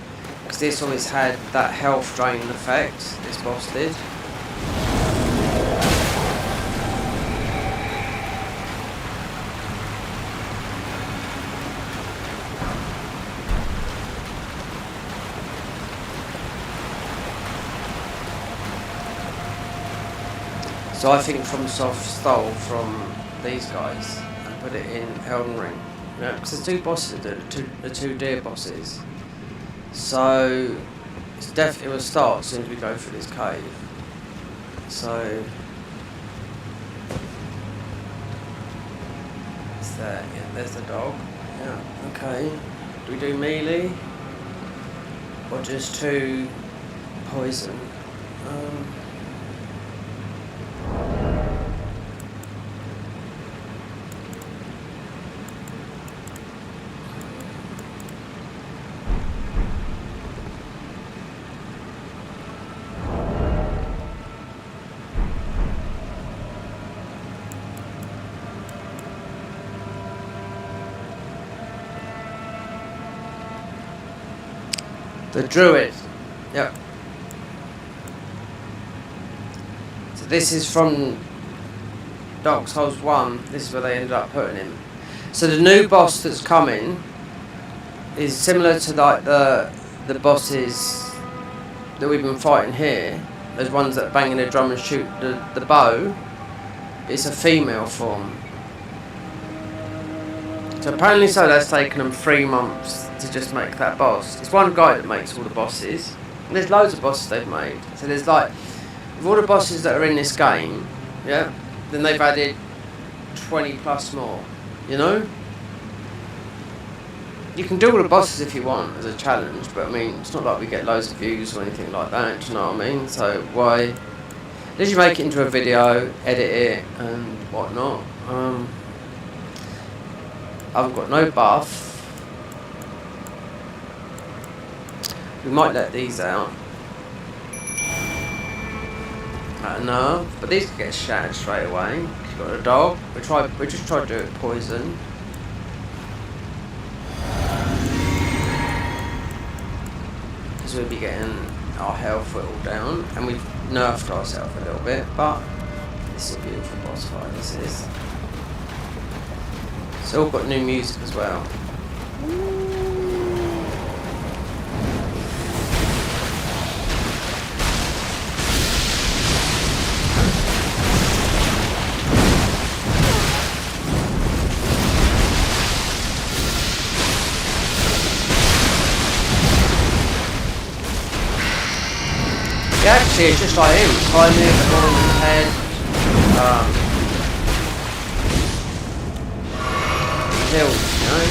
because this always had that health drain effect. This boss did. So I think From Soft stole from these guys and put it in Elden Ring. Yeah, because there's two bosses, the two deer bosses. So it's it will start as soon as we go through this cave. So there. Yeah, there's the dog. Yeah, okay. Do we do melee? Or just 2 poison? The druid. Yep. So this is from Dark Souls 1. This is where they ended up putting him. So the new boss that's coming is similar to like the bosses that we've been fighting here. Those ones that bang in the drum and shoot the bow. It's a female form. So apparently that's taken them 3 months to just make that boss. It's one guy that makes all the bosses. And there's loads of bosses they've made. So there's like, with all the bosses that are in this game, yeah, then they've added 20 plus more, you know? You can do all the bosses if you want as a challenge, but I mean, it's not like we get loads of views or anything like that, do you know what I mean? So why, did you make it into a video, edit it and whatnot? I've got no buff. We might let these out. No, but these can get shattered straight away. You've got a dog. We just tried to do it with poison. Because we'd be getting our health whittled down, and we've nerfed ourselves a little bit. But this is a beautiful boss fight. This is. It's all got new music as well. Yeah, actually, it's just like him. Climbing the ball in the head. Hills, you know?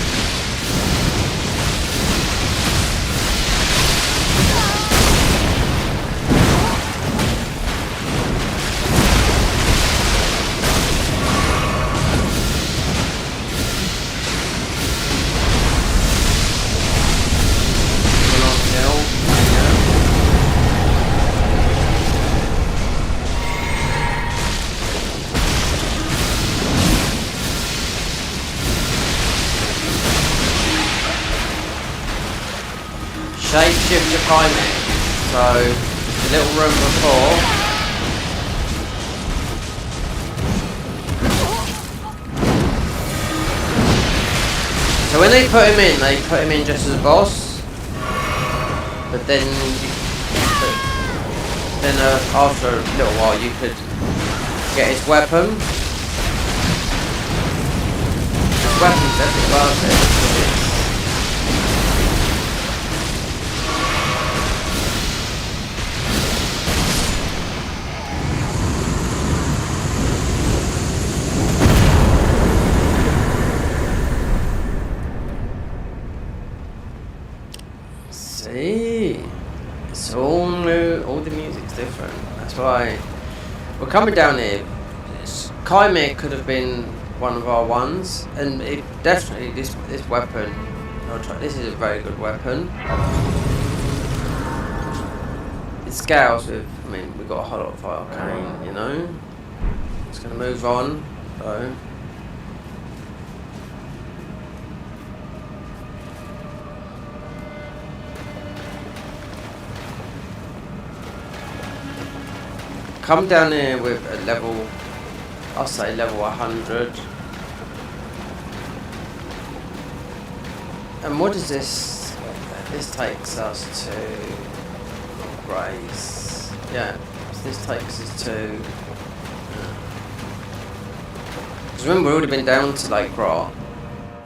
Shape-shift to climbing. So, the little room before. So when they put him in just as a boss. But then, after a little while, you could get his weapon. His weapon's definitely worth it. See, it's all new, all the music's different. That's why we're coming down here. Chimera could have been one of our ones, and it definitely this weapon. This is a very good weapon. It scales with. I mean, we've got a whole lot of arcane, you know. Just gonna move on, though. Come down here with a level, I'll say level 100. And what is this? This takes us to Grace. Yeah, so this takes us to. Because remember, we've already been down to Lake Rot.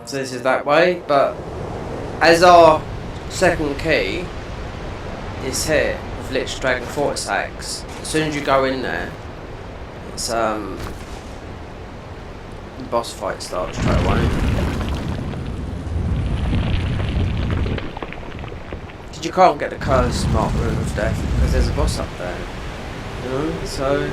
So this is that way, but as our second key is here with Lich Dragon Fortis Axe. As soon as you go in there, it's boss fight starts straight away. You can't get the curse mark room of death because there's a boss up there, you know. So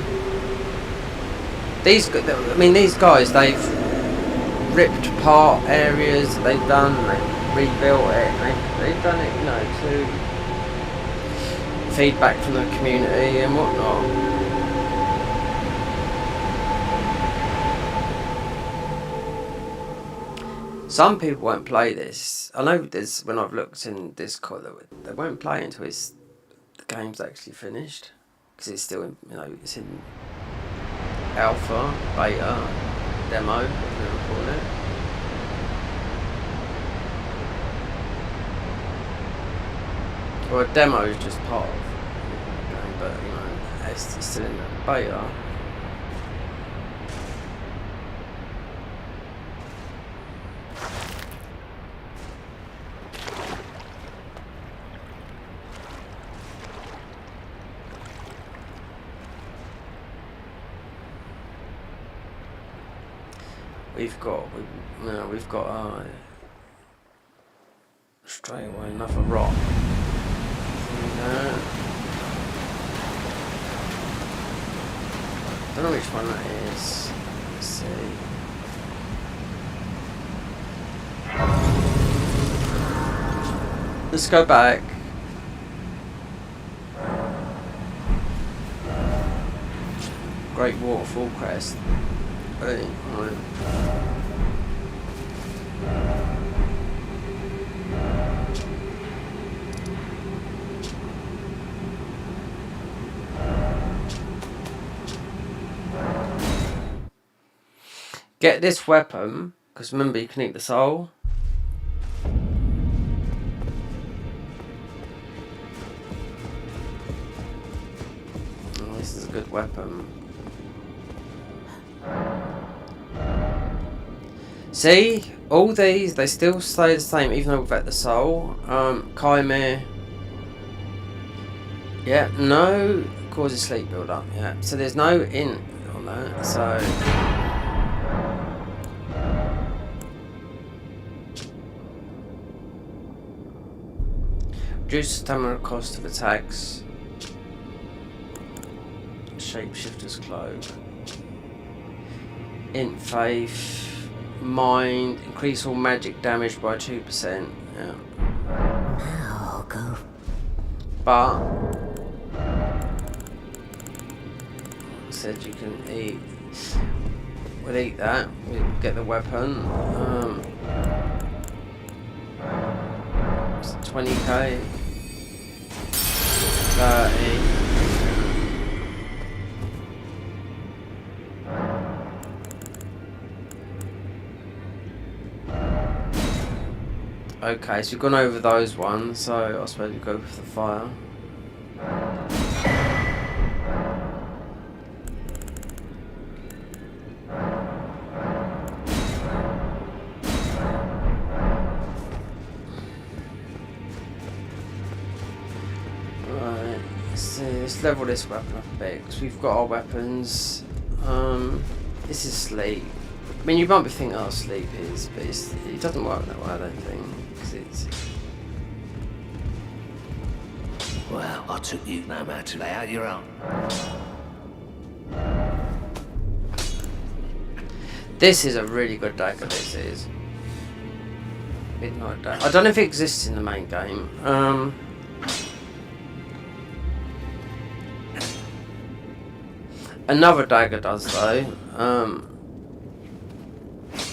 these guys, they've ripped apart areas that they've done, they've rebuilt it, they've done it, you know, to feedback from the community and whatnot. Some people won't play this. I know there's, when I've looked in Discord, they won't play until the game's actually finished, because it's still in, you know, it's in alpha, beta, demo, whatever you call it. Well, a demo is just part of the game, but you know, it's still in the beta. We've got straight away another rock. Don't know which one that is. Let's see. Let's go back. Great Waterfall Crest. Right. Get this weapon, because remember you can eat the soul. Oh, this is a good weapon. See, all these, they still stay the same, even though we've got the soul. Chimera. Yeah, no causes sleep build up. Yeah, so there's no int on that. So reduce stamina cost of attacks. Shapeshifter's cloak. Int faith. Mind, increase all magic damage by 2%. Yeah. Now go. But said you can eat. We'll eat that. We'll get the weapon. It's 20k. 30. Okay, so we've gone over those ones, so I suppose we go for the fire. Right, let's see, let's level this weapon up a bit, because we've got our weapons. This is sleep. I mean, you might be thinking, oh, sleep is, but it doesn't work that way, I don't think. It's... Well, I took you no matter lay out your own. This is a really good dagger, this is. Midnight dagger. I don't know if it exists in the main game. Another dagger does though.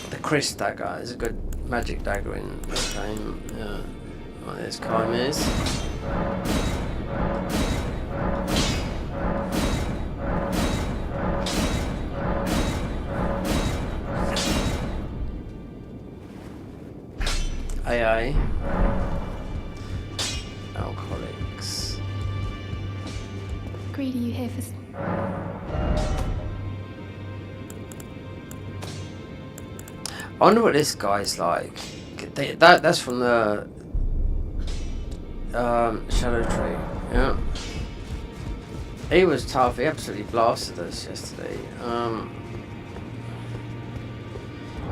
The Chris dagger is a good magic dagger in this game. Yeah. Oh, there's chimeras. AA. Alcoholics. Greedy, you here for... I wonder what this guy's like. That's from the Shadow Tree. Yeah, he was tough. He absolutely blasted us yesterday.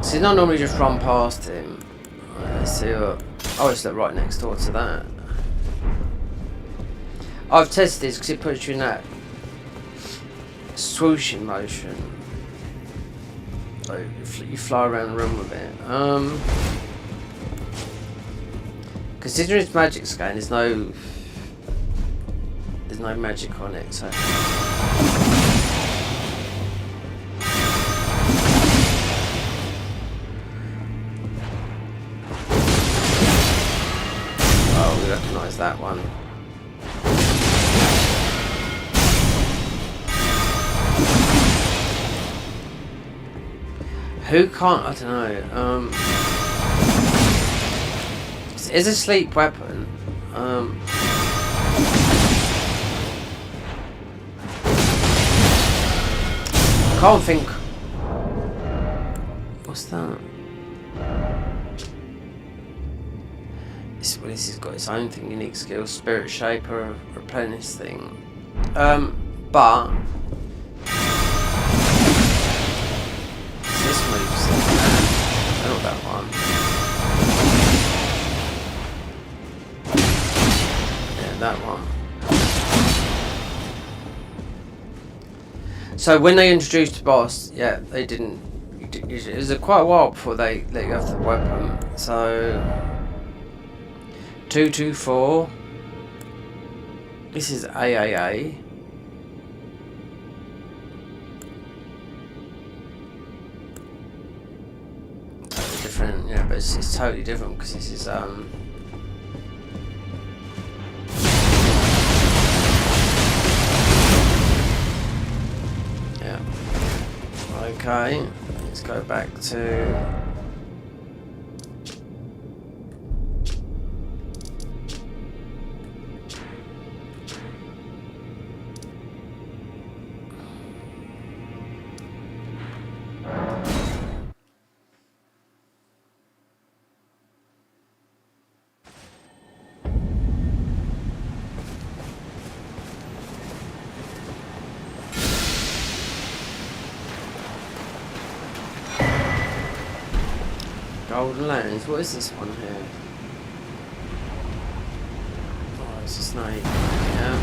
So not normally just run past him. Let's see what... Oh, it's like right next door to that. I've tested this because it puts you in that swooshing motion. Like you fly around the room with it. Considering it's magic scan, there's no magic on it, so. Oh, we recognise that one. Who can't? I don't know. It's a sleep weapon. I can't think. What's that? This has got its own thing, unique skill, spirit shaper, replenish thing. But this moves. Not that one. Yeah, that one. So when they introduced the boss, yeah, they didn't. It was quite a while before they let you have the weapon. So 224. This is AAA. Totally different, yeah, but it's totally different because this is yeah. Okay, let's go back to. Golden Lands, what is this one here? Oh, it's a snake. Yeah.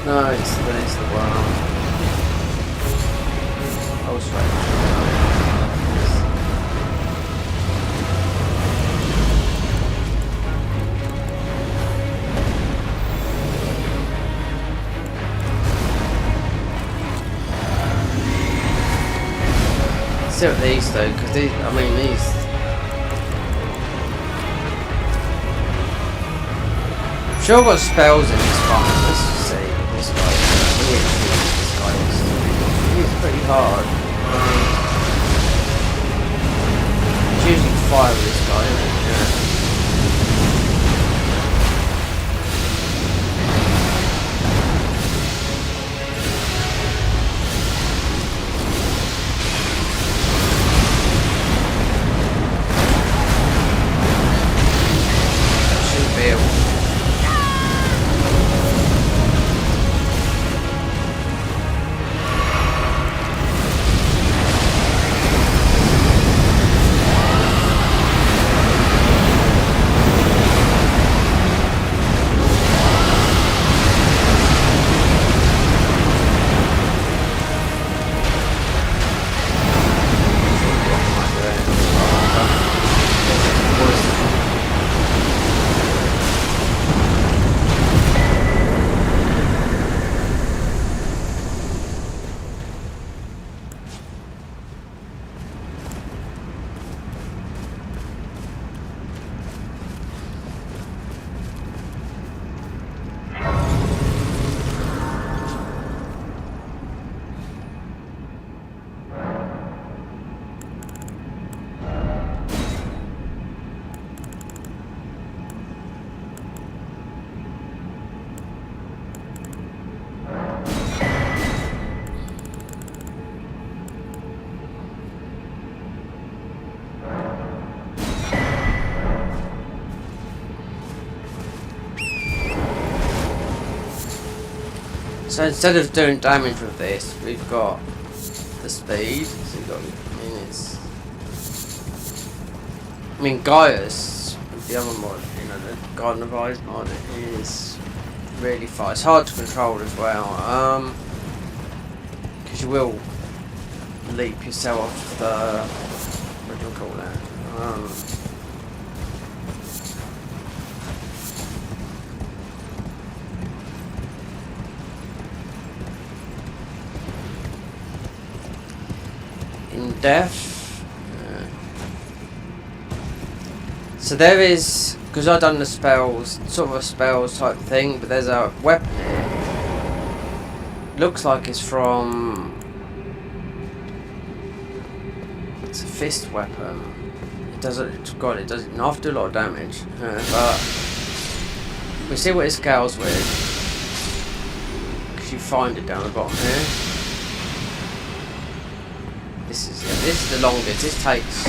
No, it's the world. Oh, straight. See what these do, because these, I mean these. I'm sure I've got spells in this one. Let's just see what this guy is. He's pretty hard. It's using fire with this guy, isn't it? Yeah. So instead of doing damage with this, we've got the speed. So I mean, Gaius, the other mod, you know, the Garden of Eyes mod, is really fast. It's hard to control as well, because you will leap yourself off the, what do you call that? In death. So there is, because I've done the spells, sort of a spells type thing, but there's a weapon here. Looks like it's from, it's a fist weapon. It doesn't, God, it doesn't have to do a lot of damage, but we see what it scales with, because you find it down the bottom here. This is the longest. This takes,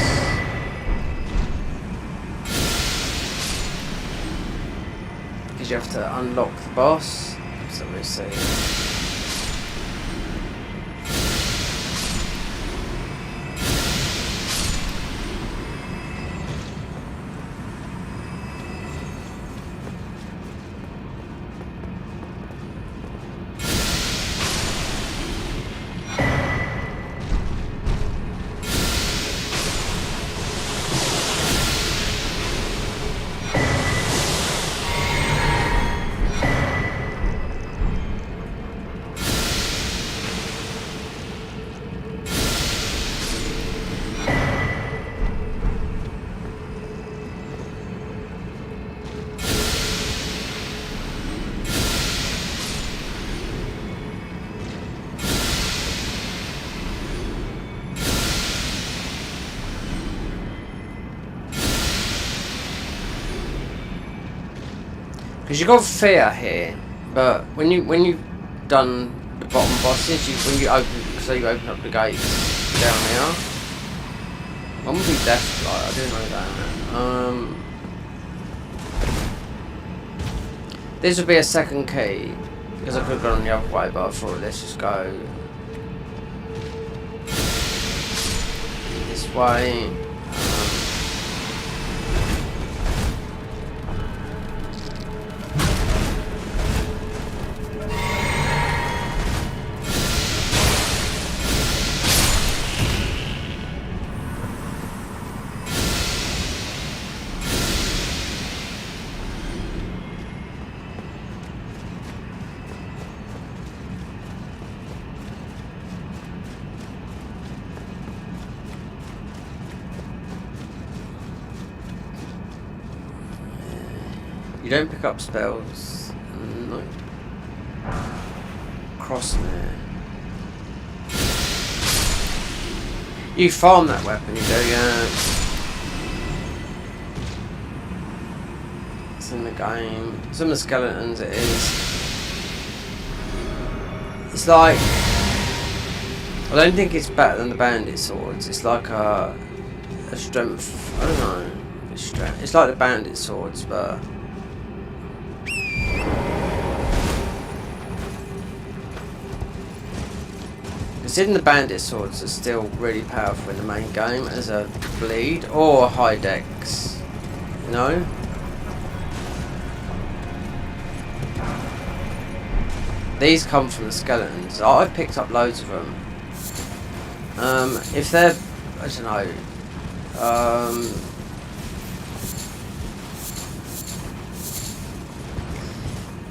because you have to unlock the boss. So we see. Because you got fear here, but when you've done the bottom bosses, when you open up the gates down here. One would be Deathlight, I do know that. This would be a second key, because I could have gone the other way, but I thought let's just go this way. You don't pick up spells. No. Crossmare. You farm that weapon, you do, yeah. It's in the game. Some of the skeletons it is. It's like, I don't think it's better than the bandit swords. It's like a strength, I don't know. It's like the bandit swords, but considering the bandit swords are still really powerful in the main game as a bleed or a high dex, you know? These come from the skeletons. I've picked up loads of them. If they're, I don't know,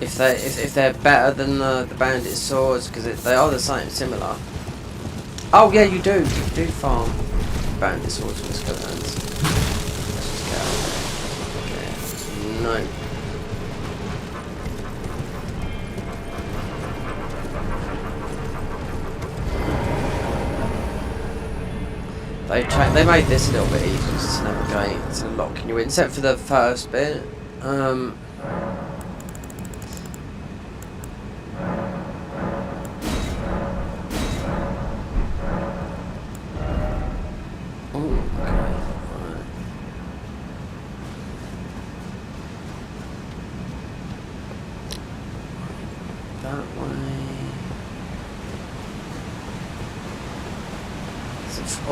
if they're better than the bandit swords, because they are the same, similar. Oh yeah, you do farm bandit swords from the skeletons. Let's just get out there. Okay. No. They made this a little bit easier to navigate, to locking you in, except for the first bit.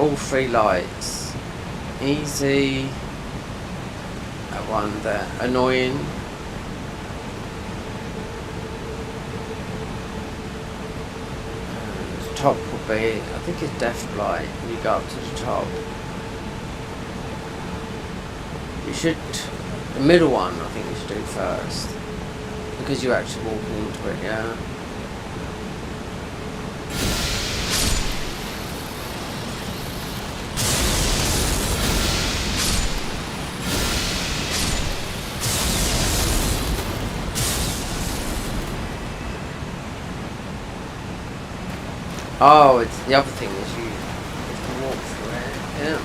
all 3 lights. Easy. That one there. Annoying. And the top will be, I think it's Death Blight. You go up to the top. You should, the middle one I think you should do first. Because you actually walk into it, yeah. Oh, it's the other thing is you have to walk through it, yeah.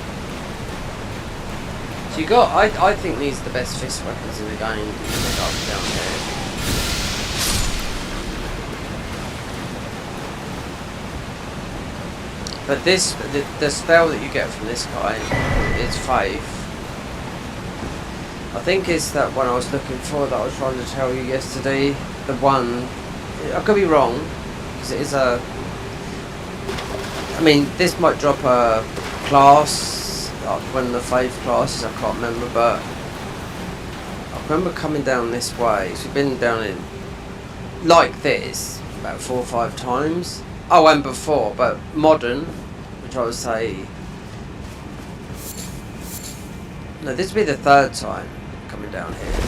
So you got, I think these are the best fist weapons in the game. You pick up down here. But this, the spell that you get from this guy is Faith. I think it's that one I was looking for that I was trying to tell you yesterday. The one, I could be wrong, because it is a, I mean, this might drop a class, like one of the Faith classes, I can't remember, but I remember coming down this way, so we've been down in, like this, about 4 or 5 times. Oh, and before, but modern, which I would say, no, this would be the 3rd time coming down here,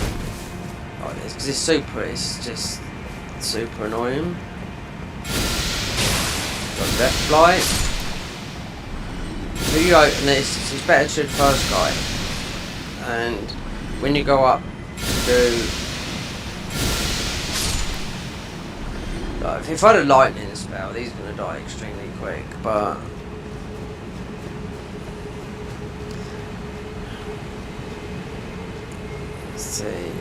like this, because it's just super annoying. Got Death Blight. So you go, and it's better to do the first guy. And when you go up to do, like, if I had a lightning spell, these are going to die extremely quick, but let's see.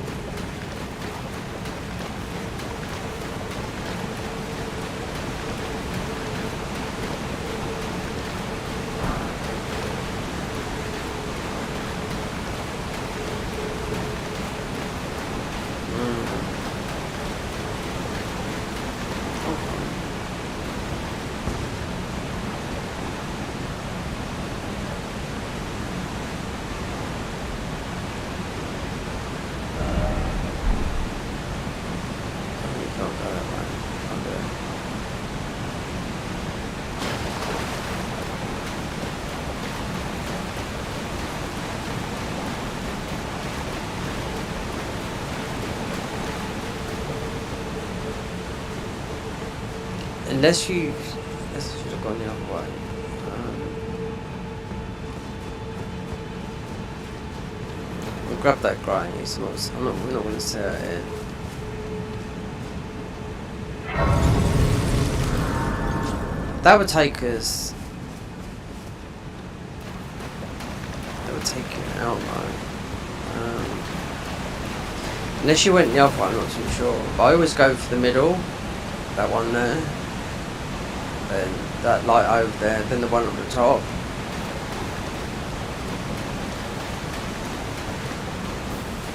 Unless you should have gone the other way. We'll grab that grind. We're not going to set it in. That would take us. That would take you out, though. Unless you went the other way, I'm not too sure. But I always go for the middle. That one there. Then that light over there, then the one at the top.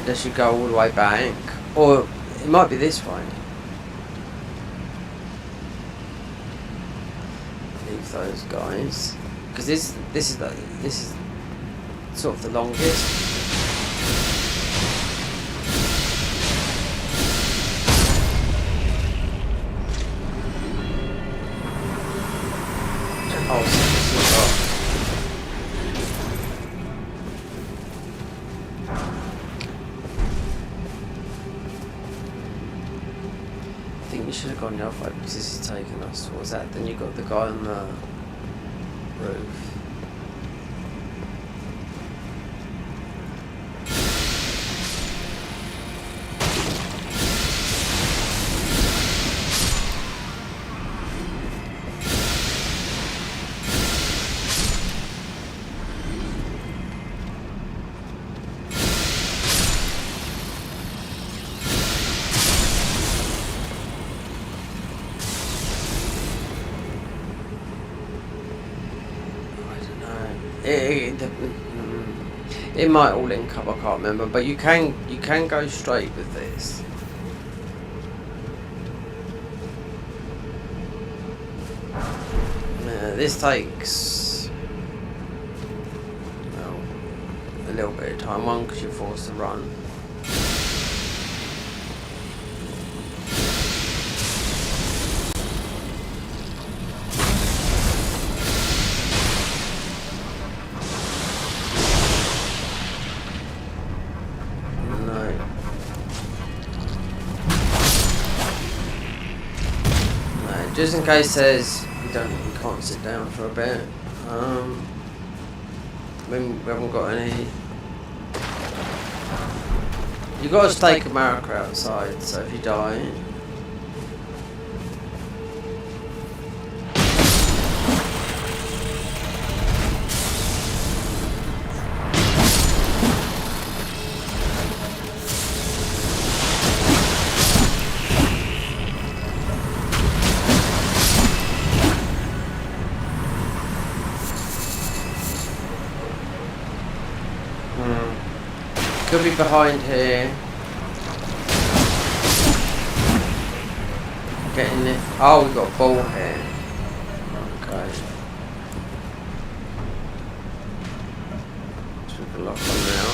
Unless you go all the way back, or it might be this way. Leave those guys, because this is sort of the longest. Oh, I think we should have gone the other way because this is taking us towards that. Then you got the guy on the roof. It might all link up, I can't remember, but you can go straight with this. Yeah, this takes little bit of time. One, because you're forced to run. Just in case says you can't sit down for a bit. We haven't got any. You got a stake of marker outside, so if you die. Could be behind here. Getting it. Oh, we've got a ball here. Okay. So we can lock on now.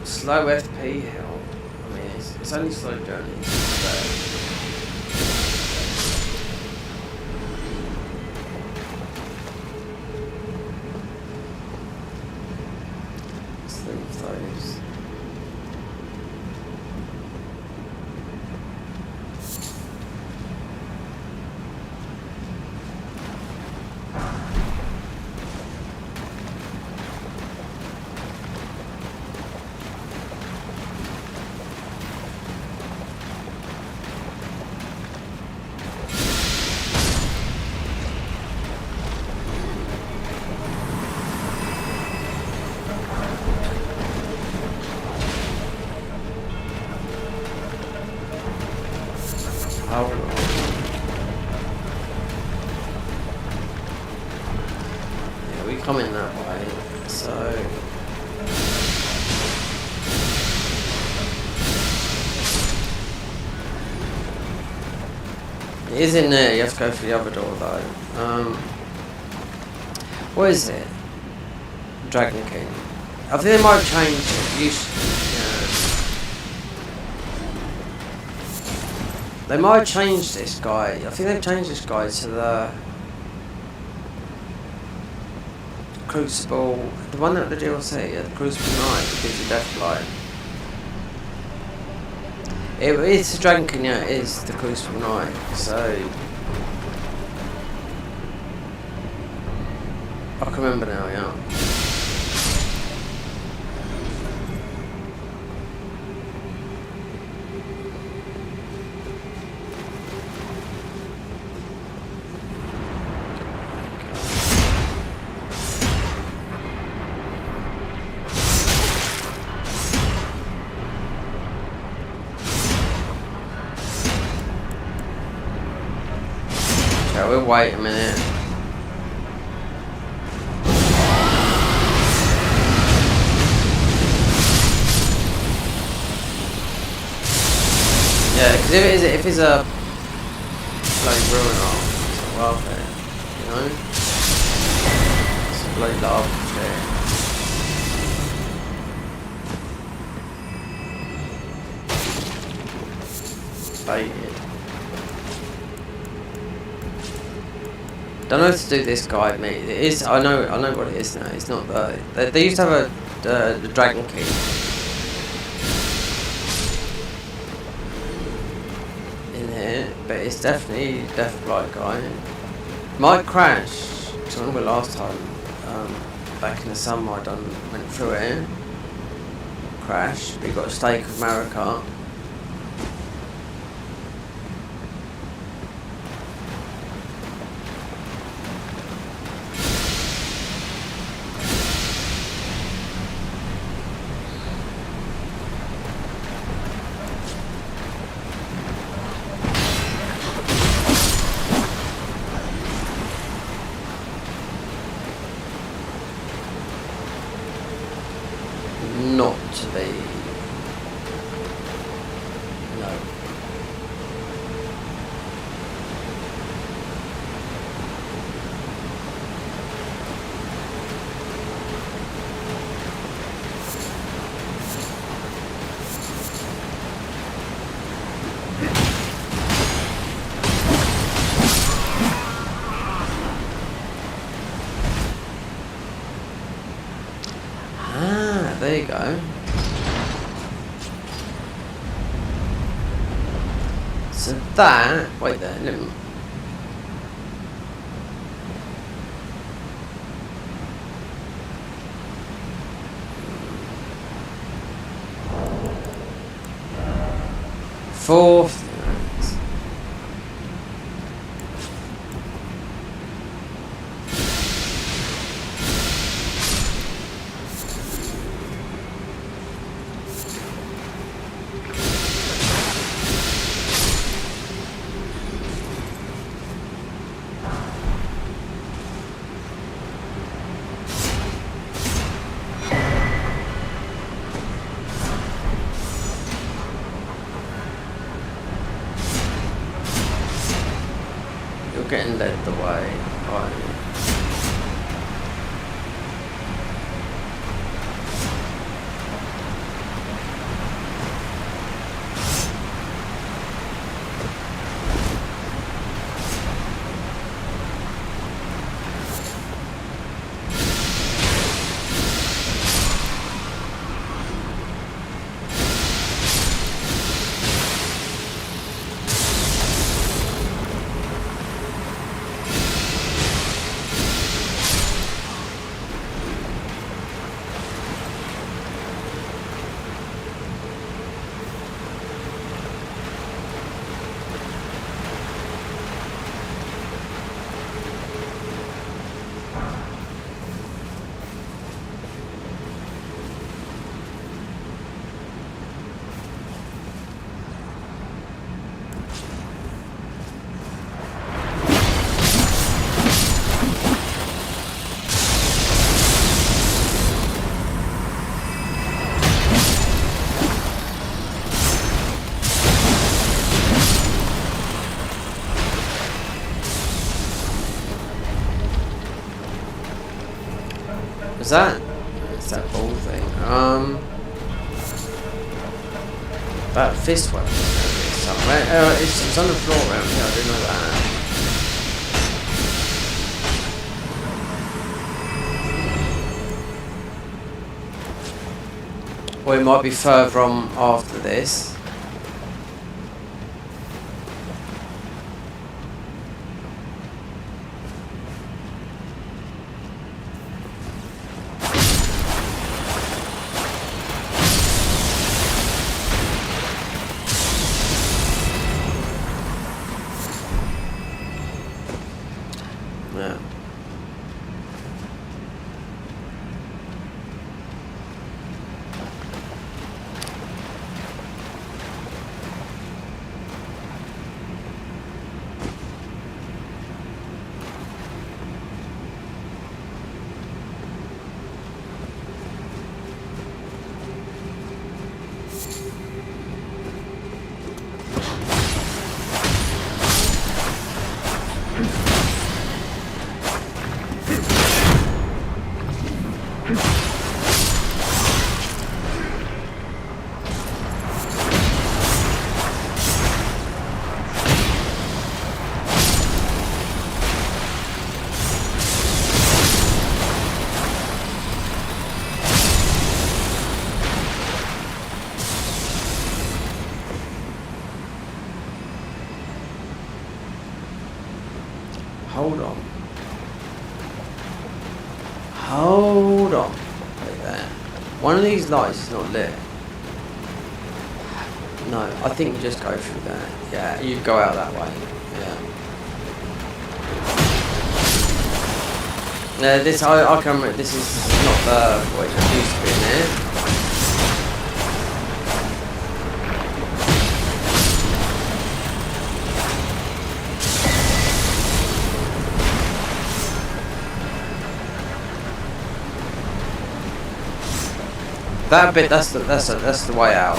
Slow FP hill. I mean, it's only slow journeys. So. Let's leave those. Yeah, we come in that way, so it is in there. You have to go through the other door though. What is it? Dragon King. I think they might have changed it. They might have changed this guy. I think they've changed this guy to the Crucible, the one that the DLC, the Crucible Knight, that gives you Deathlight. It's the Dragon King, yeah, it is the Crucible Knight, so I can remember now, yeah. We'll wait a minute. Yeah, because if it's a bloody ruin, it's not worth it, you know? bloody lava shit. Baited. Don't know how to do this guide, mate. It is. I know what it is now. It's not the. They used to have the dragon key. In here, but it's definitely Deathblight guy. Might crash. Cause I remember last time, back in the summer, I went through it. Crashed. But you got a stake of Marika. Not to be. No. Ah, there you go. So that, wait there, let me. Fourth. Getting led the way. Right. Is that? It's that ball thing. That fist weapon. Somewhere. It's on the floor around here. I didn't know that. Or it might be further on after this. Yeah. Hold on. Wait there. One of these lights is not lit. No, I think you just go through there. Yeah, you go out that way. Yeah. Yeah, this I can remember. This is not the void that used to be in here. That bit, that's the way out.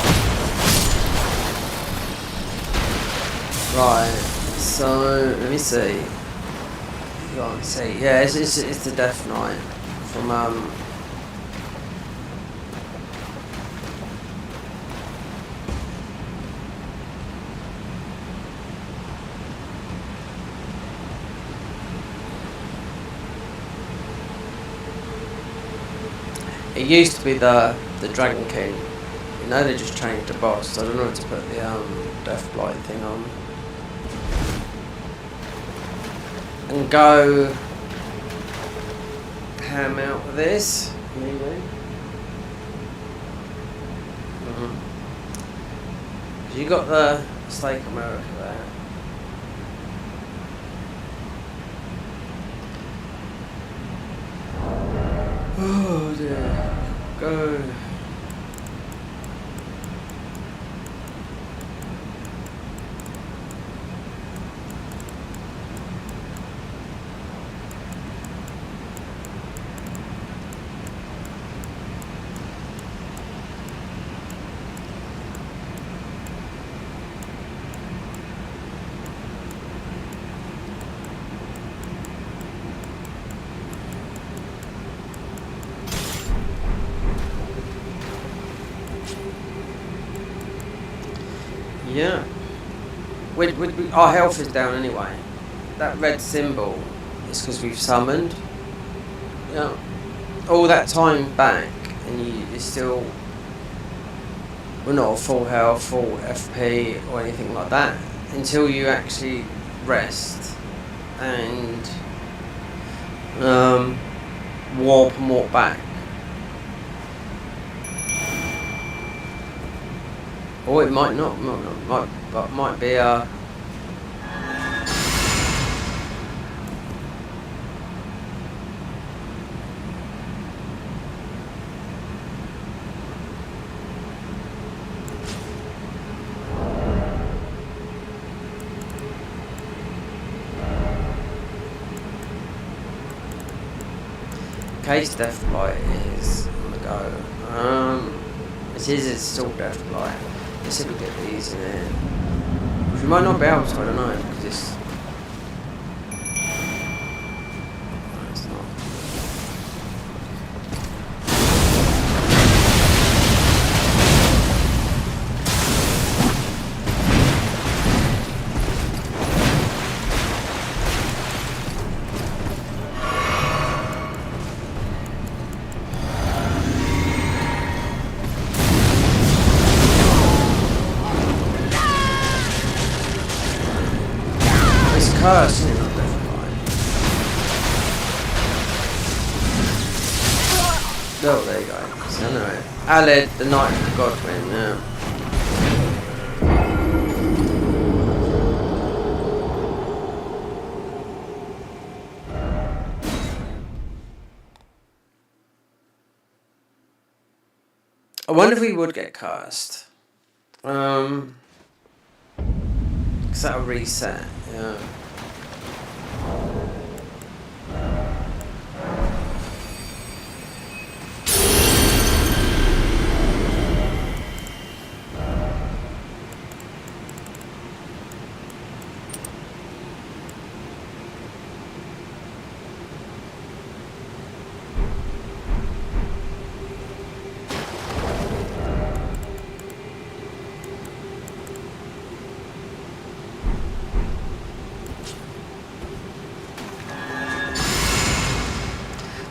Right. So let me see. You can't see. Yeah, it's the Death Knight from It used to be the Dragon King. You know, they just changed the boss. I don't know if to put the Death Blight thing on. And go ham out with this. Maybe. You got the Stake America there. Oh dear. Go. Yeah. Our health is down anyway. That red symbol is because we've summoned. Yeah. All that time back, and you're still. We're not at full health, full FP, or anything like that until you actually rest and warp and walk back. Or it might not, might be a... Case Death Blight is on the go. It's still Death Blight. Let's see if we get these in there. We might not be able to, I don't know, because it's... No, it's not. Curse in the Death Blight. Oh, there you go. So anyway, Aled, the Knight of Godwin, yeah. I wonder if we would get cursed. Because that'll reset, yeah.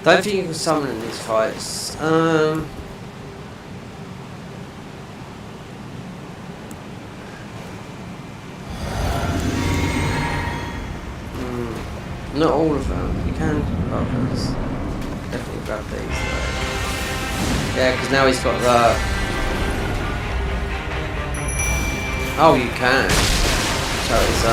Don't think you can summon in these fights. Not all of them. You can others. Definitely grab these though. Yeah, because now he's got the... Oh, you can. So it's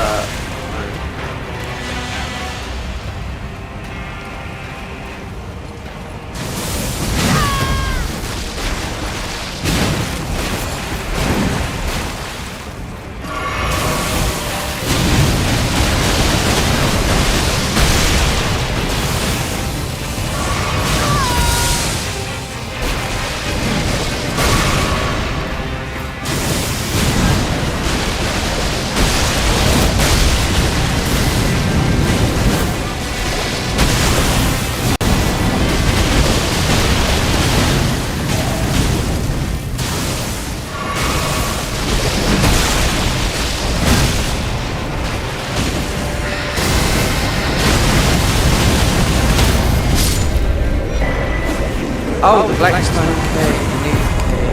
oh, the Blackstone key. You need the key.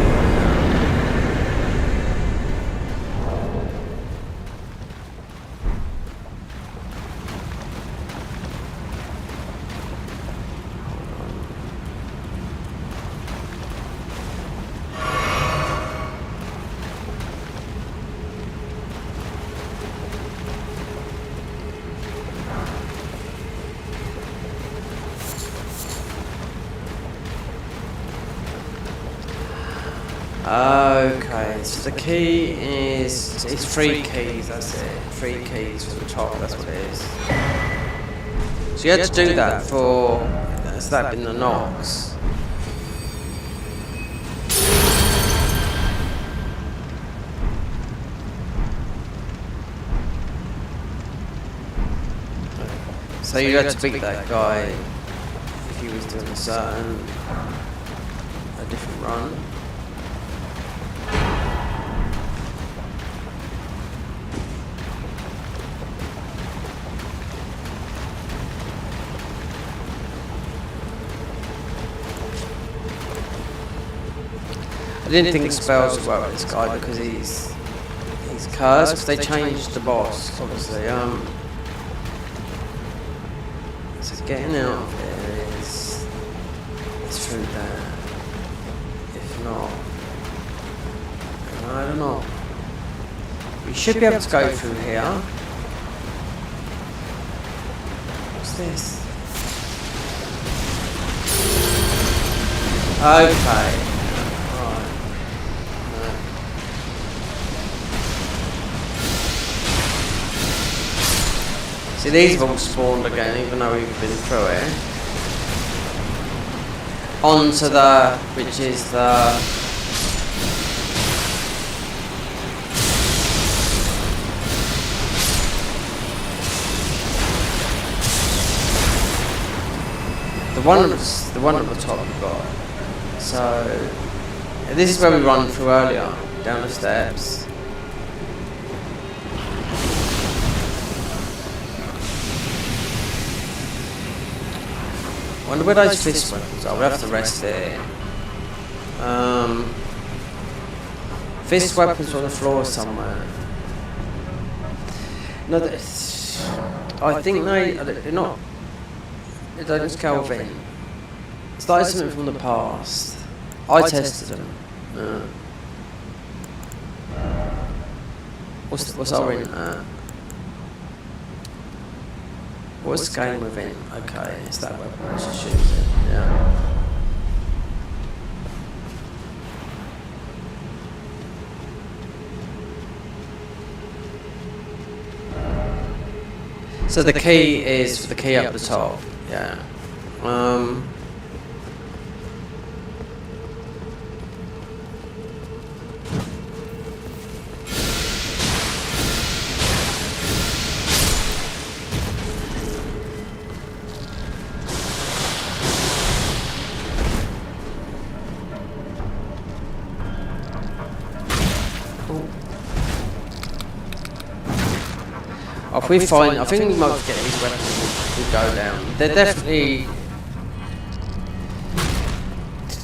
Okay, so the key is, it's 3 keys, that's it. 3 keys for the top, that's what it is. So you had to do that for, that's that been the knocks. So you had to beat that guy if he was doing a different run. I didn't think spells would work with this guy because he's cursed, because they changed the boss, obviously. So getting out of there is through there. If not, I don't know. You should be able to go through here. What's this? Okay. See, these have all spawned again, even though we've been through it. Onto the, which is the... The one at the top we've got. So, this is where we run through earlier, down the steps. Wonder where those fist weapons are. We'll have to rest there. Fist weapons on the floor somewhere. No, I think they're not. They don't scale in. It's like something from the past. I tested them. What's our in at? What's the game within? Okay, it's that weapon, let's just shoot it, yeah. So the key is the key up the top, yeah. If we find, I think we might get these weapons and go down. They're definitely.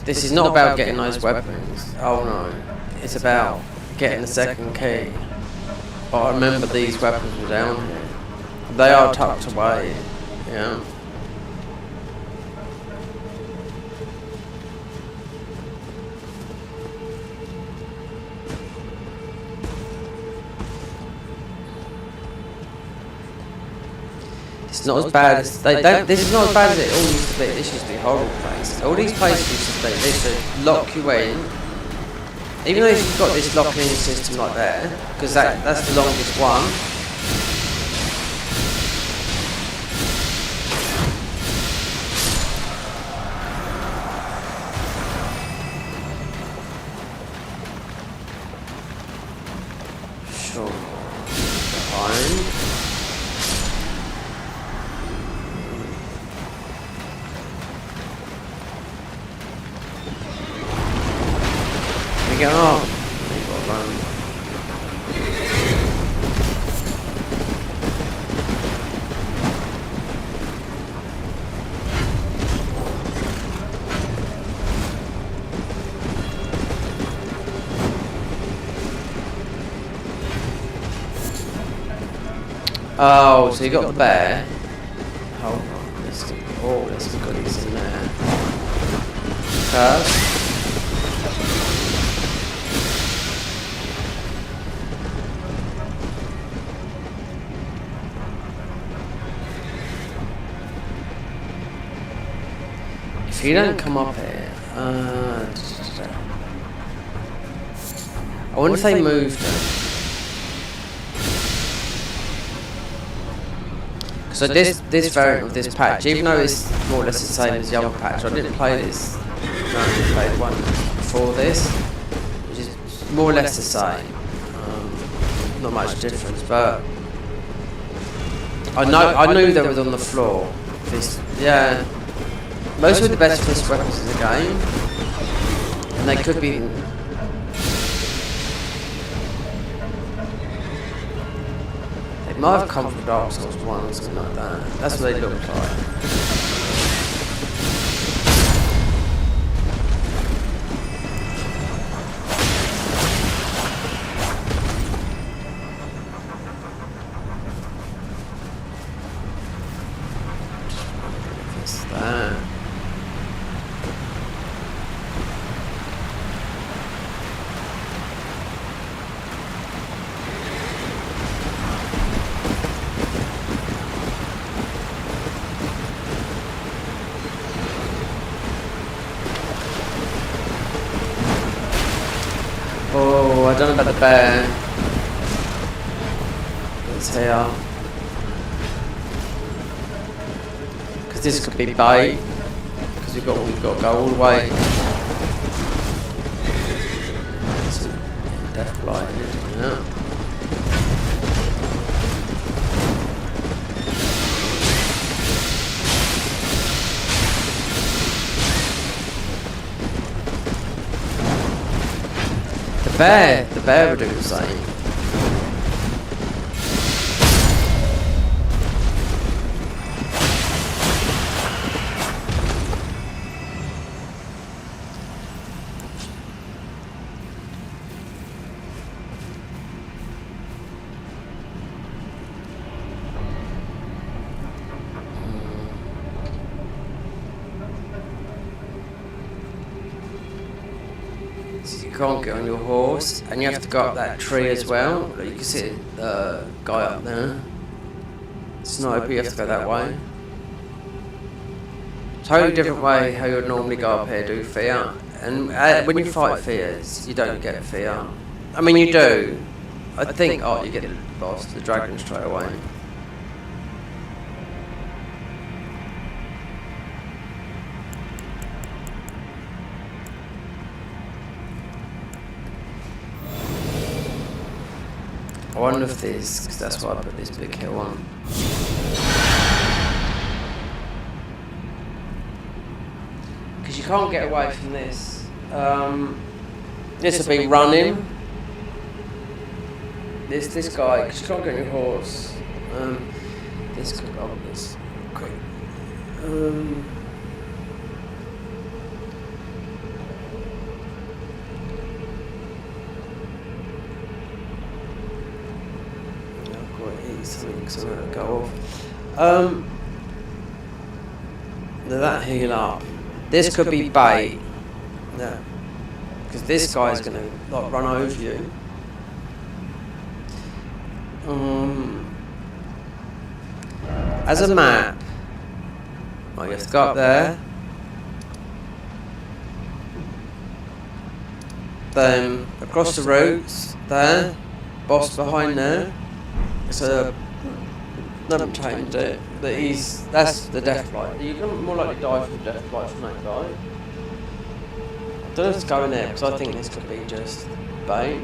This is not about getting those weapons. Oh no, it's about getting the second key. But I remember these weapons were down here. They are tucked away. Yeah. It's not as bad as they don't. This is not as bad as it all used to be. This used to be a horrible place. All these places used to be. They used to lock you in. Even though you've got this locking in system like that, because that's the longest one. Sure. Behind. We go on. We've got to run. Oh, so you got the bear. Hold on, there's some goodies in there. First. If you don't come up here, I wonder if they moved it. So this variant of this patch, even though it's more or less the same as the other patch, I didn't play this. No, I didn't play the one before this, which is more or less the same. Not much difference, but I knew they were on the floor. Yeah. Most of the best fist weapons in the game, and they could be. They might have come from Dark Souls 1 or something like that. That's what they look like. What's that? Oh, I don't know about the bear. It's here. Because this could be bait. Because we've got to go all the way. Death blight. Yeah. The bear would do the same. You can't get on your horse, and you have to go up that tree as well. You can see the guy up there. Sniper, you have to go that way. Totally different way how you would normally go up here, do fear. And when you fight fears, you don't get fear. I mean, you do. I think, you get the boss, the dragon straight away. I wonder if this, because that's why I put this big hill on. Because you can't get away from this. This will be running. This guy, because you can't get on your horse. This could go this quick. So I'm going to go off. That heal up. This could be bait. No. Because this guy's going to like run over you. as a map, right, you have to go up there. Then across the roads there, boss behind there. So never changed it. That's the death flight. You're more likely to die from death flight from that guy. I don't know if it's going there because I think this could be just bait.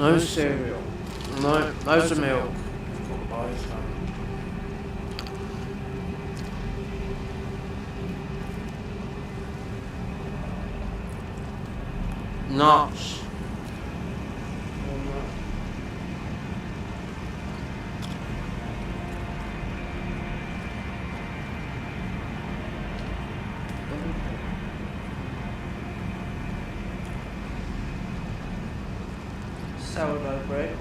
No cereal. No, loads of milk. Buy some. Nuts. Sourdough bread.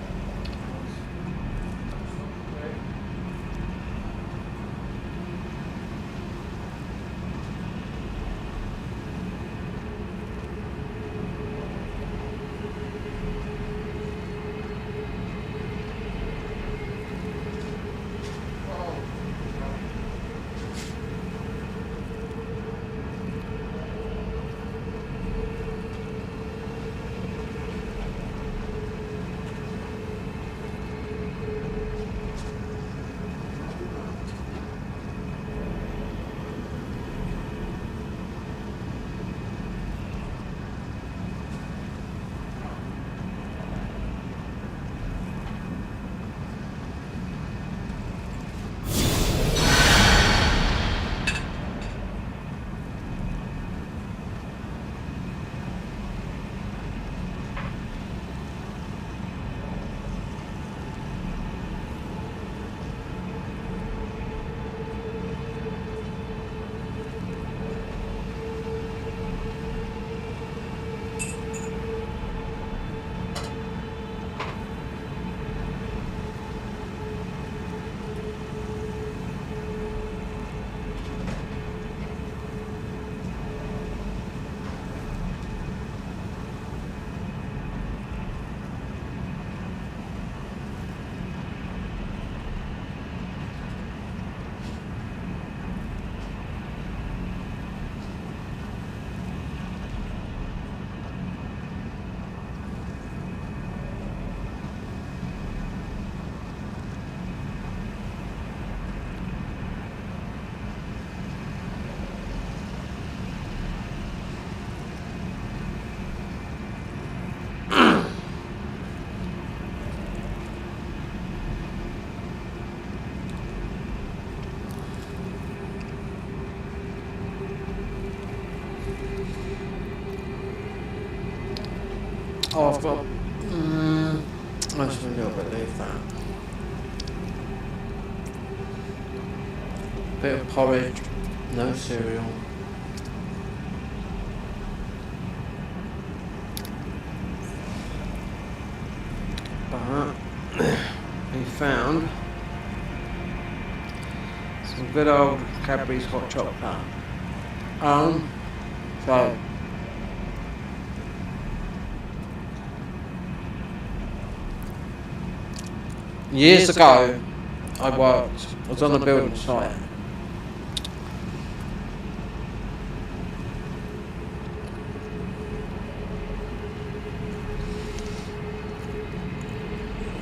Oh, I've got. I should a little bit leave that. Bit of porridge, no cereal. But we found some good old Cadbury's hot chocolate. So. Years ago, I was on a building site.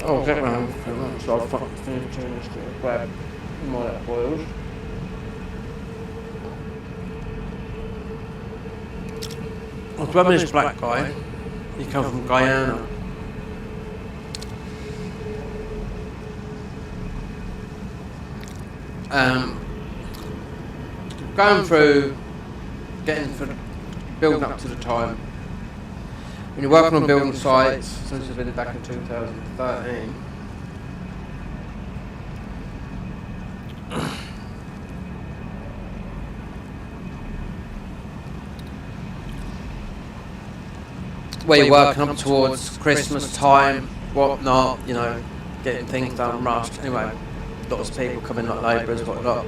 Oh, get round, so I'll finish doing this to grab more of that boiled. I was grabbing this black guy, he comes from Guyana. Going through, building up to the time. When you're working on building sites, since I've been back in 2013, where you're working up towards Christmas time, whatnot, you know, getting things done, rushed. Anyway, lots of people coming like labourers, whatnot.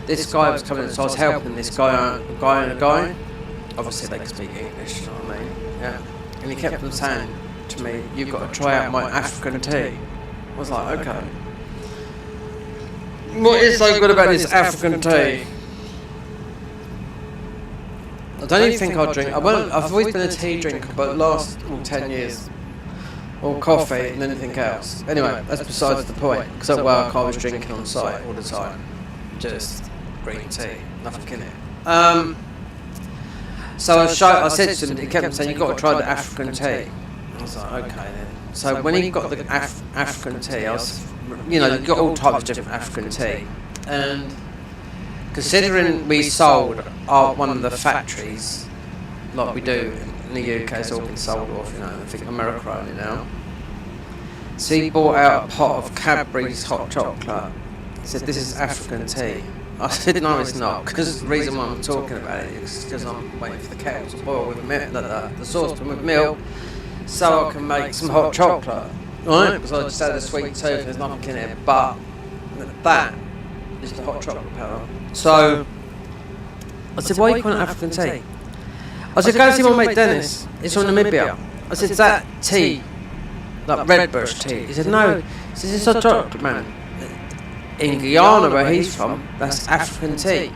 This guy was coming, so I was helping this guy and a guy. Obviously, they can speak English, you know what I mean? Yeah. And he kept on saying to me, "You've got to try out my African tea." I was like, "Okay. What is so good about this African tea?" I don't even think I'll drink. I've always been a tea drinker, but the last 10 years, all coffee and anything else. Anyway, that's besides the point. Because at work, I was drinking on site all the time, just green tea, nothing in it. So I said to him, he kept saying, "You've got to try the African tea." I was like, "Okay then." So when he got the African tea, I was, you know, you got all types of different African tea, and considering we sold one of the factories, like we do in the UK, it's all been sold off, you know, I think America own it now. So he bought out a pot of Cadbury's hot chocolate. He said, "This is African tea." I said, "No, it's not," because the reason why I'm talking about it is because I'm waiting for the kettle to boil with milk, the saucepan with milk, so I can make some hot chocolate, right? Because I just had a sweet tooth, there's nothing in it, but that is the hot chocolate powder. So I said, "Why are you calling it African tea?" I said, "Go and see my mate Dennis, it's from Namibia." I said, "Is that tea, like red bush tea?" He said, "No." He says, "It's hot chocolate, man. In Guyana, where he's from, that's African tea,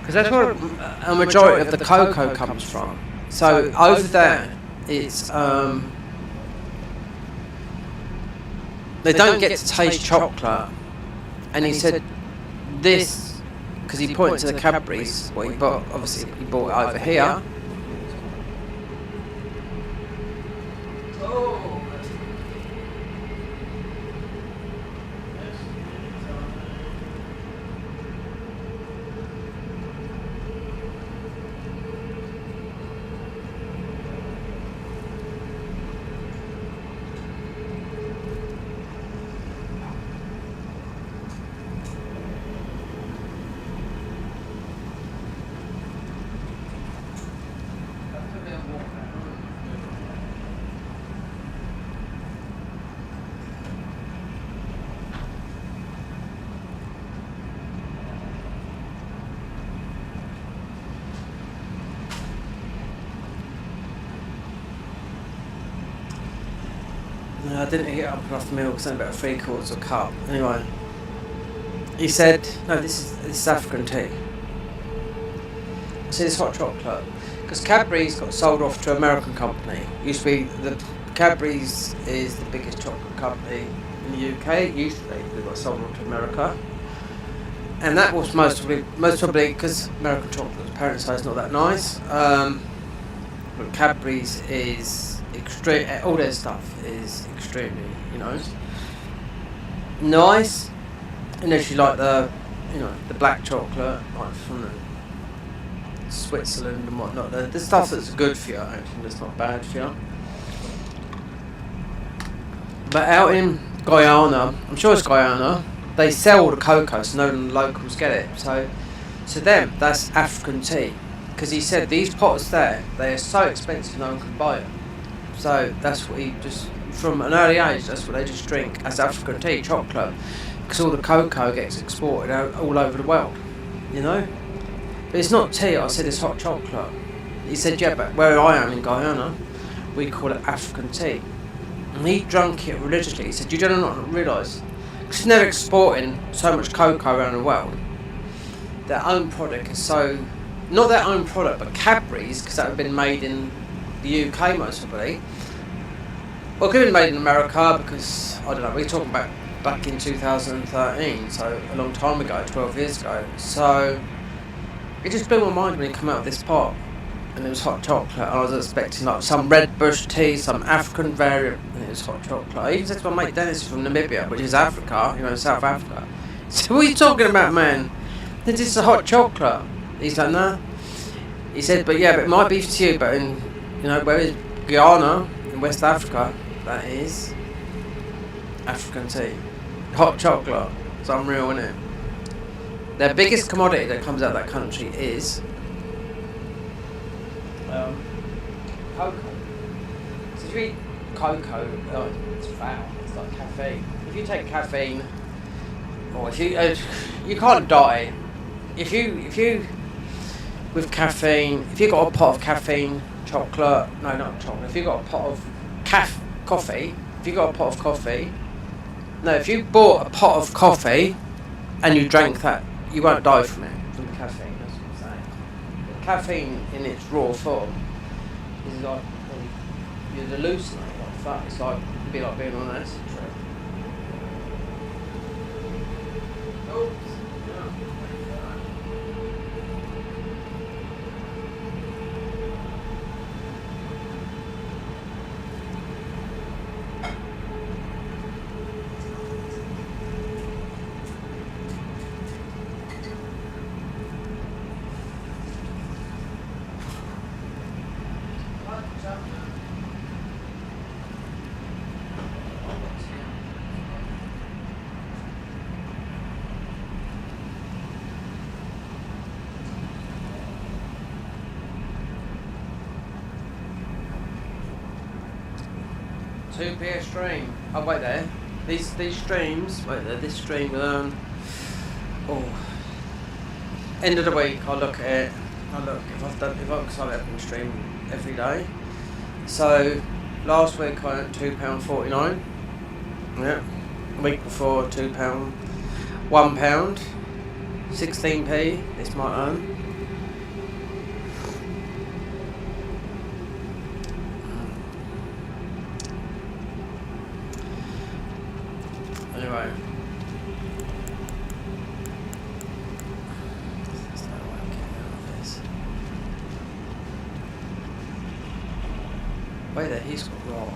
because that's where a majority of the cocoa comes from. So over there, it's they don't get to taste chocolate." And he said, "This," because he pointed to the Cadbury's. Well, he bought, obviously he bought it over here. I didn't heat up enough milk, so about 3/4 of a cup. Anyway, he said, "No, this is African tea." I said, "It's hot chocolate." Because Cadbury's got sold off to an American company. Used to be, Cadbury's is the biggest chocolate company in the UK. It used to be, they got sold off to America. And that was most probably because American chocolate apparently is not that nice. But Cadbury's is extreme. All their stuff is extremely, you know, nice. Unless you like the black chocolate, like from Switzerland and whatnot. The stuff that's good for you, actually, that's not bad for you. But out in Guyana, I'm sure it's Guyana, they sell the cocoa, so no locals get it. So to them, that's African tea. Because he said these pots there, they are so expensive no one can buy them. So that's what he just, from an early age, that's what they just drink as African tea, chocolate. Because all the cocoa gets exported out all over the world, you know. But it's not tea, I said it's hot chocolate. He said, "Yeah, but where I am in Guyana, we call it African tea." And he drank it religiously. He said, "You do not realise, because they're exporting so much cocoa around the world, their own product is so, not their own product, but Cadbury's, because that had been made in the UK most probably. Well, it could have been made in America because, I don't know, we're talking about back in 2013, so a long time ago, 12 years ago. So it just blew my mind when it came out of this pot and it was hot chocolate. And I was expecting like some red bush tea, some African variant, and it was hot chocolate. I even said to my mate Dennis from Namibia, which is Africa, you know, South Africa. So what are you talking about, man? This is a hot chocolate. He's like, "No." He said, but it might be to you, but in, you know, where is Guyana in West Africa, that is African tea. Hot chocolate. It's unreal, isn't it? Their biggest commodity that comes out of that country is cocoa. So if you eat cocoa, it's foul. It's like caffeine. If you take caffeine, or if you can't die. If you with caffeine, if you got a pot of caffeine, chocolate, no, not chocolate. If you got a pot of coffee, if you got a pot of coffee, no, if you bought a pot of coffee and you drank that, you won't die from it, from the caffeine. That's what I'm saying. The caffeine in its raw form is like you'd hallucinate like that. It's like it'd be like being on an acid trip. Oops. Yeah. £2p a stream. Oh wait there. These streams. Wait there. This stream. End of the week. I'll look at it. I'll look if I've because I let them stream every day. So last week I earned £2.49. Yeah. Week before £2, £1, 16p. This might earn. Anyway. There's no way I'm getting out of this. Wait there, he's got rock.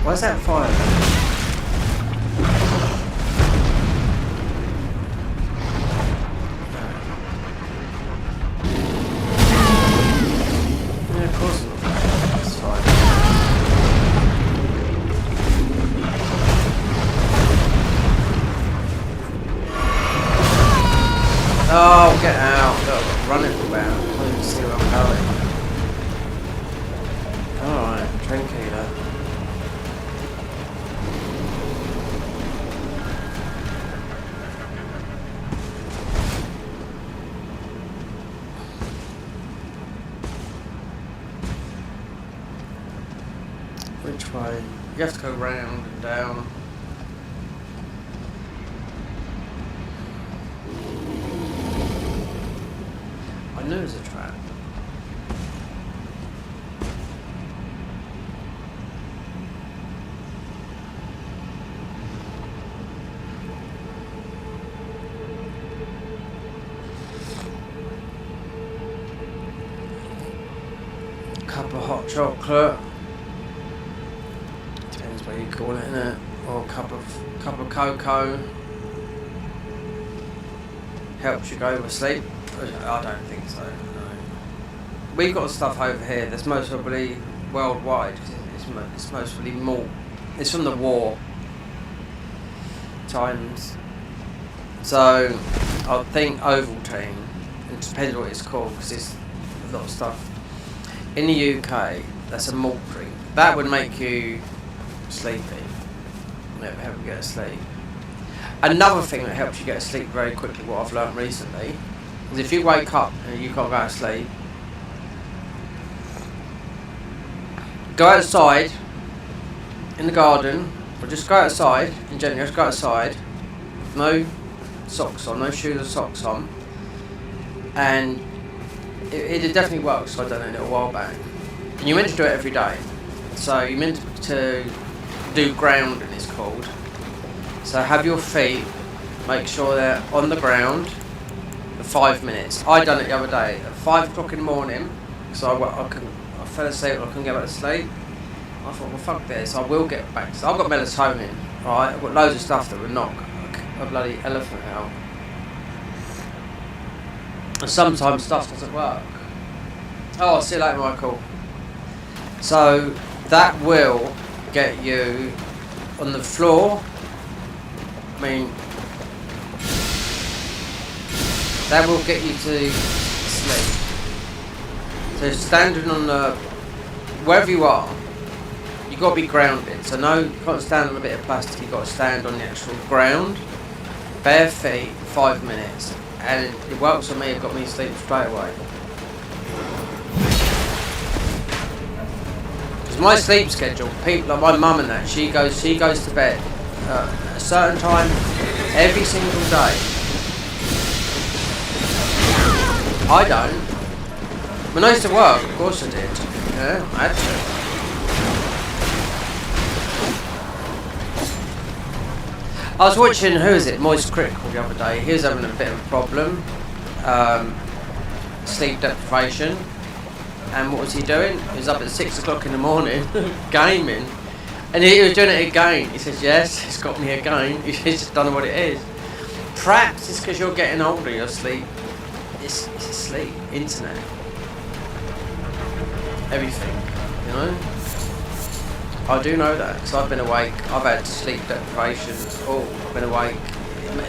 Why's that fire? Oh, get out. Look, run it around. I can't even see where I'm going. Alright, train killer. Which way? You have to go round and down. I knew it was a trap. Cup of hot chocolate. Depends what you call it, innit? Or a cup of cocoa. Helps you go to sleep. I don't think so, no. We've got stuff over here that's most probably worldwide. It's mostly malt. It's from the war times. So I think Ovaltine, it depends what it's called because it's a lot of stuff. In the UK, that's a malt drink. That would make you sleepy. It would help you get to sleep. Another thing that helps you get to sleep very quickly, what I've learned recently, is if you wake up and you can't go to sleep, go outside in the garden, or just go outside in general, just go outside, no socks on, no shoes or socks on, and it definitely works. I done it a little while back. And you're meant to do it every day. So you're meant to do grounding, it's called. So have your feet, make sure they're on the ground for 5 minutes. I done it the other day at 5 o'clock in the morning, so I fell asleep, I couldn't get back to sleep. I thought, well fuck this, I will get back. So I've got melatonin, right? I've got loads of stuff that would knock a bloody elephant out. And sometimes stuff doesn't work. Oh, I'll see you later, Michael. So that will get you on the floor. I mean, that will get you to sleep. So standing on the, wherever you are, you've got to be grounded. So no, you can't stand on a bit of plastic, you've got to stand on the actual ground. Bare feet, 5 minutes. And it works for me, it got me to sleep straight away. Because my sleep schedule, people like my mum and that, she goes to bed at a certain time every single day. I don't. When I used to work, of course I did. Yeah, I had to. I was watching, who is it, Moist Critical the other day. He was having a bit of a problem, sleep deprivation, and what was he doing? He was up at 6 o'clock in the morning, gaming, And he was doing it again. He says, yes, it's got me again. He's just done what it is. Perhaps it's because you're getting older, your sleep. It's sleep, internet. Everything, you know? I do know that, because I've been awake. I've had sleep deprivation. Oh, I've been awake.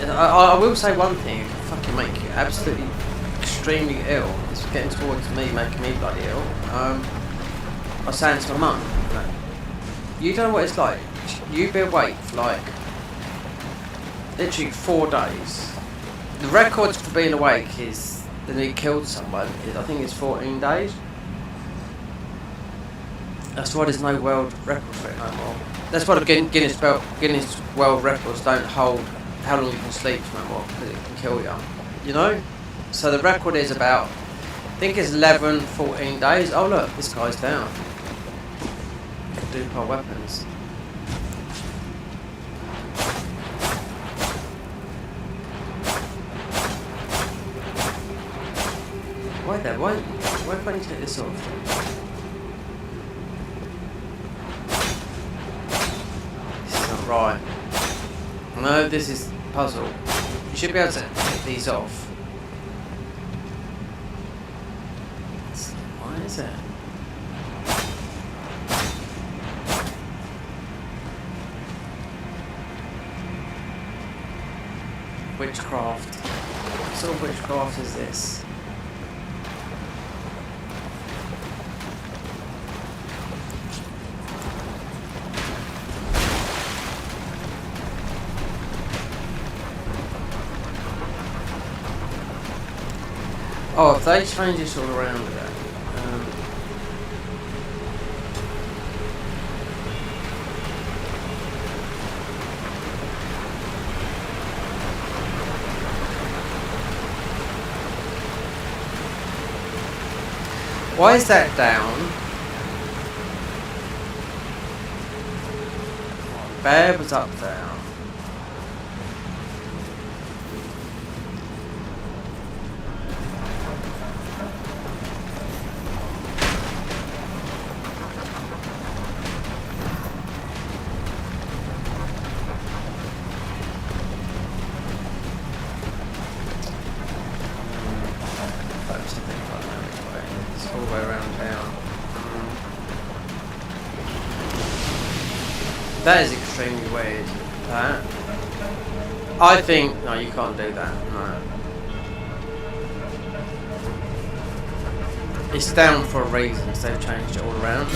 I will say one thing, it can fucking make you absolutely extremely ill. It's getting towards me, making me bloody ill. I was saying to my mum, you don't know what it's like. You be awake for like literally 4 days. The record for being awake is that he killed someone. I think it's 14 days. That's why there's no world record for it no more. That's why the Guinness World Records don't hold how long you can sleep for no more, because it can kill you. You know? So the record is about, I think it's 11, 14 days. Oh look, this guy's down. Duper weapons. Why can't you take this off? This is not right. No, this is puzzle. You should be able to take these off. Why is it? Witchcraft. What sort of witchcraft is this? Oh, if they change this all around again. Why is that down? Bear was up there. That is extremely weird. That. I think no, you can't do that. No. It's down for a reason, so they've changed it all around.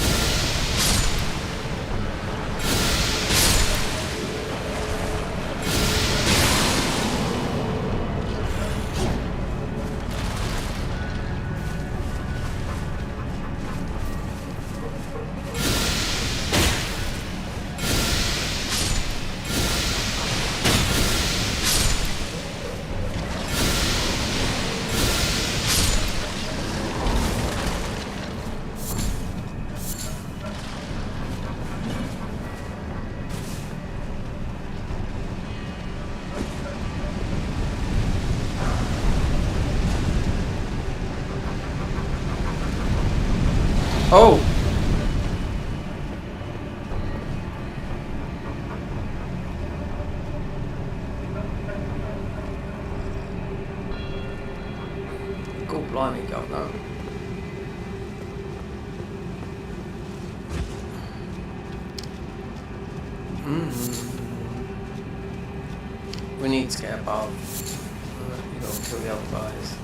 Oh! God blimey, governor. We need to get above. You gotta kill the other guys.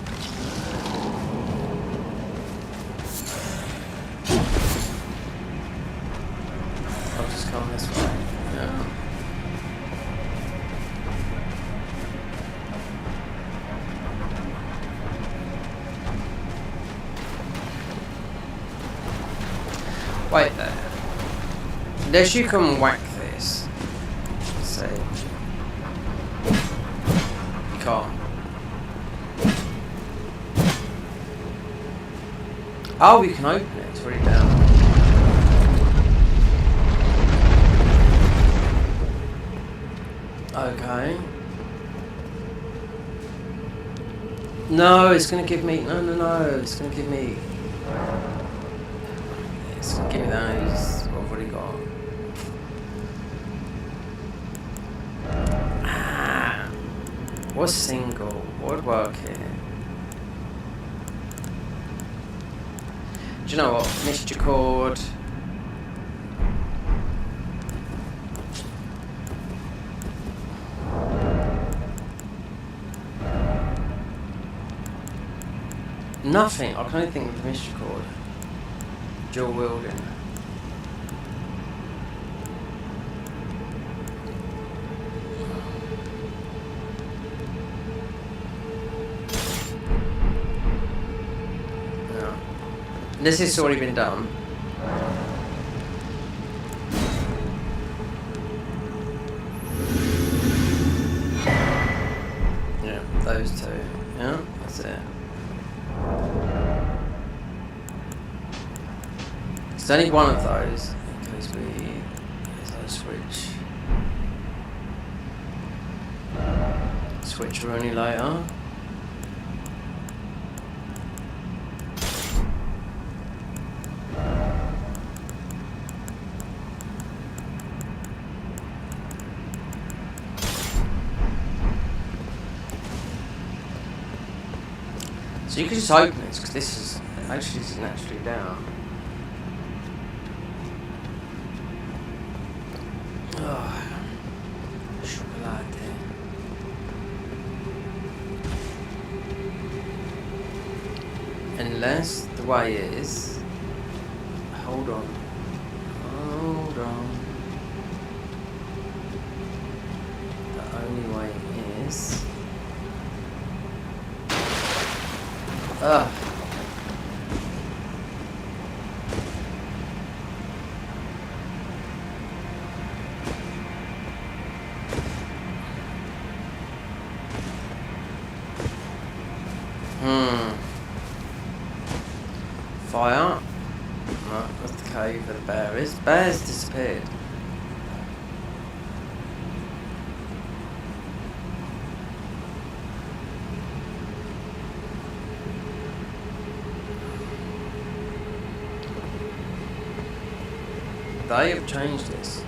I'll just come this way. Yeah. Wait there. Unless you can whack this. Let's see. You can't. Oh, you can open it. It's already down. Okay. No, it's gonna give me. No. It's gonna give me. It's gonna give me those. What have I already got? What's single? What would work here? Do you know what? Mixture chord. Nothing. I can only think of the mixture chord. Dual wielding. This has already been done. Yeah, those two. Yeah, that's it. It's only one of those in case we switch Rooney later. So you can just open this, because this is naturally down. Oh, chocolate. Unless the way is, hold on. The only way is. Fire. Right, that's the cave where the bear is. Bear's disappeared. They have changed this.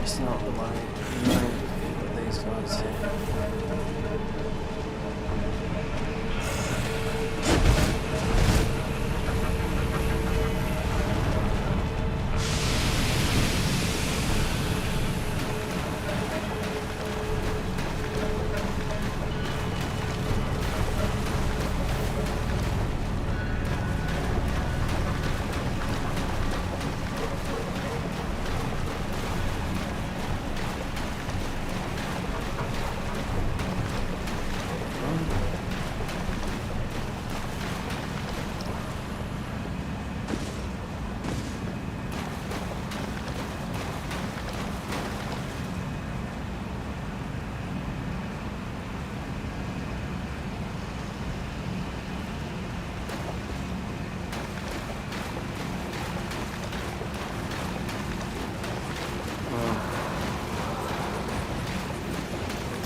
It's not the way with these guys here.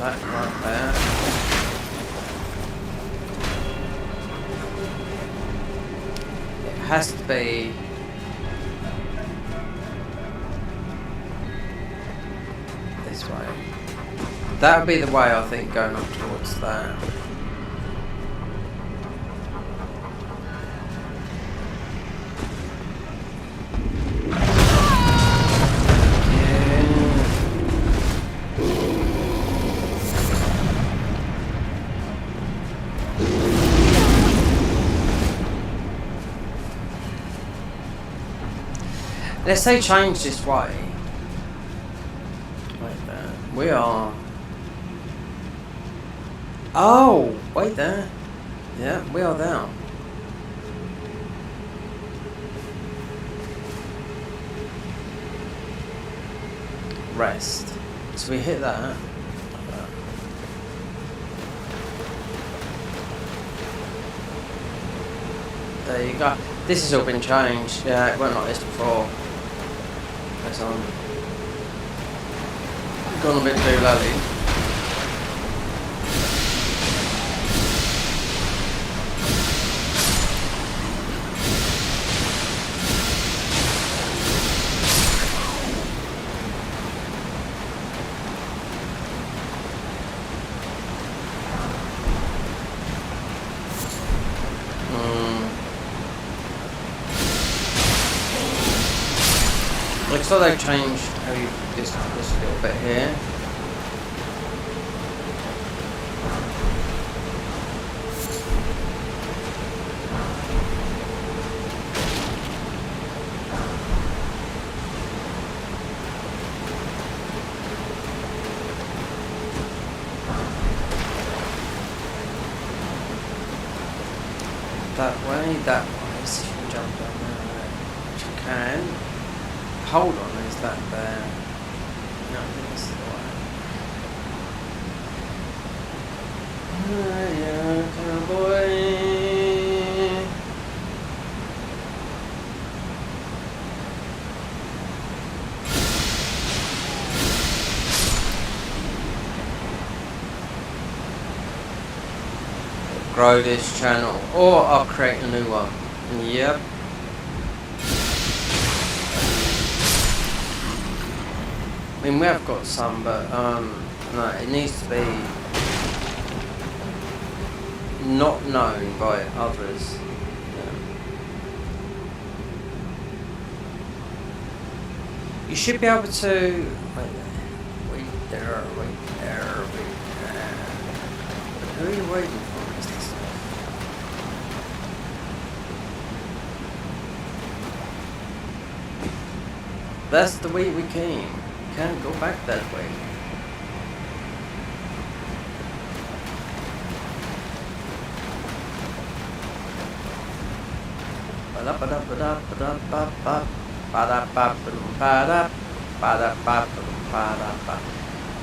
That right there. It has to be this way. That would be the way, I think, going up towards that. Let's say change this way. Wait there. We are. Oh, wait there. Yeah, we are there. Rest. So we hit that. There you go. This has all been changed. Yeah, it went like this before. It's on. Gone a bit too lally. Looks like they've changed how you this little bit here. That way, so you can jump down there, which you can. Hold on, is that there? No, I think this is the way. Yeah, cowboy. Grow this channel, or I'll create a new one. Yep. I mean, we have got some, but no, it needs to be not known by others. Yeah. You should be able to. Wait there. Who are you waiting for? That's the way we came. Can't go back that way.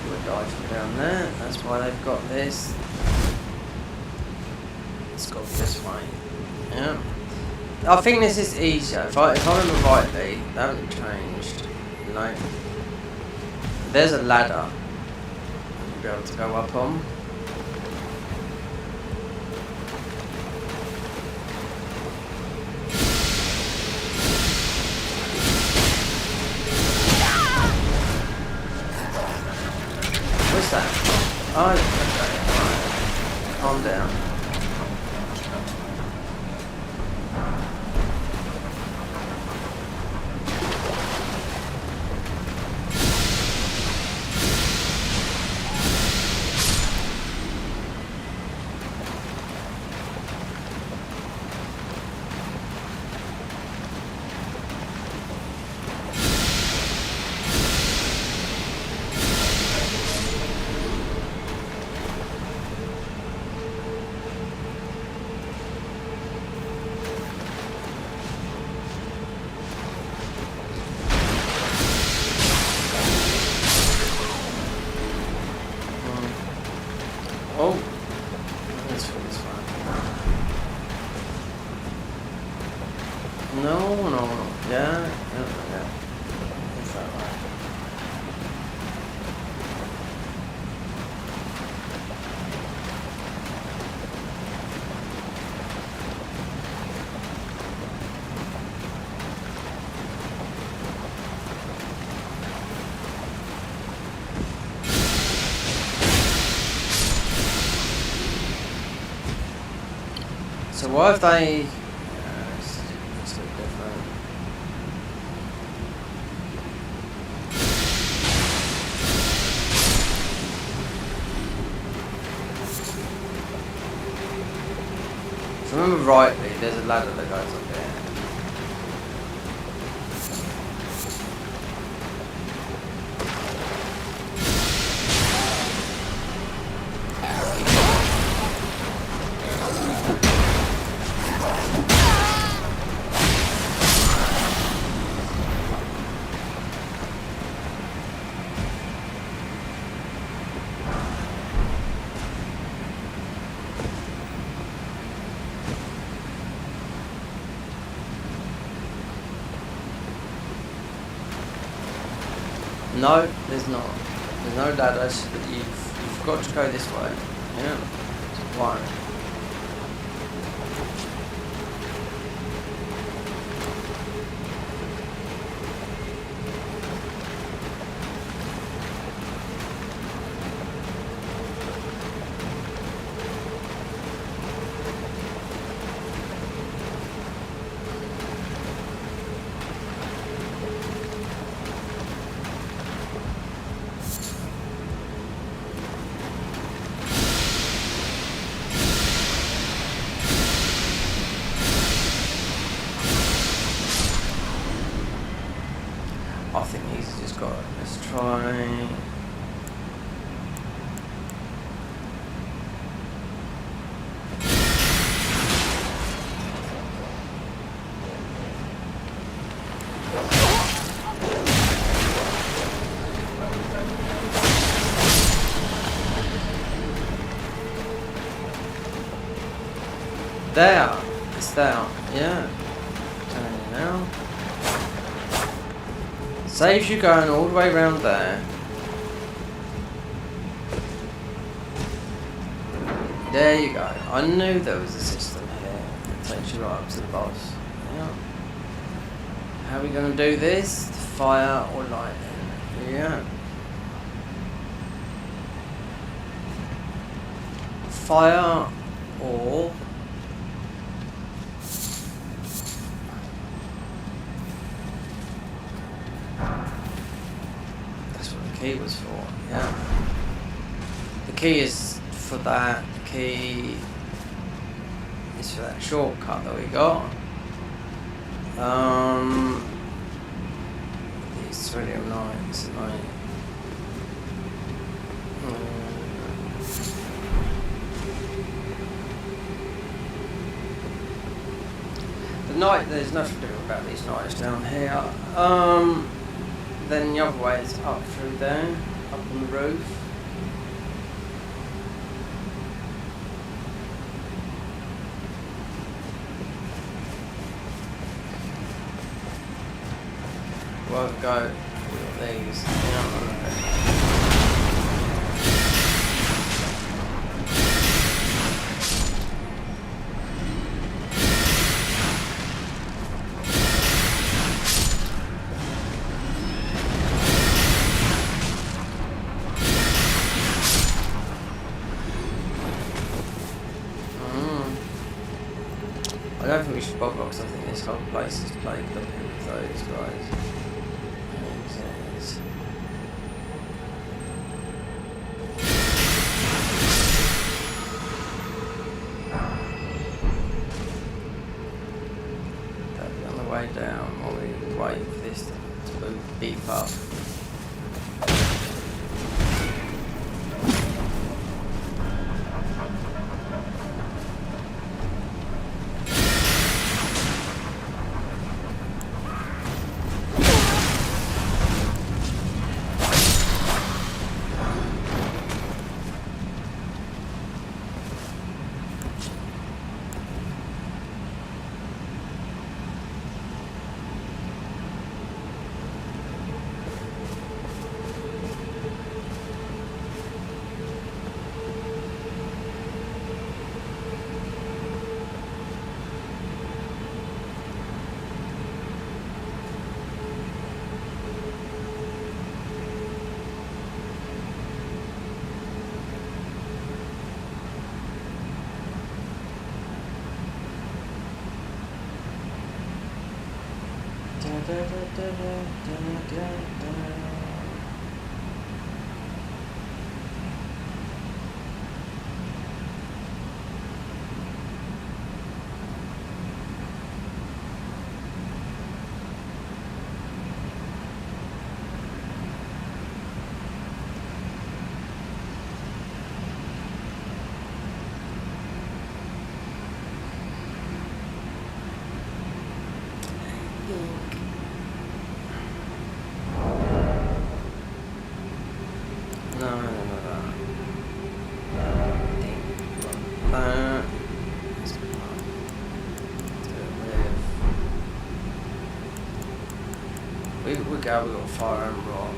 You would dodge from down there. That's why they've got this. Let's go this way. Yeah. I think this is easier. If I remember rightly, they haven't changed. No. There's a ladder you'll be able to go up on. What's that? Oh, okay. Right. Calm down. Oh, this one's fine. No. Yeah. It's that way. So why have they? It's a bit different. If I remember rightly, there's a ladder that goes up there. No, there's not. There's no ladders, but you've got to go this way. Yeah. One. I think he's just got it. Let's try. There. It's there. Yeah. Turn it now. Saves you going all the way around there. There you go. I knew there was a system here that takes you right up to the boss. Yeah. How are we going to do this? Fire or lightning? Yeah. Fire or... key was for, yeah. The key is for that. The key is for that shortcut that we got. It's really annoying. It's annoying. The night, there's nothing to do about these nights down here. Then the other way is up through there, up on the roof. We'll go with these. I don't think we should bother because I think this whole place is plagued up with those guys. That'll be on the way down while we wait for this to move beef up. We got fire and rock.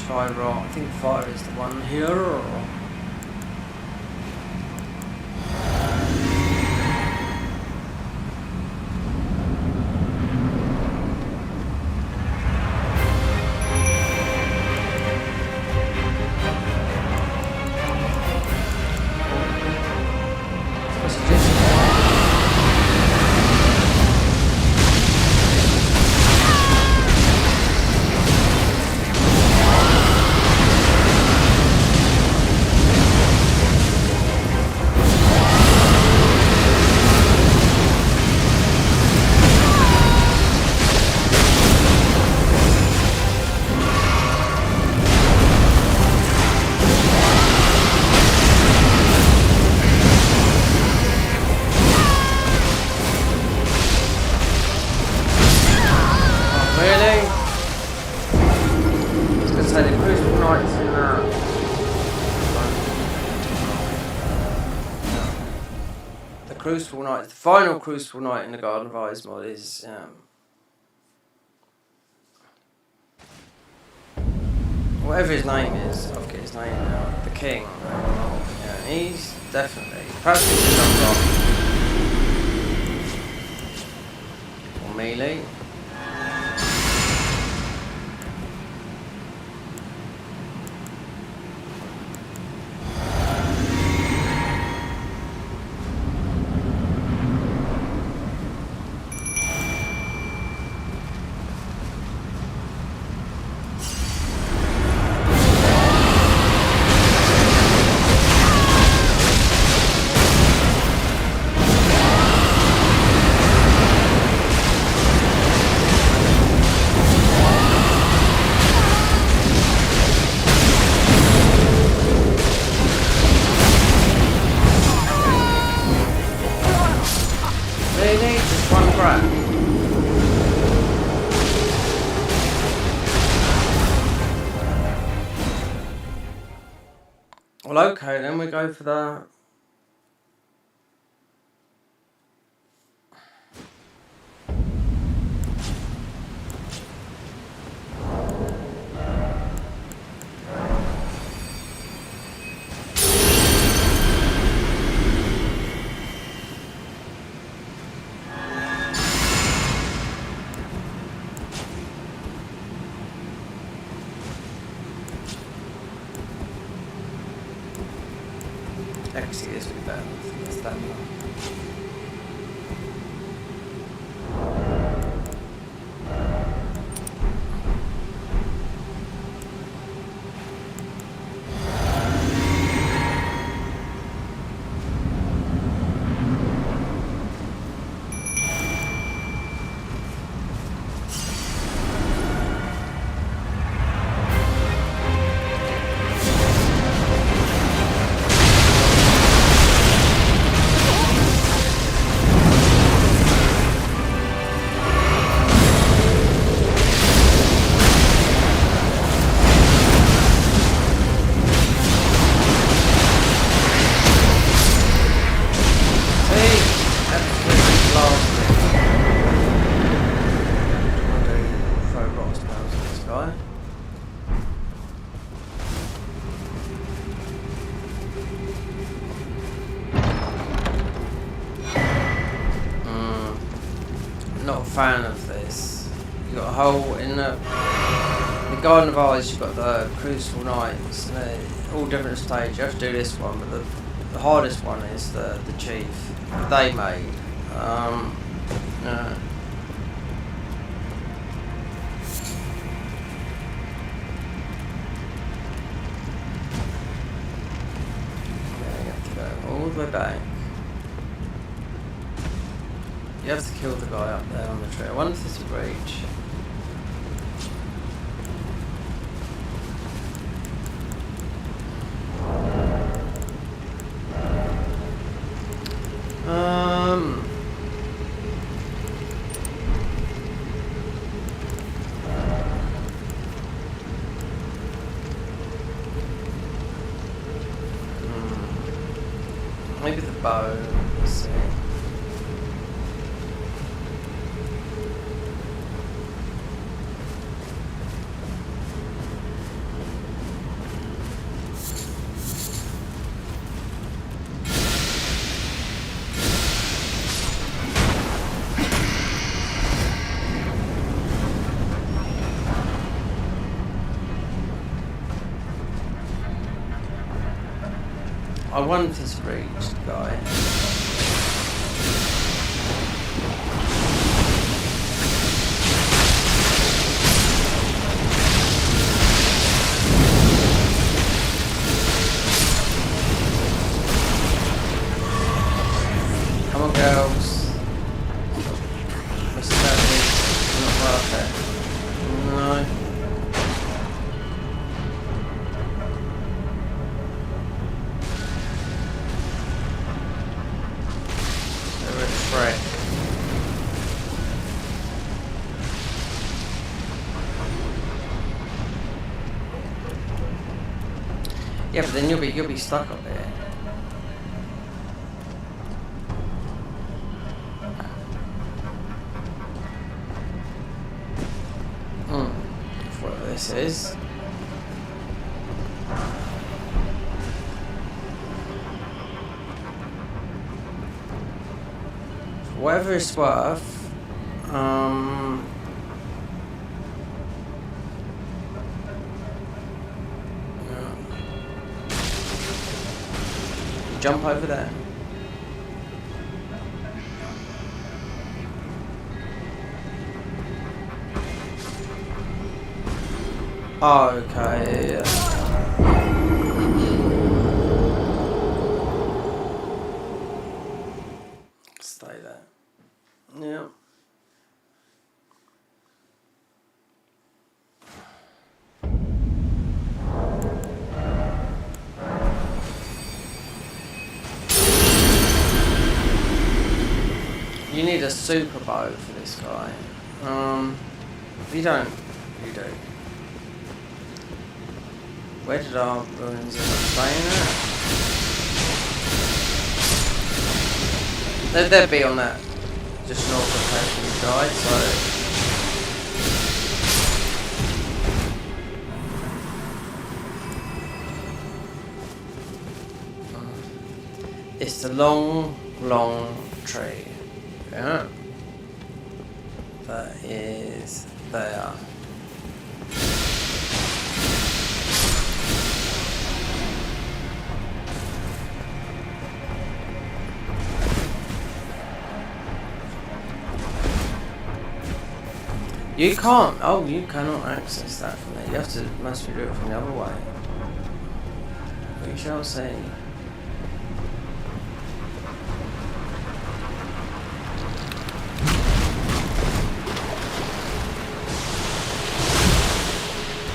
Try rock. I think fire is the one here. Crucible Knight, the final Crucible Knight in the Garden of Eyes mod is whatever his name is, I forget his name now, the King. Yeah, he's definitely practically jumped off. Or melee. Well, okay, then we go for the... Actually, this would be better than stamina. Not a fan of this. You've got a hole in the Garden of Eyes, you've got the Crucible Knights, and they're all different stages. You have to do this one, but the hardest one is the Chief that they made. You have to go all the way back. You have to kill the guy up there on the tree. I wonder if there's a breach. Maybe the bow. Let's see. I want this reached, guy. Come on, girls. Mr. Battery, not worth it. No. They're a threat. Yeah, but then you'll be stuck up there. Whatever this is. Whatever it's worth, jump over there. Oh, okay. Stay there. Yeah. You need a super bow for this guy. You don't. You do. Where did our ruins end up staying at? They'd be on that just north of Passion side, so it's the long, long tree. Yeah. That is there. You can't. Oh, you cannot access that from there. You have to. Must be do it from the other way. We shall see.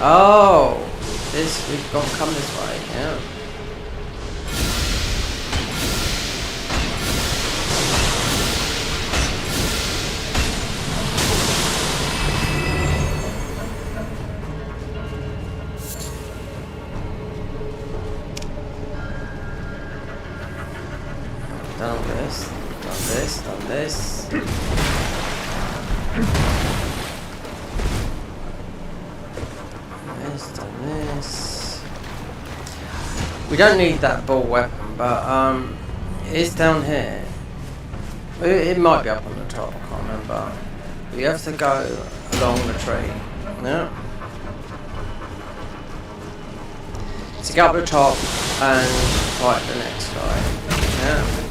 Oh, this we've got to come this way. Yeah. Done this, done this, done this. Done this. We don't need that ball weapon, but it's down here. It might be up on the top, I can't remember. We have to go along the tree. Yeah. To get up the top and fight the next guy. Yeah.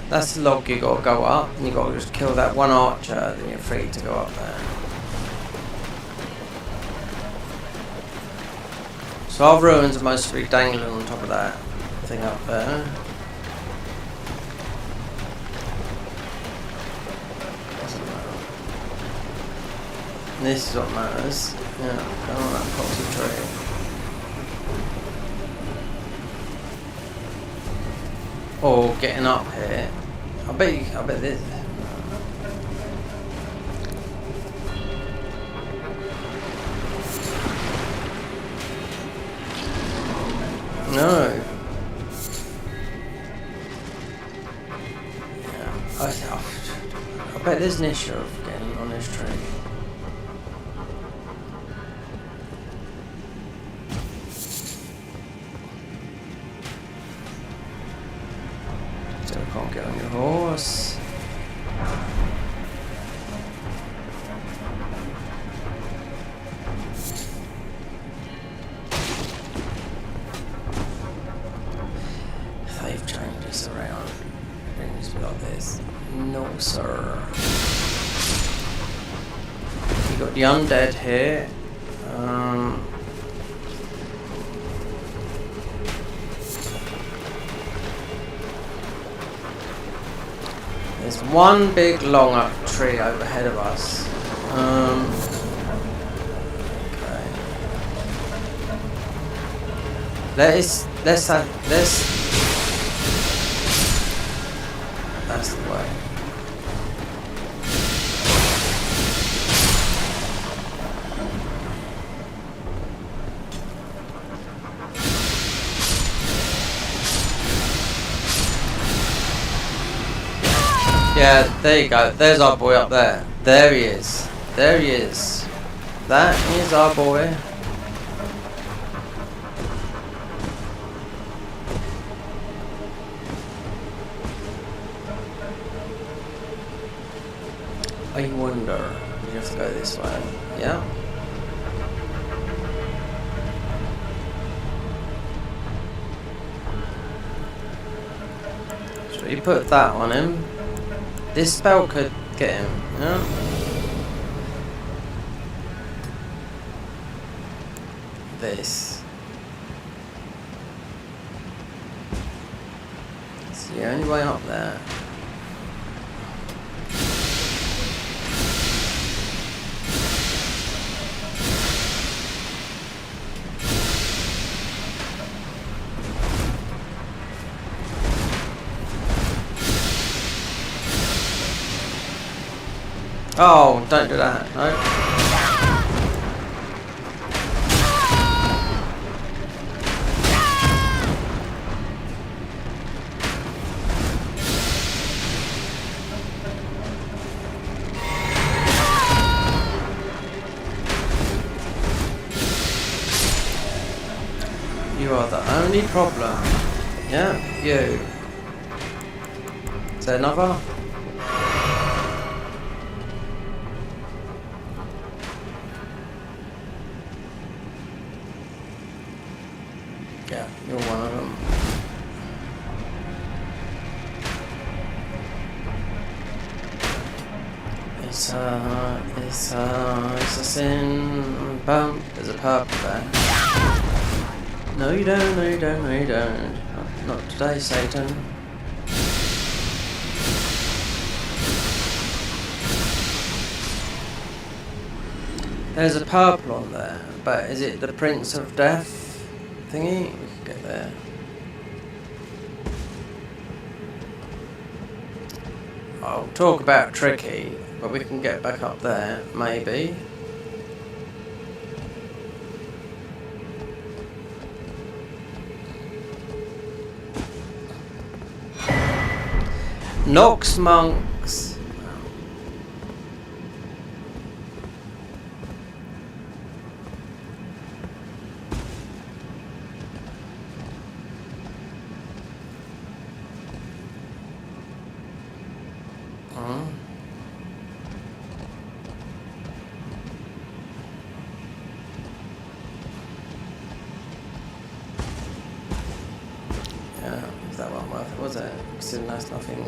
That's the log you gotta go up, and you gotta just kill that one archer, then you're free to go up there. So our ruins are mostly dangling on top of that thing up there. Doesn't matter. And this is what matters. Yeah, go on that proxy tree. Or getting up here. I bet this. No. Yeah, I bet there's an issue of getting on this tree. Still can't get on your horse. They've changed this around. It needs to be like this. No, sir. You got the undead here. There's one big long up tree overhead of us. Okay. Let's that's the way. Yeah, there you go. There's our boy up there. There he is. There he is. That is our boy. I wonder. You have to go this way. Yeah. So you put that on him. This spell could get him, yeah? This. It's the only way up there. Oh, don't do that, no. You are the only problem. Yeah, you. Is there another? Yeah, you're one of them. It's a sin bump. There's a purple there. No, you don't. No, you don't. No, you don't. Not today, Satan. There's a purple on there, but is it the Prince of Death thingy? We could get there. I'll talk about tricky, but we can get back up there, maybe. Nox monks. Yeah, if that wasn't worth it, was it? Considering that's nothing.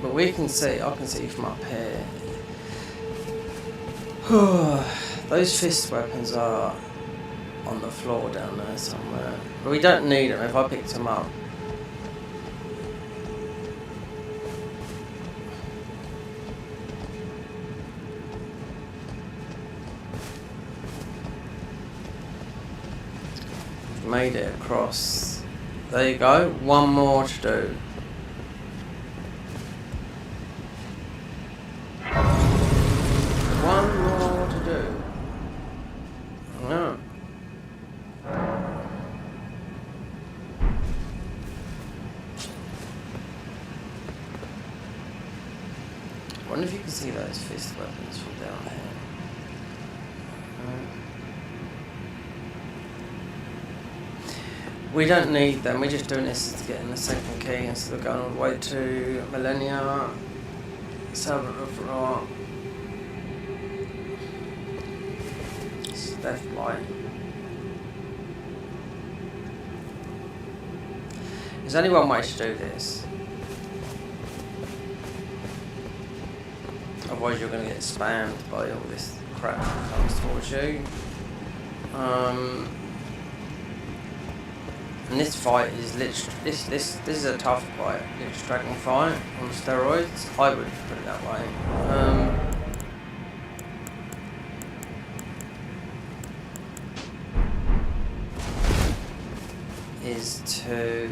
But we can see, I can see from up here. Those fist weapons are on the floor down there somewhere. But we don't need them if I picked them up. Made it across. There you go. One more to do. One more to do. No. wonder if you can see those fist weapons from down here. We don't need them, we're just doing this to get in the second key instead of going all the way to Millennia. Servant of Ra. It's Deathlight. There's only one way to do this. Otherwise you're going to get spammed by all this crap that comes towards you. And this fight is literally, this is a tough fight. It's a dragon fight on steroids. I would put it that way. Is to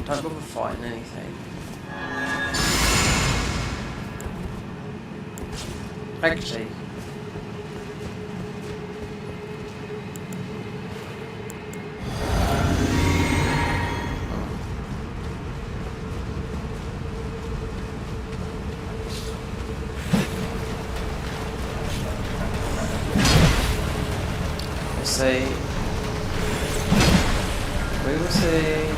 don't bother fighting anything. Actually, let's see. We will see.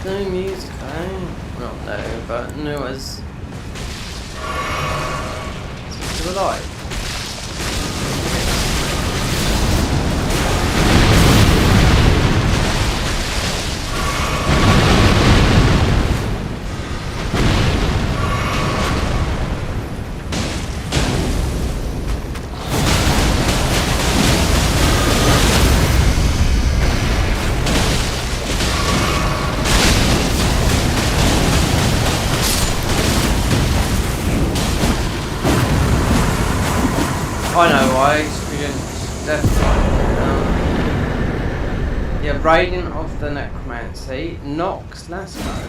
New music, not new, but new as to the light. I know why, experience definitely. Yeah, Raiding of the Necromancy, Nox Lasco.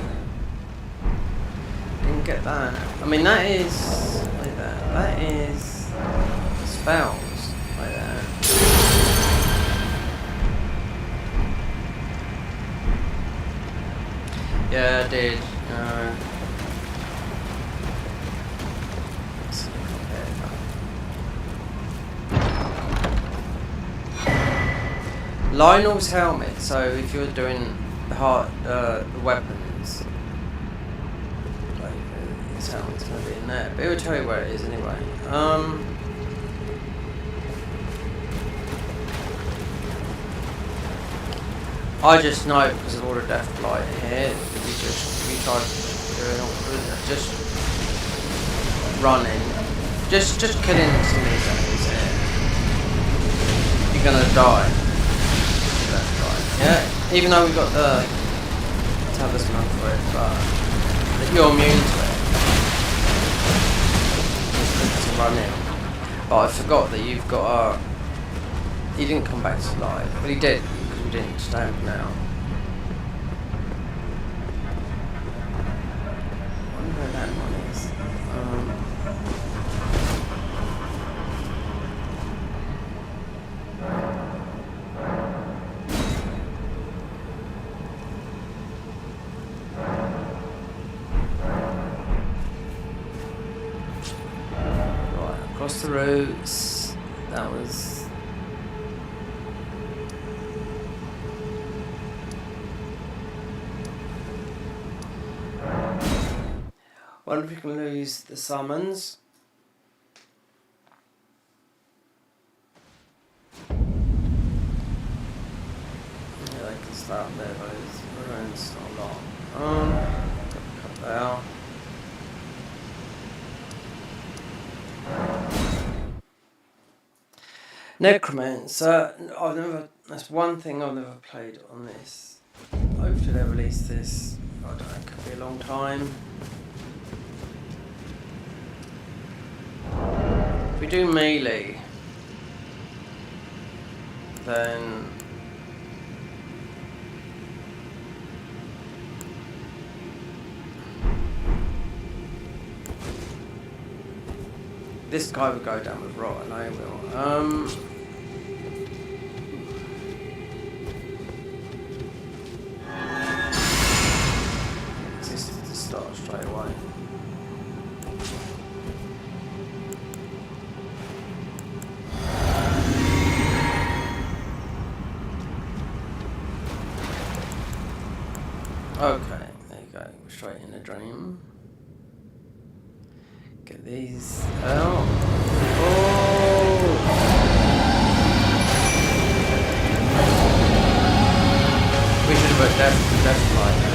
Didn't get that. I mean, that is like that. That is spells like that. Yeah, I did. Lionel's helmet, so if you're doing the weapons, like, his helmet's going to be in there, but it will tell you where it is anyway. I just know because of all the death light here, if you try doing all just running, just killing some of these enemies here, you're going to die. Yeah, even though we got the talisman for it, but you're immune to it. It's good to run in. But I forgot that you've got he didn't come back to life, but he did because we didn't stamp him out. I wonder where that one is. Across the roads, that was... Wonder if we can lose the summons. Yeah, they can start there, those ruins, not a lot. Cut that out. Necromancer, that's one thing I've never played on this. Hopefully they release this, I don't know, it could be a long time. we do melee, then this guy would go down with rot, and I will. This is the start straight away. Okay, there you go. Straight in the dream. Get these out. Oh! We should have put death light.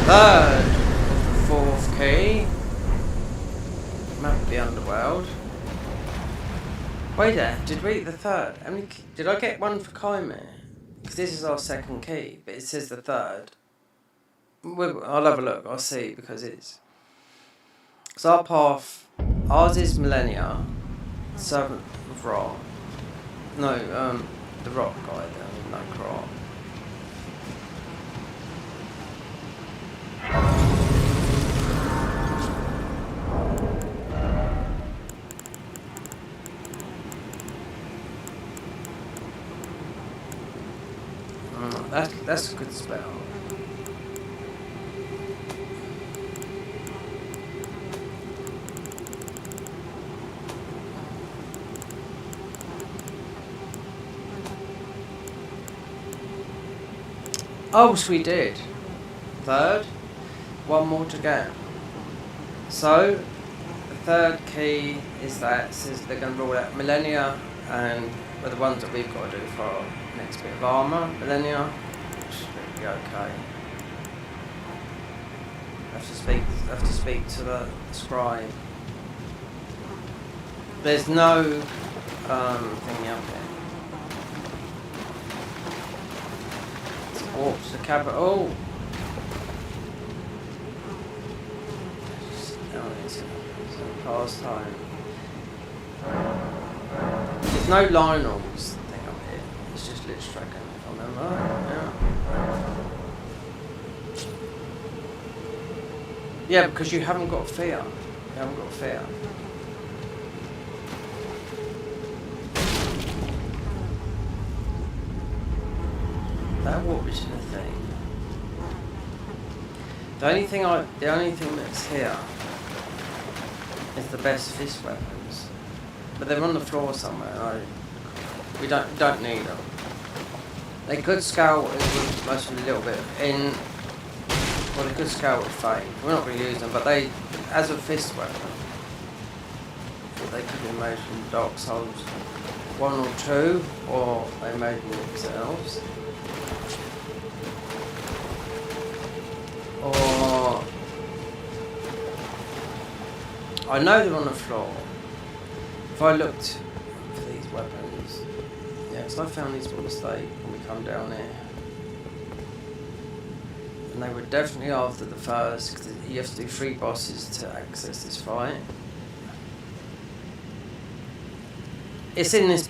Third of the fourth key. Map of the underworld. Wait there, did we the third? How many did I get one for Kaimir? Because this is our second key, but it says the third. I'll have a look, I'll see, because it's... So our path, ours is Millennia, Servant of Rot. No, the rock guy there, no crop. That's a good spell. Oh, so we did. Third. One more to go. So, the third key is that it says they're going to rule out Millennia and well, the ones that we've got to do for our next bit of armour. Millennia should be okay. Have to speak to the scribe. There's no thingy up here. Oh, it's the capital. Oh! It's a pastime. There's no Lionel's thing up here. It's just Lich Dragon, if I remember. Yeah. Yeah, because you haven't got fear. You haven't got fear. That what was the thing? The only thing that's here is the best fist weapons, but they're on the floor somewhere. We don't need them. They could scale with most of a little bit in. Well, they could scale with Fate. We're not going to use them, but they, as a fist weapon, they could be made from Dark Souls 1 or 2, or they made them themselves. Or I know they're on the floor. If I looked for these weapons, yeah, because I found these by mistake when we come down here. And they were definitely after the first, because you have to do 3 bosses to access this fight. It's in this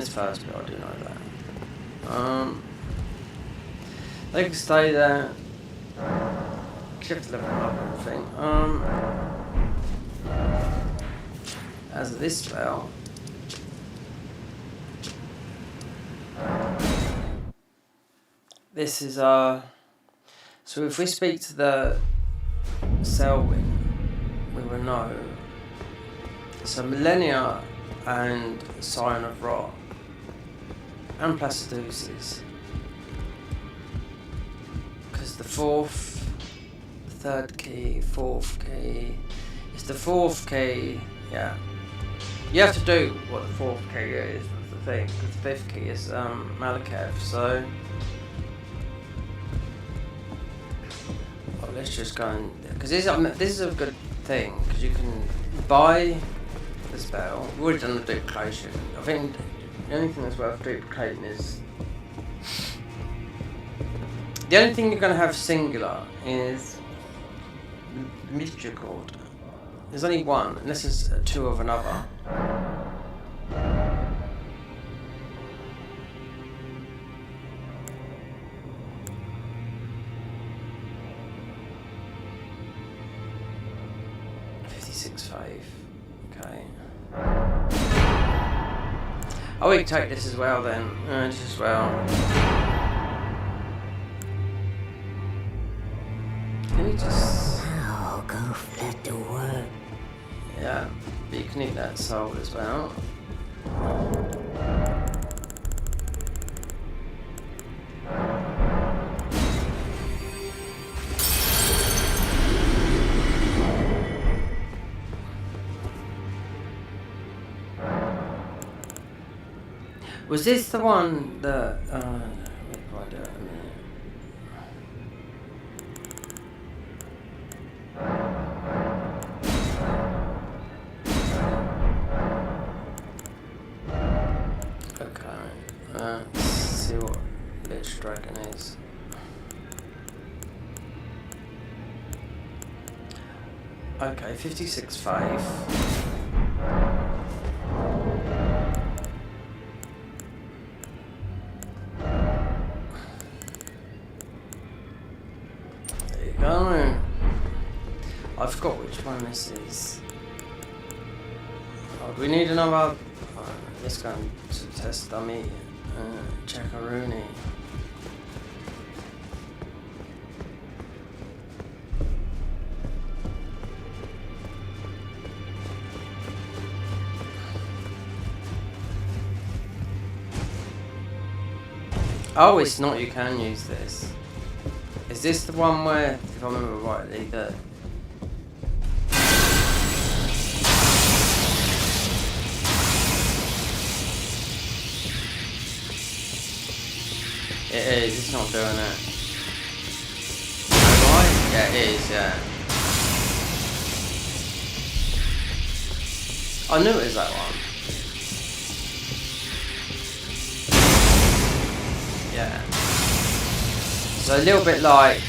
first bit, I do know that. They can stay there. You have to level them up and everything. as this spell. This is so if we speak to the Selwyn, we will know. So Millennia and Scion of Rot and Placiduce's. Because the third key, fourth key. It's the fourth key, yeah. You have to do what the fourth key is, that's the thing. Because the fifth key is Malakath, so. Well, let's just go and. Because this is a good thing, because you can buy the spell. We've already done the duplication. I think the only thing that's worth duplicating is. The only thing you're going to have singular is Misericord. There's only one, unless there's two of another. Okay. Oh, we can take this as well then. Just as well. Can you just... Now go let the work. Yeah, but you can eat that soul as well. Was this the one that, let me find out in a minute. Okay, let's see what Lich Dragon is. Okay, 56.5. I forgot which one this is. Oh, do we need another? Let's go to test dummy. Checkaroonie. Oh, it's not. You can use this. Is this the one where, if I remember rightly, that it is, it's not doing it. Right? Yeah, it is, yeah. I knew it was that one. Yeah. So a little bit like,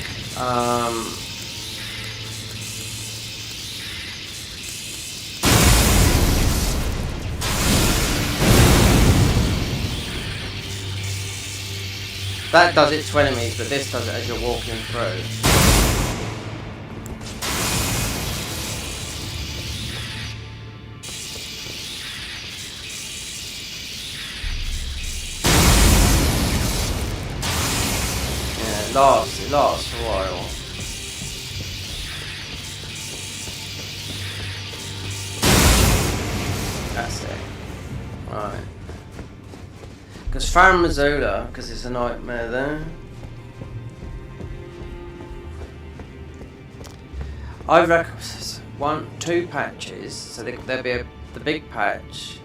that does it to enemies, but this does it as you're walking through. Yeah, it lasts for a while. That's it. Right. Because Farum Azula, because it's a nightmare there. I reckon 2 patches, so there'll be the big patch.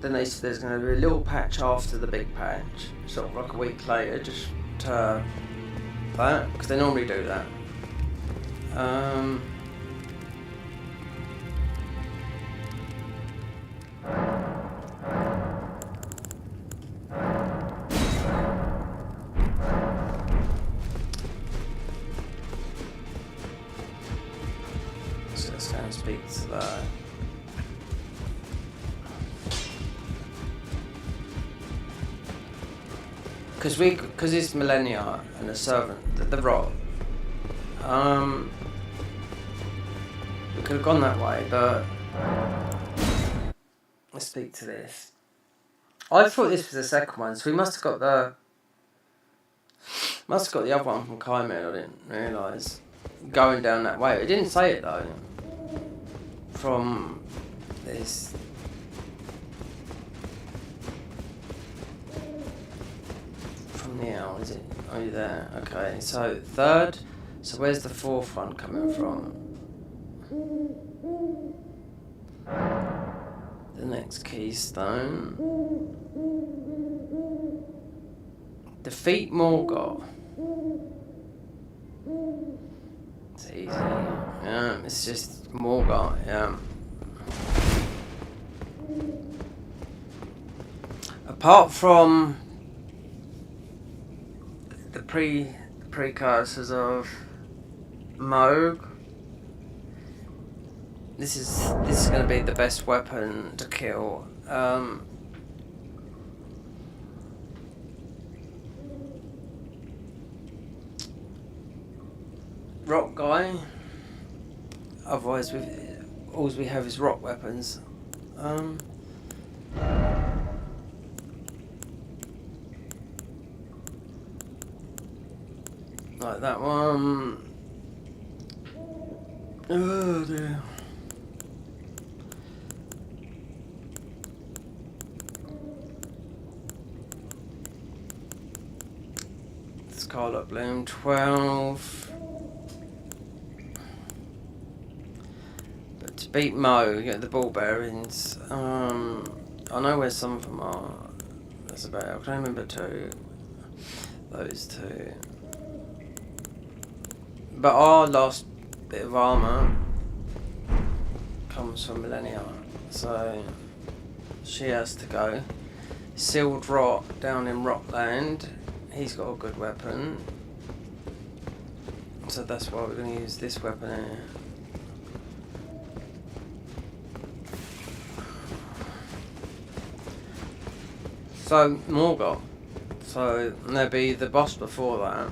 Then there's going to be a little patch after the big patch, sort of like a week later, just to that, because they normally do that. So let's go and speak to that. Because it's Millennia and the servant, the rot. We could have gone that way, but let's speak to this. I thought this was the second one, so we must have got the other one from Chimera. I didn't realise going down that way. It didn't say it though. From this. From the owl, is it? Are you there? Okay, so third. So where's the fourth one coming from? The next keystone. Defeat Morgoth. It's easy. Yeah, it's just Morgoth, yeah. Apart from the precursors of Moog, this is going to be the best weapon to kill. Rock guy. Otherwise, all we have is rock weapons. Like that one. Oh dear. Scarlet Bloom 12. But to beat Mo, you get the ball bearings. I know where some of them are. That's about it. I can remember two. Those two. But our last bit of armour comes from Millennia, so she has to go. Sealed Rock down in Rockland, he's got a good weapon, so that's why we're going to use this weapon here. So Morgoth, so there'll be the boss before that.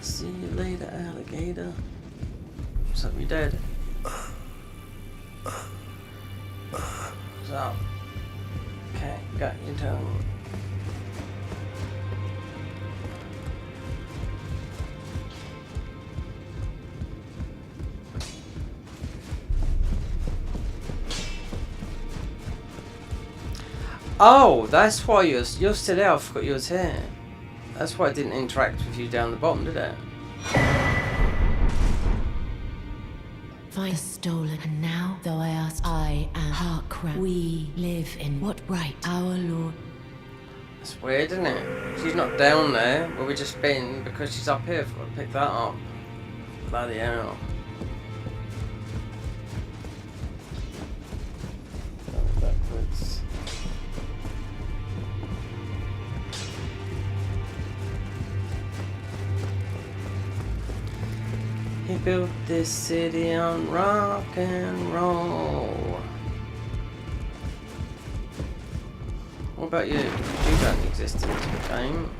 See you later, alligator. So we dead. So, okay, got your tongue. Oh, that's why you're still there. I forgot you was here. That's why it didn't interact with you down the bottom, did it? Find stolen, and now, though I ask, I am Harkra. We live in what right, our Lord. It's weird, isn't it? She's not down there where we just been because she's up here. I'll pick that up. Bloody hell. Backwards. He built this city on rock and roll. What about you? You don't exist in this game.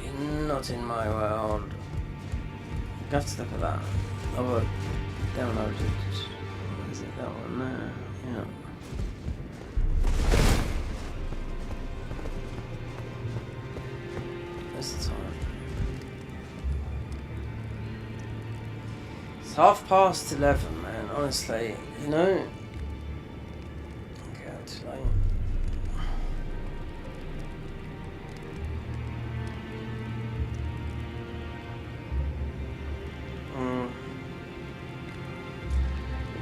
You're not in my world. You have to look at that. Oh, look. Downloaded. What is it? That one there. Yeah. This time. It's 11:30, man. Honestly, you know. Okay, it's late.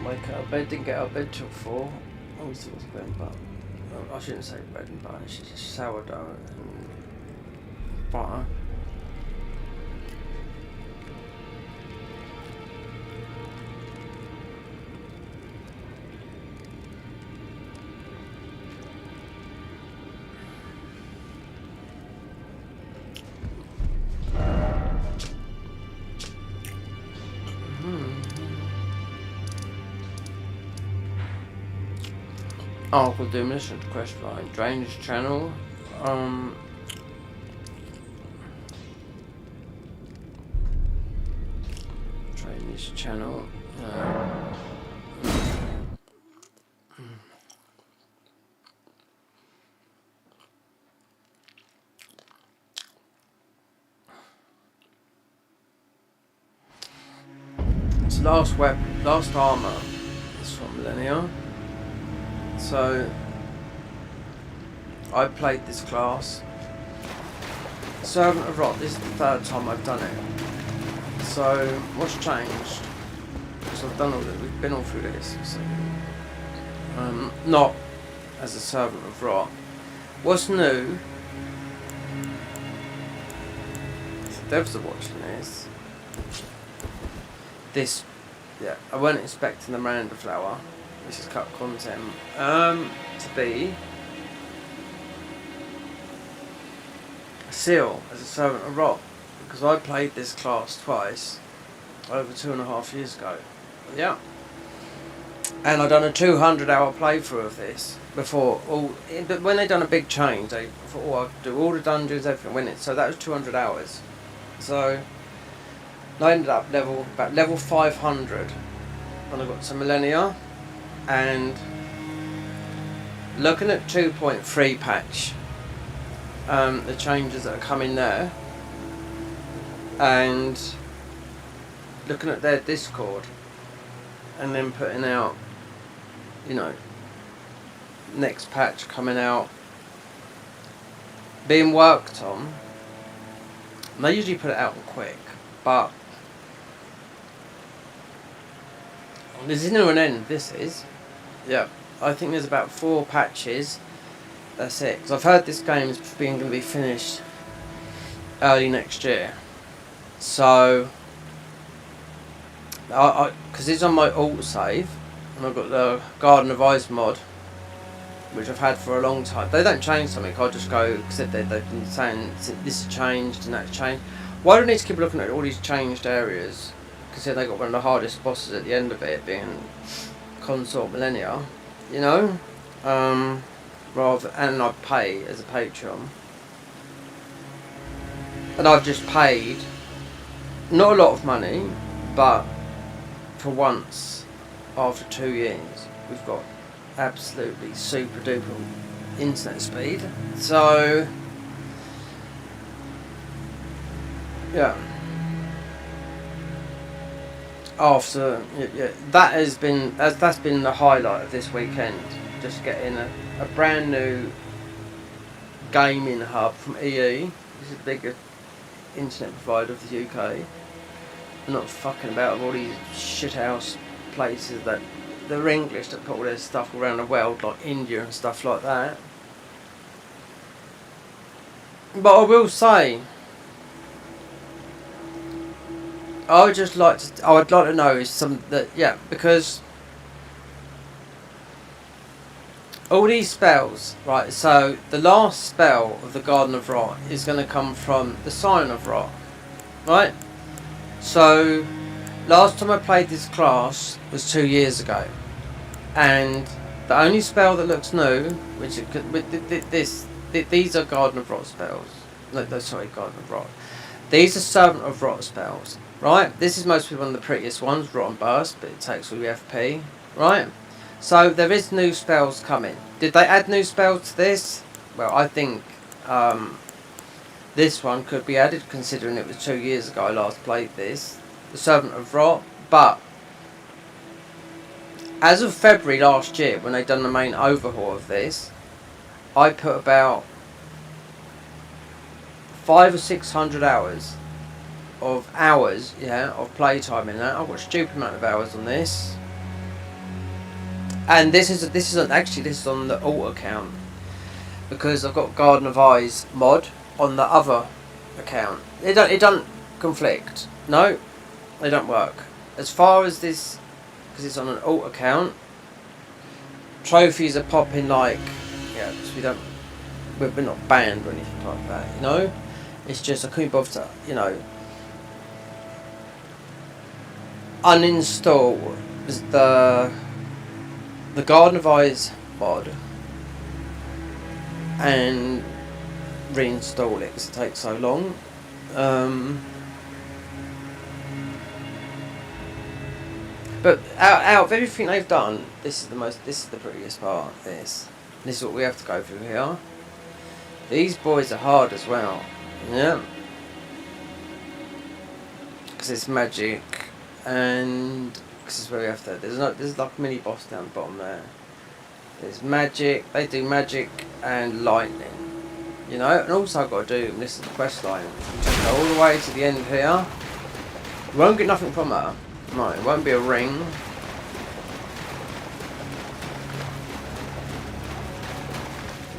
Wake up. Bed didn't get out of bed till 4. Obviously it was bread and butter. I shouldn't say bread and butter. It's just sourdough and spotter. Oh, we'll do mission quest line. Drainage channel. Drainage channel. It's last weapon, last armor is from Millennia. So I played this class. Servant of Rot, this is the third time I've done it. So what's changed? Because I've done all that, we've been all through this. So, not as a Servant of Rot. What's new? The devs are watching this. Yeah, I weren't expecting the Miranda flower. This is cut content. To be a seal as a Servant of Rot, because I played this class twice over 2.5 years ago. Yeah, and I done a 200-hour playthrough of this before. But when they done a big change, they thought, oh, I'll do all the dungeons, everything. When it so that was 200 hours. So I ended up about level 500 when I got to Millennia. And looking at 2.3 patch, the changes that are coming there, and looking at their Discord, and then putting out, you know, next patch coming out, being worked on. And they usually put it out quick, but this is near an end. This is. Yeah, I think there's about 4 patches. That's it. Because I've heard this game is going to be finished early next year. So, because it's on my alt save, and I've got the Garden of Ice mod, which I've had for a long time. They don't change something. I'll just go because they've been saying this has changed and that's changed. Why do I need to keep looking at all these changed areas? Because they got one of the hardest bosses at the end of it, being Consort Millennia, you know, and I pay as a Patreon, and I've just paid not a lot of money, but for once after 2 years we've got absolutely super duper internet speed. So yeah. After that's been the highlight of this weekend. Just getting a brand new gaming hub from EE. This is the biggest internet provider of the UK. I'm not fucking about with all these shithouse places that they're English that put all their stuff around the world, like India and stuff like that. But I will say, I would like to know is because all these spells, right, so the last spell of the Garden of Rot is going to come from the Sign of Rot, right? So last time I played this class was 2 years ago, and the only spell that looks new, which these are Garden of Rot spells. No, sorry, Garden of Rot. These are Servant of Rot spells. Right, this is mostly one of the prettiest ones, Rotten Burst, but it takes all your FP, right? So there is new spells coming. Did they add new spells to this? Well, I think this one could be added, considering it was 2 years ago I last played this, the Servant of Rot. But as of February last year, when they done the main overhaul of this, I put about 500 or 600 hours of playtime in that. I've got a stupid amount of hours on this, and this is on the alt account, because I've got Garden of Eyes mod on the other account. It don't conflict. No, they don't work. As far as this, because it's on an alt account, trophies are popping like, yeah, because we're not banned or anything like that, you know? It's just I couldn't bother to, you know, uninstall the Garden of Eyes mod and reinstall it because it takes so long. But out of everything they've done, this is the prettiest part. This is what we have to go through here. These boys are hard as well, yeah, because it's magic, and this is where we have to. There's like a mini boss down the bottom there. There's magic. They do magic and lightning, you know. And also I've got to do. This is the quest line. Go all the way to the end here. You won't get nothing from her. No, it won't be a ring.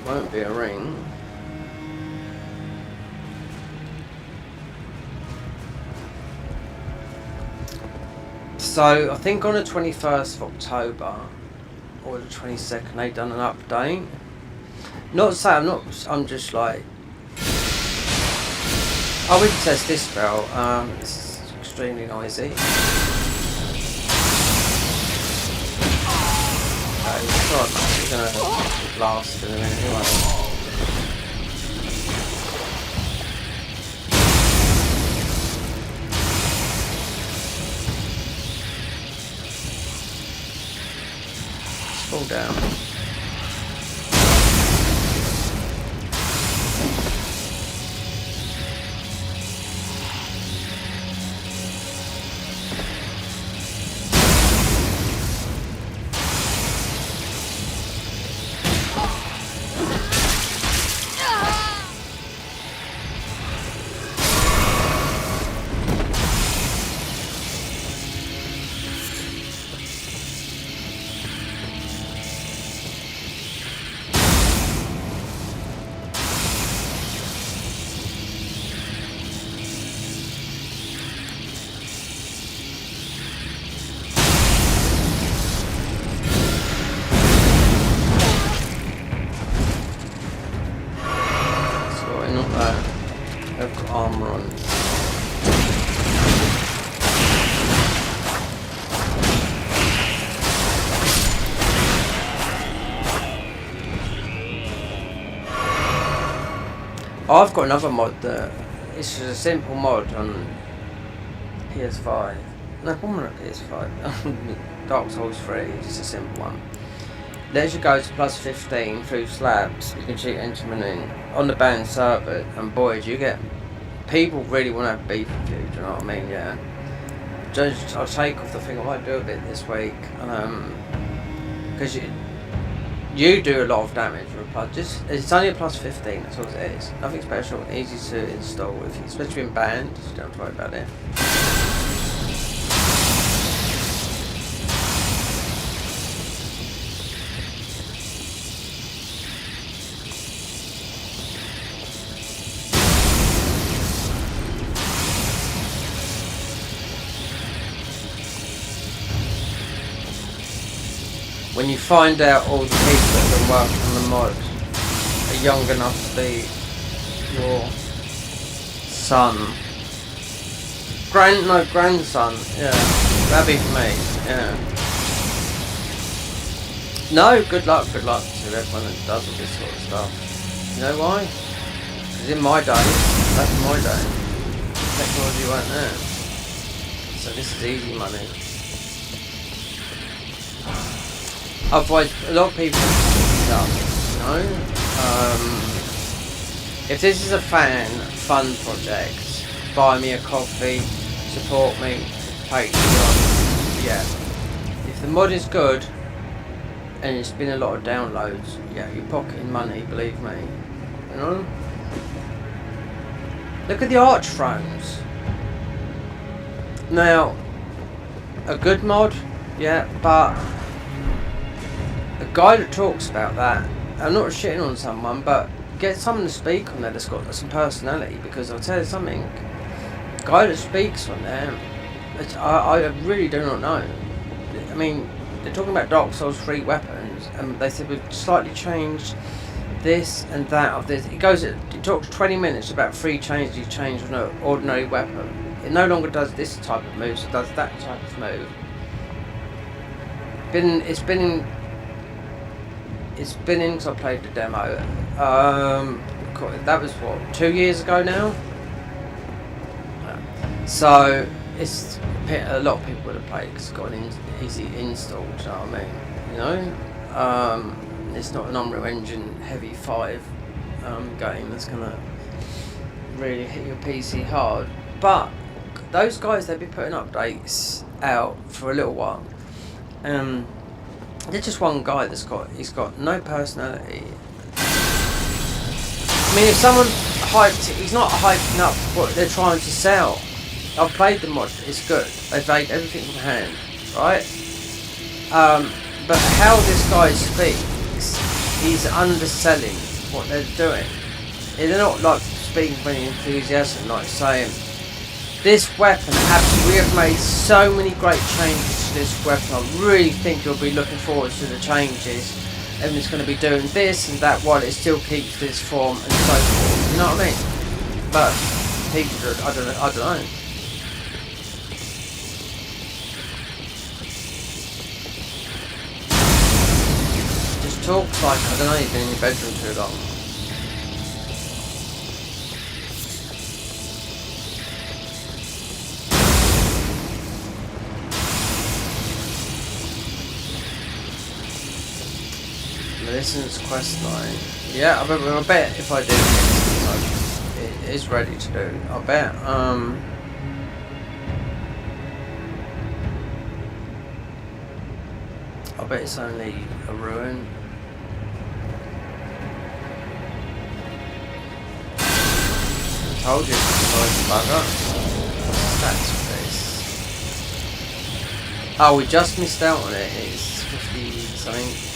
Won't be a ring. So I think on the 21st of October or the 22nd they've done an update. Not to say I'm just like, oh, we can test this spell. It's extremely noisy. God, we're gonna blast in a minute anyway. Fall down. I've got armor on. Oh, I've got another mod that it's just a simple mod on PS5. No, I'm on PS5. Dark Souls 3, just a simple one. Lets you go to plus 15 through slabs. You can cheat entering in on the banned server, and boys, you get people really want to have beef with you. Do you know what I mean? Yeah. Just I'll take off the thing. I might do a bit this week, because you do a lot of damage for a plus. It's only a plus 15. That's all it is. Nothing special. Easy to install. Especially in banned, just don't worry about it. When you find out all the people that have been working on the mod are young enough to be your son, grandson, yeah, that'd be for me, yeah. No, good luck to everyone that does all this sort of stuff. You know why? Because in my day, back in my day, technology weren't there. So this is easy money. Otherwise, a lot of people stuff, you know? If this is a fun project, buy me a coffee, support me, Patreon, yeah. If the mod is good, and it's been a lot of downloads, yeah, you're pocketing money, believe me, you know? Look at the arch thrones. Now, a good mod, yeah, but a guy that talks about that, I'm not shitting on someone, but get someone to speak on there that's got some personality, because I'll tell you something, the guy that speaks on there, I really do not know. I mean, they're talking about Dark Souls 3 weapons, and they said we've slightly changed this and that of this. It talks 20 minutes about 3 changes you change on an ordinary weapon. It no longer does this type of moves, it does that type of move. It's been in because I played the demo. That was what, 2 years ago now. So it's a lot of people would have played because it's got an easy install. Do you know what I mean? You know, it's not an Unreal Engine heavy 5 game that's gonna really hit your PC hard. But those guys, they've been putting updates out for a little while. There's just one guy he's got no personality. I mean, if someone he's not hyping up what they're trying to sell. I've played the mod, it's good. They've made everything from hand, right? But how this guy speaks, he's underselling what they're doing. They're not like speaking with any enthusiasm, like saying, this weapon, we have made so many great changes to this weapon. I really think you'll be looking forward to the changes. And it's going to be doing this and that while it still keeps this form and so forth. You know what I mean? But people, I don't know. Just talks like, I don't know, you've been in your bedroom too long. Melissa's quest line. Yeah, I bet if I do this, it is ready to do. I bet. I bet it's only a ruin. I told you it's a nice bugger. That's this. Oh, we just missed out on it. It's 50 something.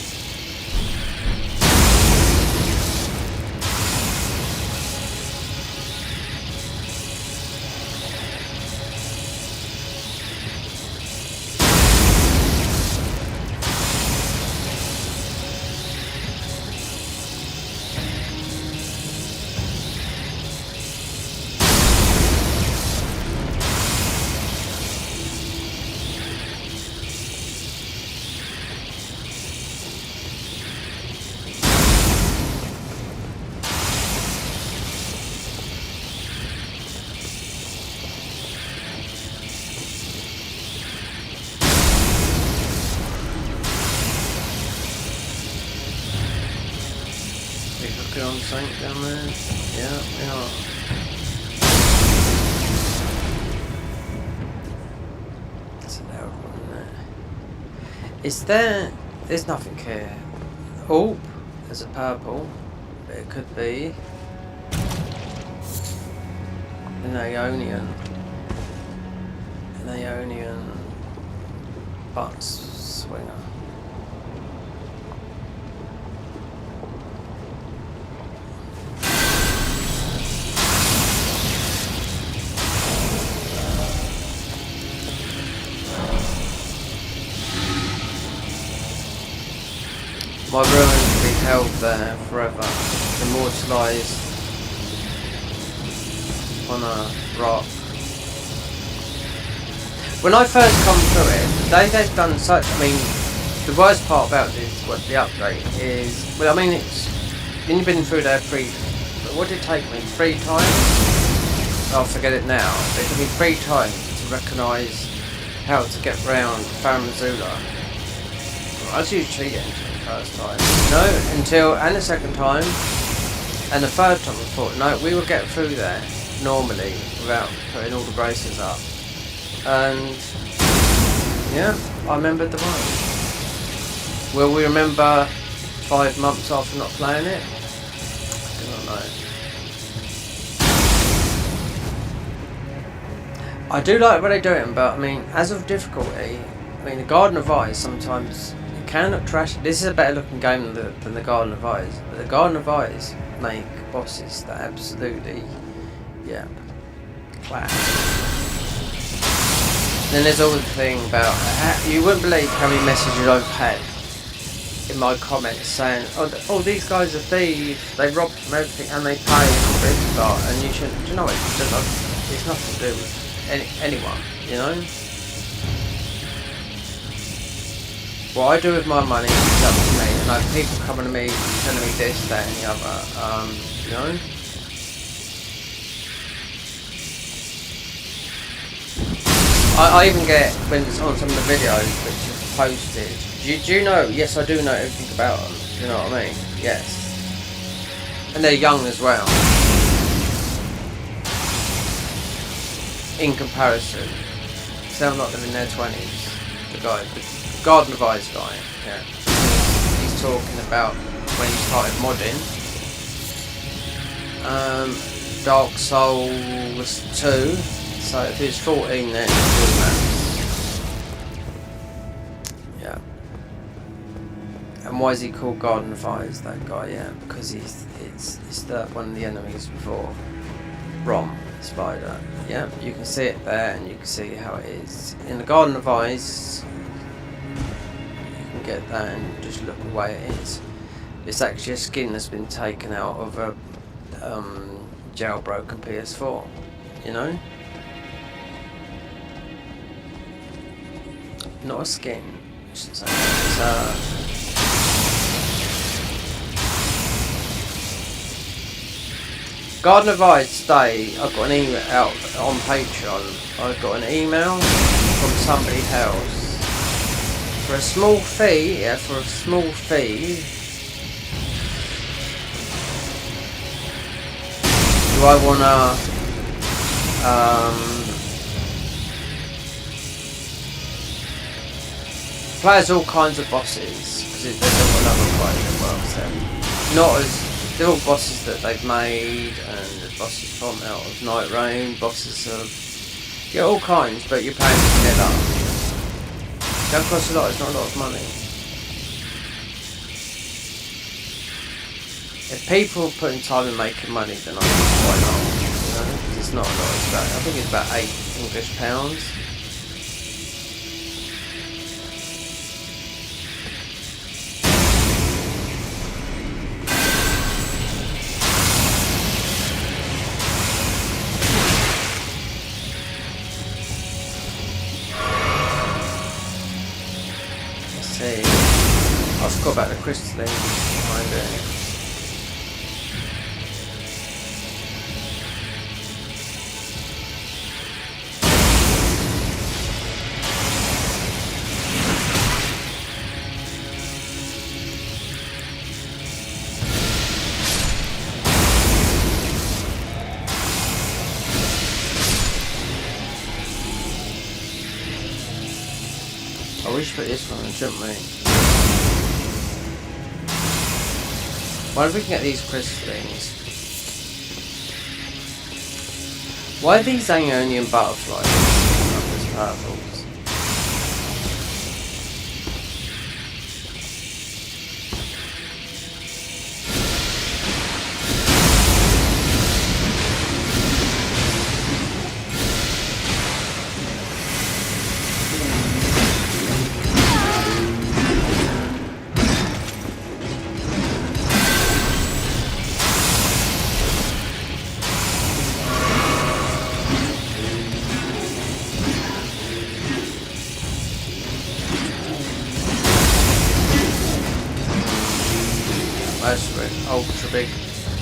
On something down there. Yeah, we are. It's an loud one there. There's nothing here. Oh, there's a purple. But it could be an Aeonian. An Aeonian butt swinger. My ruin will be held there forever, immortalised on a rock. When I first come through it, they've done such. I mean, the worst part about this, the update is, well, I mean, it's you've been through there 3. But what did it take me? 3 times? I'll forget it now. It took me 3 times to recognise how to get round Faramazula. I was used cheating. First time, and the second time, and the third time I thought, no, we will get through there normally without putting all the braces up. And yeah, I remembered the one. Will we remember 5 months after not playing it? I do not know. I do like what they're doing, but I mean, as of difficulty, I mean, the Garden of Ice sometimes can look trashy. This is a better looking game than the Garden of Eyes. But the Garden of Eyes make bosses that absolutely, yeah, class. Then there's all the thing about you wouldn't believe how many messages I've had in my comments saying, "Oh, these guys are thieves. They robbed from everything and they pay and this that." And you shouldn't. Do you know what? It's nothing to do with anyone. You know. What I do with my money is up to me, and I have people coming to me telling me this, that, and the other. You know. I even get, when it's on some of the videos which are posted, do you know, yes I do know everything about them, do you know what I mean? Yes. And they're young as well. In comparison. So I'm not living in their 20s, the guy, the Garden of Eyes guy, yeah. He's talking about when he started modding. Dark Souls 2. So if he's 14 then he's doing that. Yeah. And why is he called Garden of Eyes, that guy? Yeah, because it's one of the enemies before Rom, Spider. Yeah, you can see it there and you can see how it is. In the Garden of Eyes you can get that and just look the way it is. It's actually a skin that's been taken out of a jailbroken PS4, you know? Not a skin, I should say. It's Garden of Eyes today, I got an email out on Patreon. I got an email from somebody else. For a small fee, yeah, for a small fee. Do I wanna play as all kinds of bosses, because there's all another quite as well, so not as, they're all bosses that they've made, and there's bosses from out of Night Rain, bosses of, yeah, all kinds, but you're paying to get up. Don't cost a lot, it's not a lot of money. If people are putting time in making money, then I think why not, you know, because it's not a lot, it's about, I think it's about £8. I forgot about the crystalline behind it. I wish for this one, shouldn't we? Why if we can get these crystallines? Why are these Angonian butterflies not as purples? Ultra big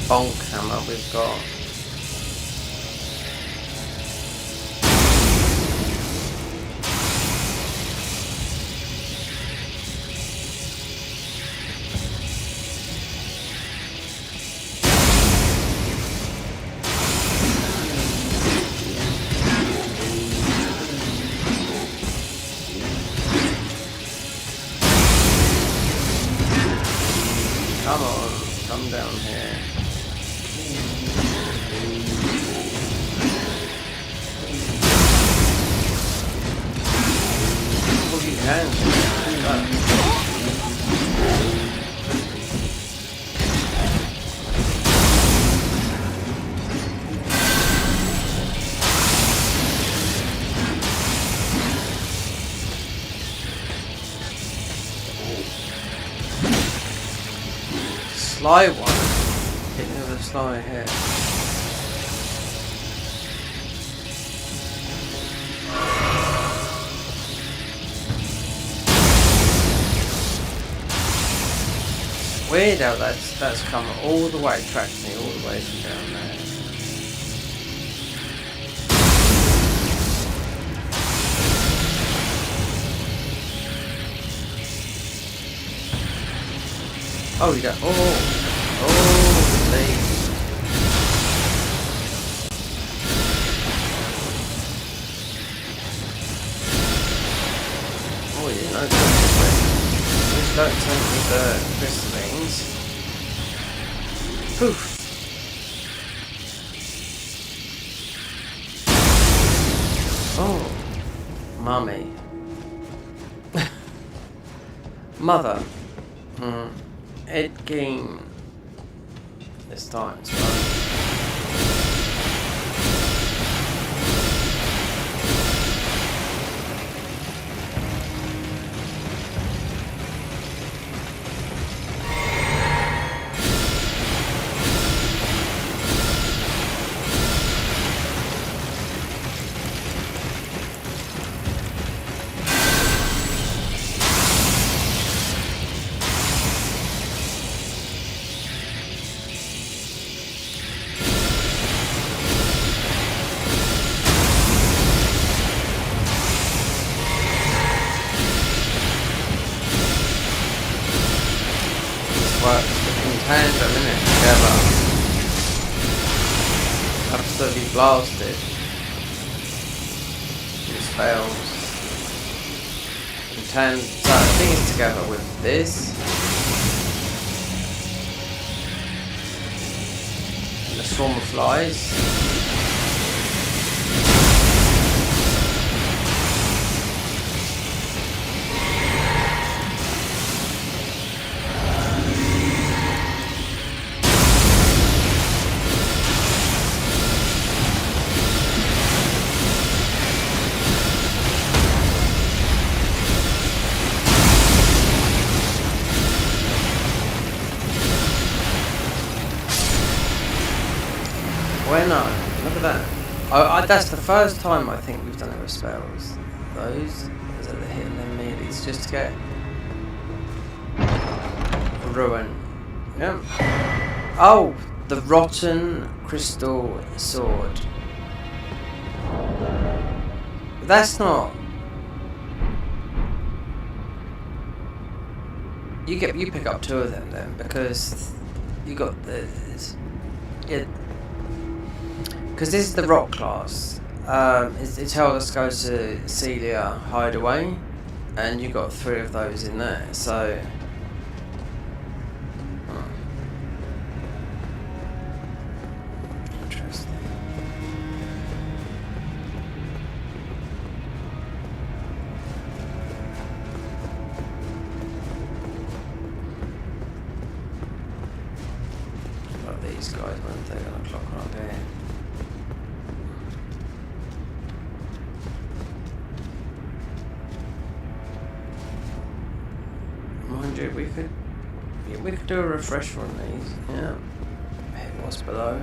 bonk hammer we've got. Come on. Come down here. What you can do that. sly one. Hit me with a sly hit. Weird how that's come all the way, tracked me all the way from down there. Oh, you got, please. Oh, you didn't know that. Just don't turn with the crystallines. Poof. Oh, mummy. Mother. Ed Gein this time, so. In tandem, innit? Together. Absolutely blasted. This fails. In tandem, so I think it's together with this. And the swarm of flies. Look at that. That's the first time I think we've done it with spells. Those that are hitting them immediately. It's just to get ruin. Yeah. Oh, the rotten crystal sword. That's not. You pick up two of them then, because you got this. Yeah. Because this is the rock class. It tells us to go to Celia Hideaway, and you got 3 of those in there. So, interesting. What about these guys when they're gonna clock up here? We could do a refresher on these. Yeah, hit what's below.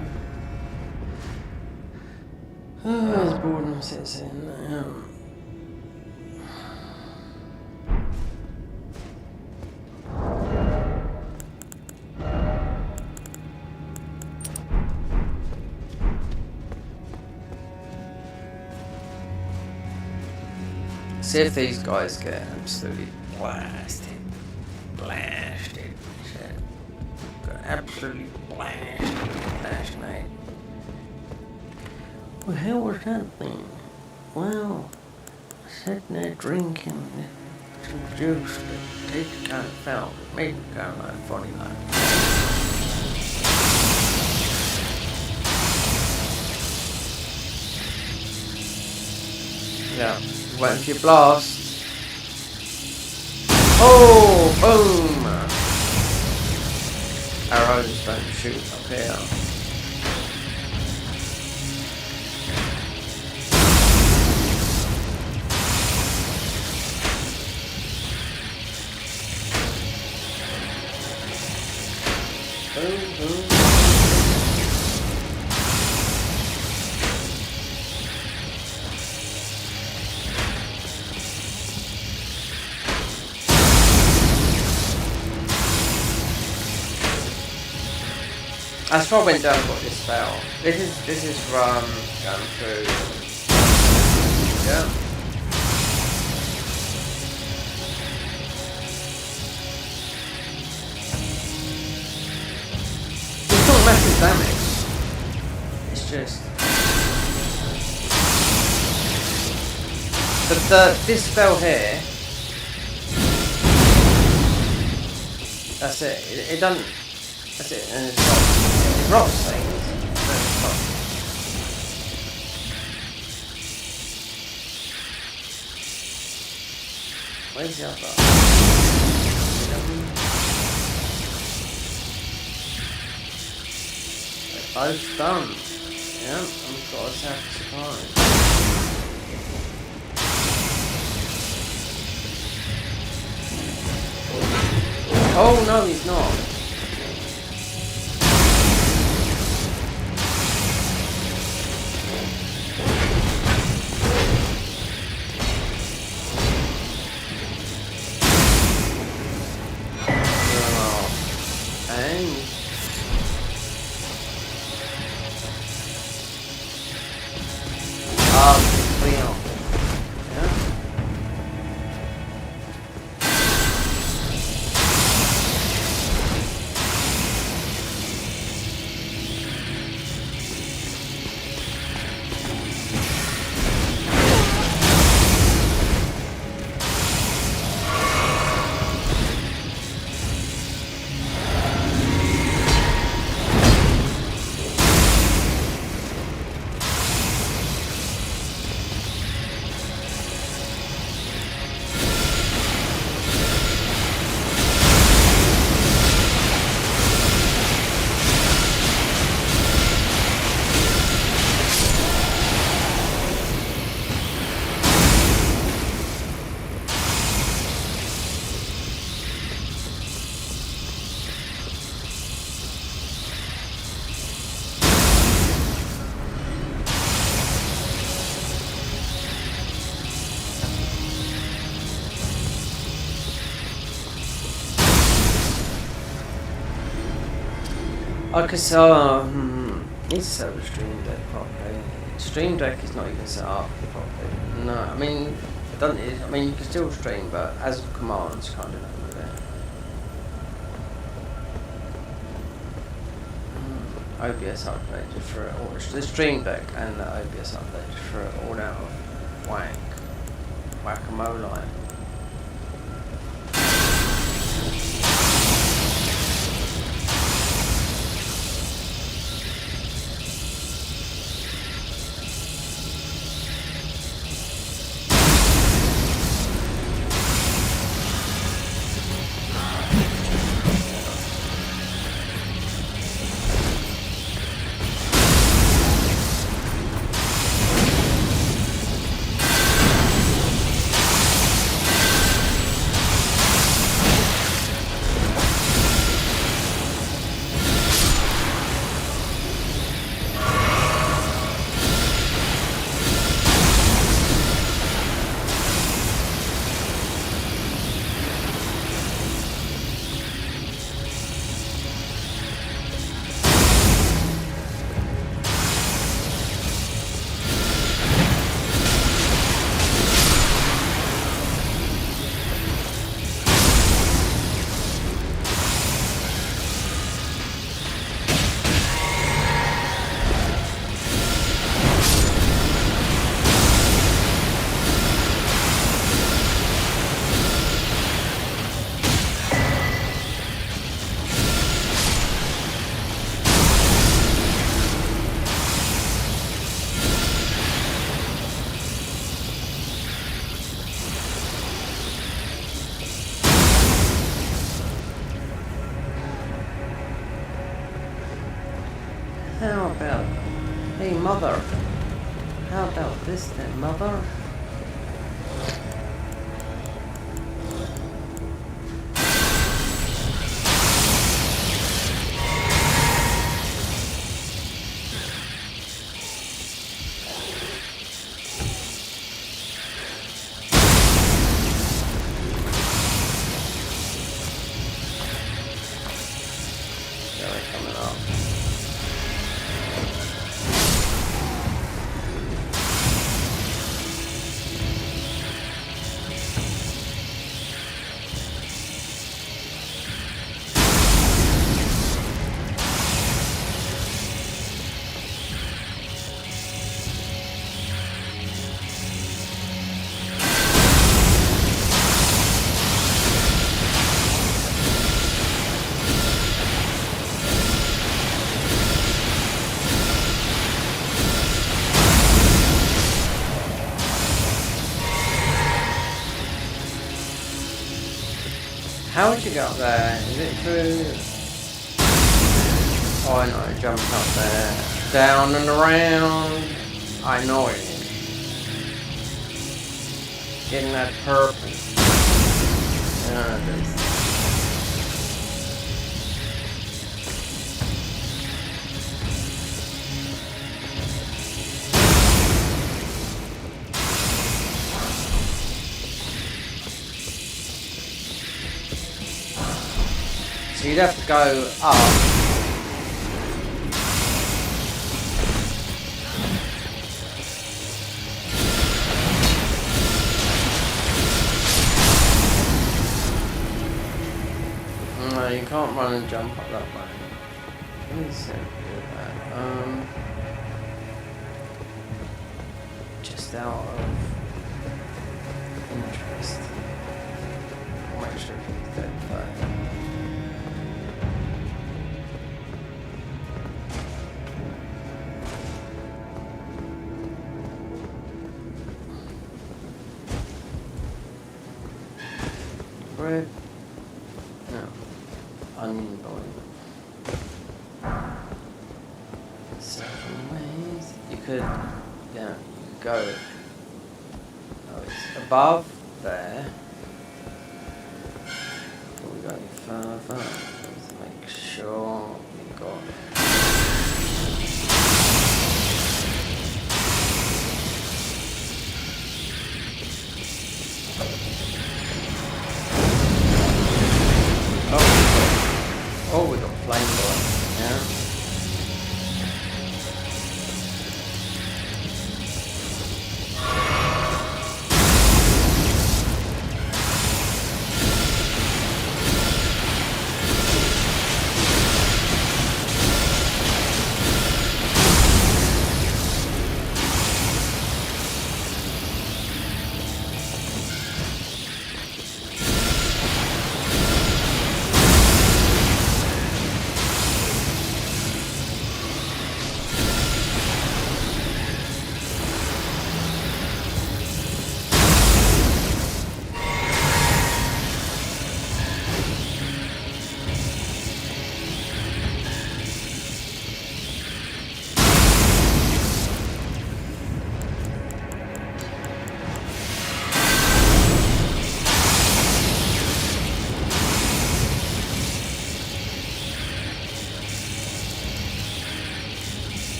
As boredom sits in. See if these guys get absolutely blasted. Shit. Got absolutely blasted, mate. What the hell was that thing? Well, sitting there drinking some juice that tasted kind of foul. It made me kind of like funny like. Yeah, waiting for your blast. Oh, boom! Arrows don't shoot up here. Boom, boom. That's why I went down and got this spell. This is from going through. Yeah. It's not massive damage. It's just this spell here. That's it. It doesn't. That's it. And it's rock things. Where's the other? They're both done. Yeah, I've got a surprise. Oh no, he's not. I could need to set up a stream deck properly. Stream deck is not even set up properly. No, I mean, it doesn't. I mean, you can still stream, but as commands, kind of with it. OBS updated for it, or the stream deck and the OBS updated for it all out of whack-a-mole. How about, hey mother, how about this then, mother? they're coming up. How would you get up there? Is it through... Oh, I know, jumping up there. Down and around. I know it is. Getting that purpose. Yeah, it is. So you'd have to go up. No, you can't run and jump up that way. Let me see if I can do that. Just out of interest. I'll make sure he's dead back. Bread. No. Onion boil. 7 ways. You could, yeah, you could go. Oh, it's above there. Can we go any further? Let's make sure we got. Oh, we got flame boy, yeah.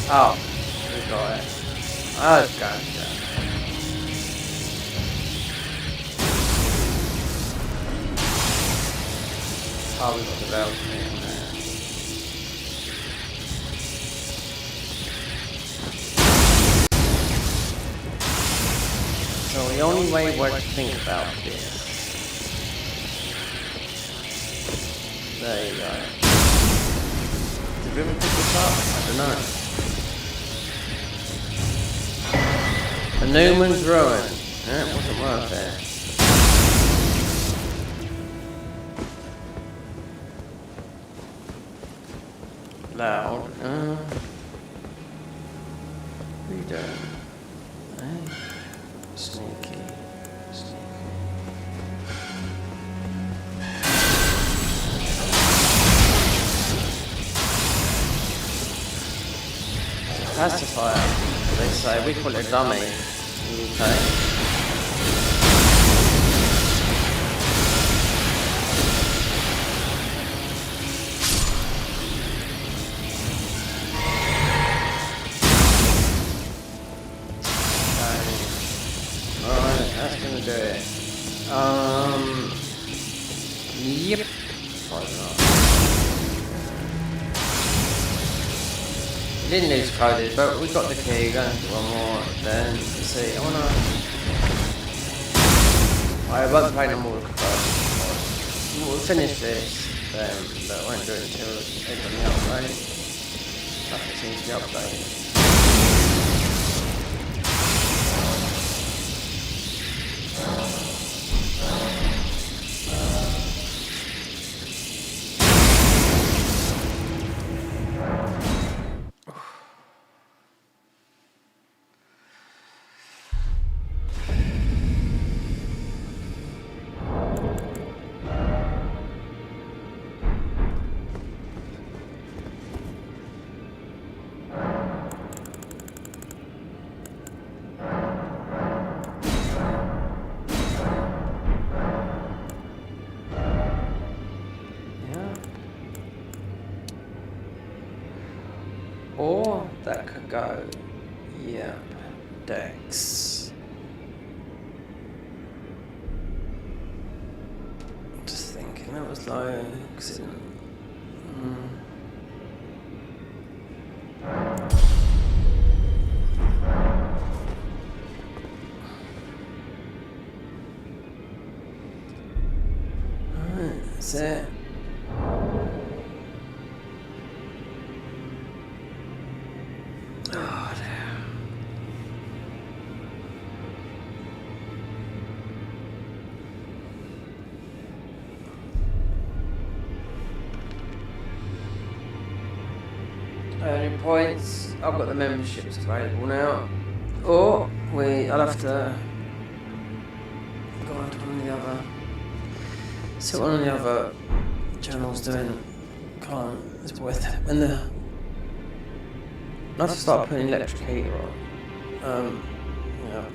Oh, we got it. Oh, gotcha. Oh, we got the balcony in there. So the only way to think about this. There you go. Did we ever pick this up? I don't know. A Newman's Ruin. Yeah, it wasn't worth it. Loud. What are you doing? Hey. Sneaky. Sneaky. Pacifier, they say. We call it a dummy in the UK. Yep. Fine enough. We didn't lose coded, but we got the key. Going to do one more. Then let's see. I wanna. I won't play no more. We'll finish this. But I won't do it until it's on the upgrade. Nothing seems to be upgraded. Or that could go, yeah, Dex. Just thinking, that was like, Alright, that's it. Earning points. I've got the memberships available now. Or I'll have to go on to one of the other. See what one of the other channels doing. Can't. It's worth it. And I'll have to start putting electric heater on. Yeah.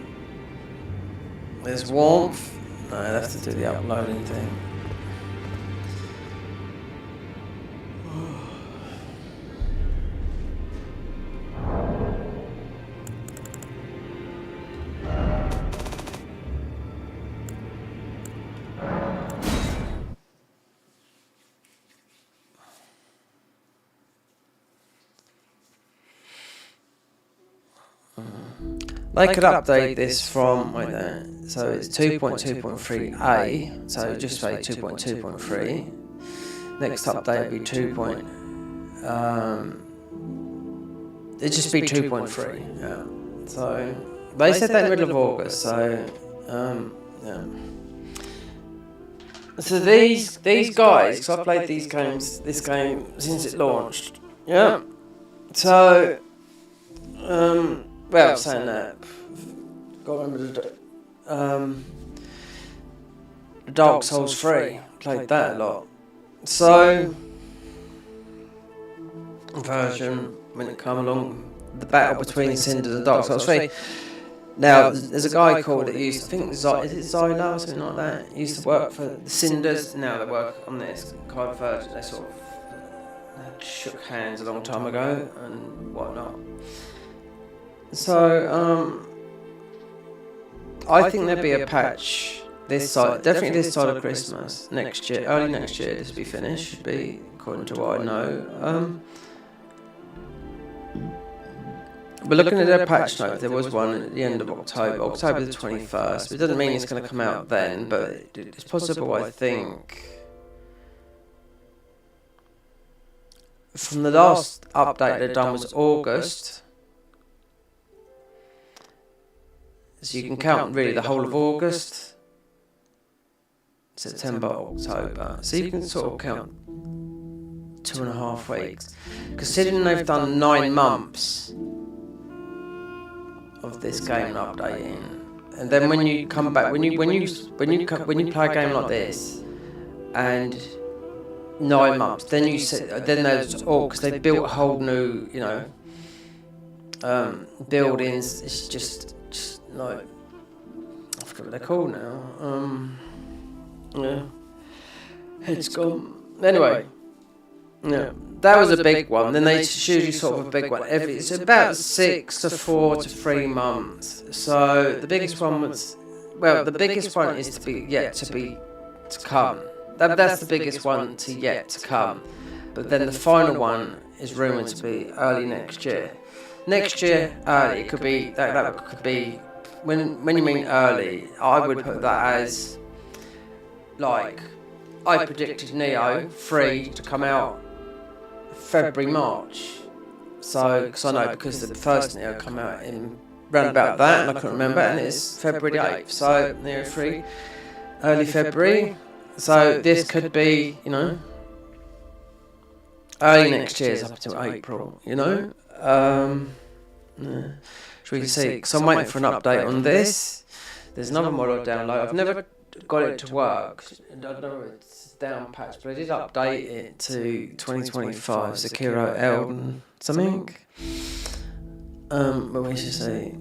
There's warmth. No, I'll have to do the uploading thing. They could update this from, wait there, so it's 2.2.3a, so just say 2.2.3. Next update would be it'd just be 2.3, yeah. So, they said that in the middle of August, so, yeah. So these guys, because I've played this game since it launched, yeah. So, well, saying that, got to remember the Dark Souls 3, played that a lot. So, version, when it came along, the battle between Cinder and Dark Souls 3. Now, there's a guy called, I think, is it Zylo or something like that? He used to work for the Cinders, now they work on this convergence. They sort of shook hands a long time ago and whatnot. So, I think there'll be a patch this side, definitely this side of Christmas, next year, early next year, this will be finished, should be, according to what I know. But looking at their patch note, there was one at the end of October the 21st. It doesn't mean it's going to come out then, but it's possible, I think. From the last update they've done was August. So you can count really the whole of August, September, October. So you can sort of count 2.5 weeks. Considering they've done 9 months of this game updating, and then when you come back, when you play a game like this, and 9 months, then there's because they built a whole new, buildings. It's just like, I forget what they're called now. Yeah, it's gone. Anyway, yeah, that was a big one. Then they usually sort of a big one. It's about 6 to 4 to 3 months. So the biggest one was, well, the biggest one is to come. That's the biggest one to yet to come. But then the final one is rumoured to be early next year. Next year, early, it could be, that could be, when you mean early, I would put that as, like, I predicted Neo 3 to come out February, March. So, because I know, because the first Neo come out in round about that, and I couldn't remember, and it's February 8th. So, Neo 3, early February. So, this could be, you know, early next year is up until April, you know. Yeah. Should we see? Because I'm waiting for an update on this. There's another model download. I've never got it to work. I don't know if it's down patch, but I did update it to 2025 Sekiro Elden something. But we should see.